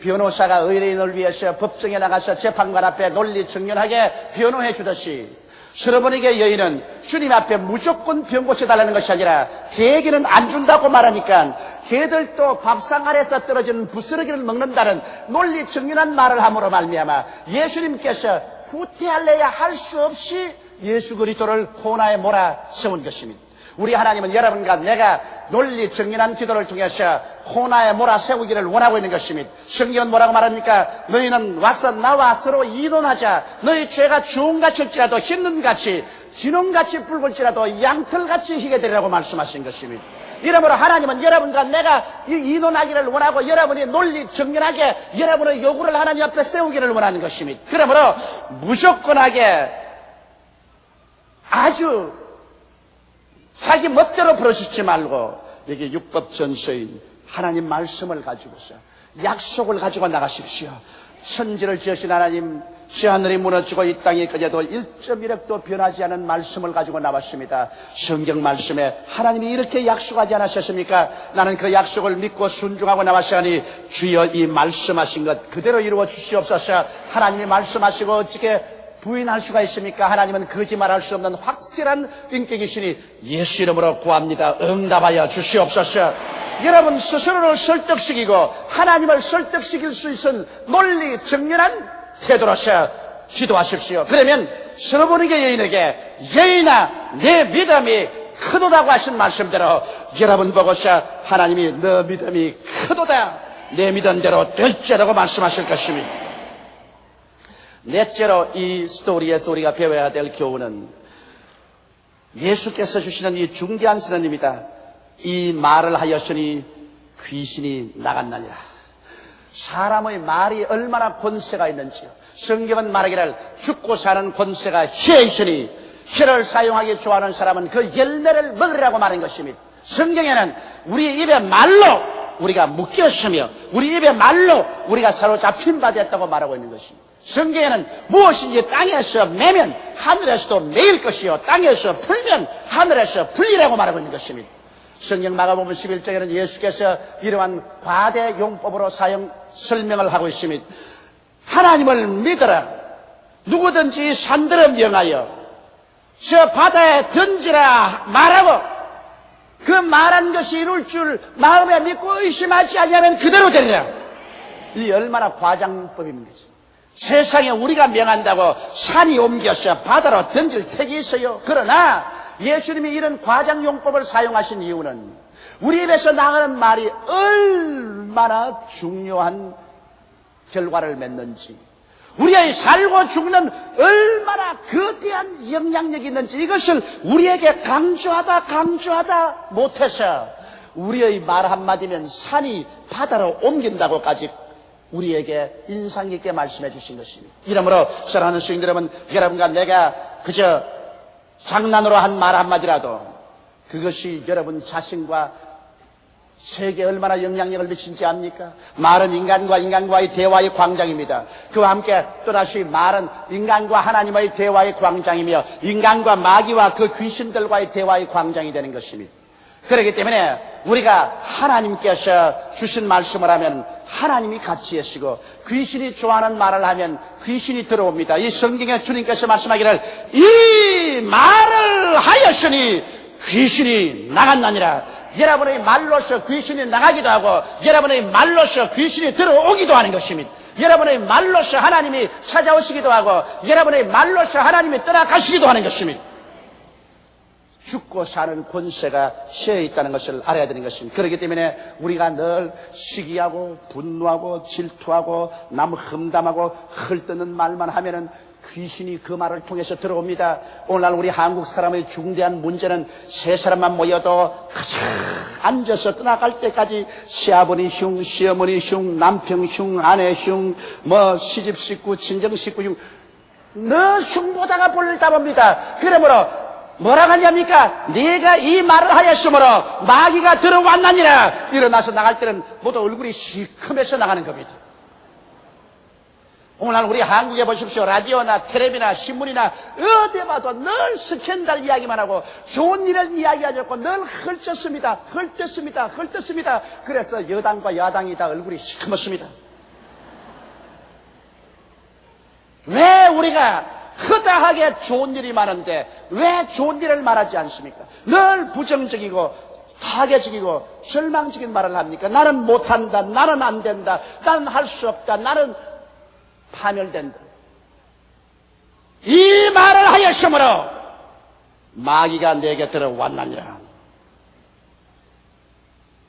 Speaker 3: 변호사가 의뢰인을 위해서 법정에 나가서 재판관 앞에 논리정연하게 변호해 주듯이 스로보니게 여인은 주님 앞에 무조건 병 고쳐달라는 것이 아니라 개에게는 안 준다고 말하니까 개들도 밥상 아래서 떨어지는 부스러기를 먹는다는 논리정연한 말을 함으로 말미암아 예수님께서 후퇴할래야 할 수 없이 예수 그리스도를 코나에 몰아세운 것입니다. 우리 하나님은 여러분과 내가 논리 정연한 기도를 통해서 코나에 몰아세우기를 원하고 있는 것입니다. 성경은 뭐라고 말합니까? 너희는 와서 나와 서로 이론하자. 너희 죄가 주홍같이 일지라도 흰눈같이 진홍같이 붉을지라도 양털같이 희게 되리라고 말씀하신 것입니다. 이러므로 하나님은 여러분과 내가 이론하기를 원하고 여러분이 논리 정연하게 여러분의 요구를 하나님 앞에 세우기를 원하는 것입니다. 그러므로 무조건하게 아주 자기 멋대로 부르시지 말고 여기 율법전서인 하나님 말씀을 가지고서 약속을 가지고 나가십시오. 천지를 지으신 하나님 하늘이 무너지고 이 땅이 꺼져도 1.1획도 변하지 않은 말씀을 가지고 나왔습니다. 성경 말씀에 하나님이 이렇게 약속하지 않으셨습니까? 나는 그 약속을 믿고 순종하고 나왔으니 주여 이 말씀하신 것 그대로 이루어 주시옵소서. 하나님이 말씀하시고 어떻게 부인할 수가 있습니까? 하나님은 거짓말할 수 없는 확실한 인격이시니 예수 이름으로 구합니다. 응답하여 주시옵소서. 여러분 스스로를 설득시키고 하나님을 설득시킬 수 있는 논리 정연한 태도로서 기도하십시오. 그러면 스로보니게 여인에게 여인아 내 믿음이 크도다고 하신 말씀대로 여러분 보고서 하나님이 너 믿음이 크도다 내 믿은 대로 될지라고 말씀하실 것입니다. 넷째로 이 스토리에서 우리가 배워야 될 교훈은 예수께서 주시는 이 중대한 선언입니다. 이 말을 하였으니 귀신이 나갔나니라. 사람의 말이 얼마나 권세가 있는지요. 성경은 말하기를 죽고 사는 권세가 혀에 있으니 혀를 사용하기 좋아하는 사람은 그 열매를 먹으라고 말한 것입니다. 성경에는 우리 입의 말로 우리가 묶였으며 우리 입의 말로 우리가 사로잡힌 바 됐다고 말하고 있는 것입니다. 성경에는 무엇인지 땅에서 매면 하늘에서도 매일 것이요 땅에서 풀면 하늘에서 풀리라고 말하고 있는 것입니다. 성경 마가복음 11장에는 예수께서 이러한 과대 용법으로 설명을 하고 있습니다. 하나님을 믿어라. 누구든지 산들을 명하여 저 바다에 던지라 말하고 그 말한 것이 이룰 줄 마음에 믿고 의심하지 않으면 그대로 되리라. 이 얼마나 과장법입니까? 세상에 우리가 명한다고 산이 옮겨서 바다로 던질 택이 있어요. 그러나 예수님이 이런 과장용법을 사용하신 이유는 우리 입에서 나가는 말이 얼마나 중요한 결과를 맺는지, 우리의 살고 죽는 얼마나 거대한 영향력이 있는지 이것을 우리에게 강조하다 못해서 우리의 말 한마디면 산이 바다로 옮긴다고까지 우리에게 인상 깊게 말씀해 주신 것입니다. 이러므로 사랑하는 수익 여러분, 여러분과 내가 그저 장난으로 한 말 한마디라도 그것이 여러분 자신과 세계에 얼마나 영향력을 미친지 압니까? 말은 인간과의 대화의 광장입니다. 그와 함께 또다시 말은 인간과 하나님의 대화의 광장이며 인간과 마귀와 그 귀신들과의 대화의 광장이 되는 것입니다. 그렇기 때문에 우리가 하나님께서 주신 말씀을 하면 하나님이 같이 하시고 귀신이 좋아하는 말을 하면 귀신이 들어옵니다. 이 성경에 주님께서 말씀하기를 이 말을 하였으니 귀신이 나갔나니라. 여러분의 말로서 귀신이 나가기도 하고 여러분의 말로서 귀신이 들어오기도 하는 것입니다. 여러분의 말로서 하나님이 찾아오시기도 하고 여러분의 말로서 하나님이 떠나가시기도 하는 것입니다. 죽고 사는 권세가 혀에 있다는 것을 알아야 되는 것입니다. 그렇기 때문에 우리가 늘 시기하고 분노하고 질투하고 남 험담하고 헐뜯는 말만 하면은 귀신이 그 말을 통해서 들어옵니다. 오늘날 우리 한국 사람의 중대한 문제는 세 사람만 모여도 앉아서 떠나갈 때까지 시아버니 흉, 시어머니 흉, 남편 흉, 아내 흉, 시집 식구, 친정 식구 흉, 늘 흉보다가 볼을 따봅니다. 그러므로 뭐라고 하냐니까 네가 이 말을 하였으므로 마귀가 들어왔나니라. 일어나서 나갈 때는 모두 얼굴이 시커매서 나가는 겁니다. 오늘 우리 한국에 보십시오. 라디오나 텔레비나 신문이나 어디 봐도 늘 스캔들 이야기만 하고 좋은 일을 이야기하지 않고 늘 헐뜯습니다. 그래서 여당과 야당이 다 얼굴이 시커멓습니다. 왜 우리가 허다하게 좋은 일이 많은데 왜 좋은 일을 말하지 않습니까? 늘 부정적이고 파괴적이고 절망적인 말을 합니까? 나는 못한다, 나는 안 된다, 나는 할 수 없다, 나는 파멸된다. 이 말을 하였으므로 마귀가 내게 들어왔나니라.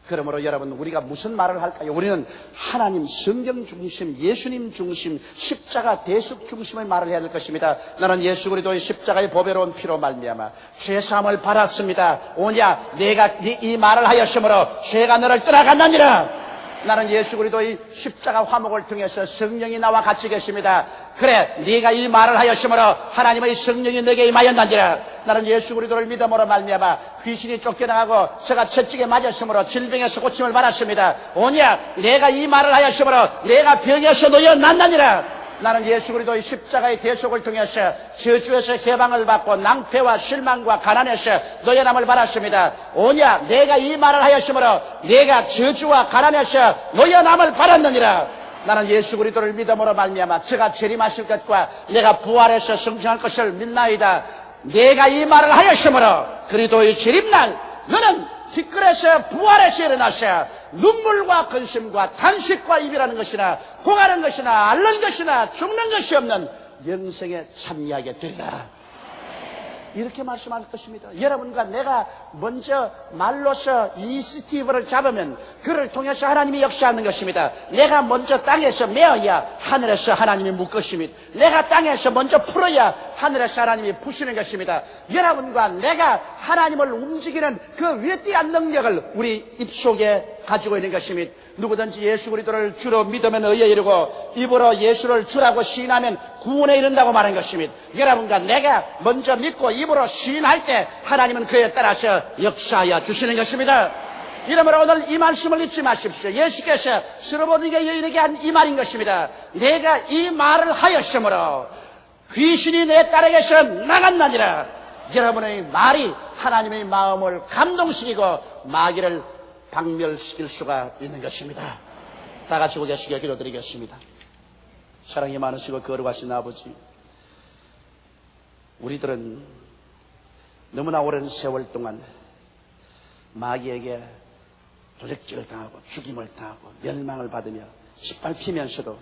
Speaker 3: 그러므로 여러분 우리가 무슨 말을 할까요? 우리는 하나님 성경 중심, 예수님 중심, 십자가 대속 중심의 말을 해야 될 것입니다. 나는 예수 그리스도의 십자가의 보배로운 피로 말미암아 죄사함을 받았습니다. 오냐 내가 이 말을 하였으므로 죄가 너를 떠나갔나니라. 나는 예수 그리스도의 십자가 화목을 통해서 성령이 나와 같이 계십니다. 그래 네가 이 말을 하였으므로 하나님의 성령이 내게 임하였나니라. 나는 예수 그리스도를 믿음으로 말미암아 귀신이 쫓겨나가고 제가 채찍에 맞았으므로 질병에서 고침을 받았습니다. 오냐 내가 이 말을 하였으므로 내가 병에서 놓여났나니라. 나는 예수 그리스도의 십자가의 대속을 통해서 저주에서 해방을 받고 낭패와 실망과 가난에서 놓여남을 받았습니다. 오냐 내가 이 말을 하였으므로 내가 저주와 가난에서 놓여남을 받았느니라. 나는 예수 그리스도를 믿음으로 말미암아 저가 재림하실 것과 내가 부활해서 승천할 것을 믿나이다. 내가 이 말을 하였으므로 그리스도의 재림날 너는 뒷글에서 부활해서 일어나서 눈물과 근심과 탄식과 이별하는 것이나 공하는 것이나 앓는 것이나 죽는 것이 없는 영생에 참여하게 되리라. 이렇게 말씀할 것입니다. 여러분과 내가 먼저 말로서 이니시티브를 잡으면 그를 통해서 하나님이 역사하는 것입니다. 내가 먼저 땅에서 메어야 하늘에서 하나님이 물 것입니다. 내가 땅에서 먼저 풀어야 하늘에서 하나님이 푸시는 것입니다. 여러분과 내가 하나님을 움직이는 그 위대한 능력을 우리 입속에 가지고 있는 것입니다. 누구든지 예수 그리스도를 주로 믿으면 의에 이르고 입으로 예수를 주라고 시인하면 구원에 이른다고 말한 것입니다. 여러분과 내가 먼저 믿고 입으로 시인할 때 하나님은 그에 따라서 역사하여 주시는 것입니다. 이러므로 오늘 이 말씀을 잊지 마십시오. 예수께서 스로보니게 여인에게 한 이 말인 것입니다. 내가 이 말을 하였으므로 귀신이 내 딸에게서 나갔나니라. 여러분의 말이 하나님의 마음을 감동시키고 마귀를 박멸시킬 수가 있는 것입니다. 다 같이 고개시켜 기도드리겠습니다. 사랑이 많으시고 거룩하신 아버지, 우리들은 너무나 오랜 세월 동안 마귀에게 도적질을 당하고 죽임을 당하고 멸망을 받으며 짓밟히면서도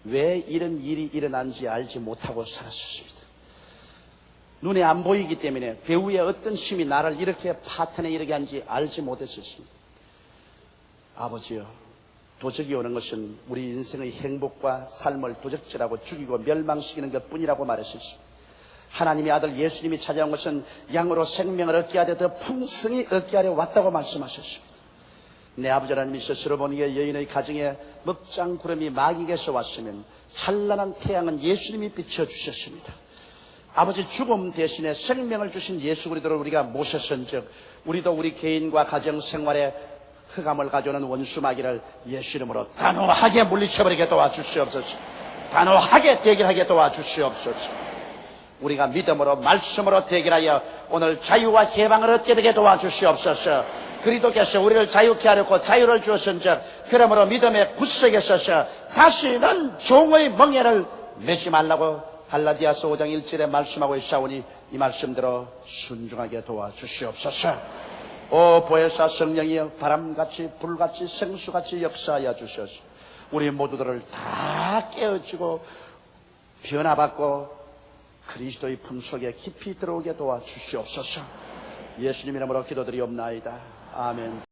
Speaker 3: 왜 이런 일이 일어난지 알지 못하고 살았었습니다. 눈에 안 보이기 때문에 배후의 어떤 힘이 나를 이렇게 파탄에 이르게 한지 알지 못했었습니다. 아버지여, 도적이 오는 것은 우리 인생의 행복과 삶을 도적질하고 죽이고 멸망시키는 것뿐이라고 말했습니다. 하나님의 아들 예수님이 찾아온 것은 양으로 생명을 얻게 하되 더 풍성히 얻게 하려 왔다고 말씀하셨습니다. 내 아버지 하나님이 스스로 보니에 여인의 가정에 먹장 구름이 마귀에게서 왔으면 찬란한 태양은 예수님이 비춰주셨습니다. 아버지, 죽음 대신에 생명을 주신 예수 그리스도를 우리가 모셨은즉 우리도 우리 개인과 가정 생활에 흑암을 가져오는 원수 마귀를 예수 이름으로 단호하게 물리쳐버리게 도와주시옵소서. 단호하게 대결하게 도와주시옵소서. 우리가 믿음으로 말씀으로 대결하여 오늘 자유와 해방을 얻게 되게 도와주시옵소서. 그리스도께서 우리를 자유케 하려고 자유를 주었은즉 그러므로 믿음의 굳세게 서서 다시는 종의 멍에를 매지 말라고 갈라디아서 5장 1절에 말씀하고 있사오니 이 말씀대로 순종하게 도와주시옵소서. 오 보혜사 성령이여, 바람같이 불같이 생수같이 역사하여 주셔서 우리 모두들을 다 깨어지고 변화받고 그리스도의 품속에 깊이 들어오게 도와주시옵소서. 예수님 이름으로 기도드리옵나이다. 아멘.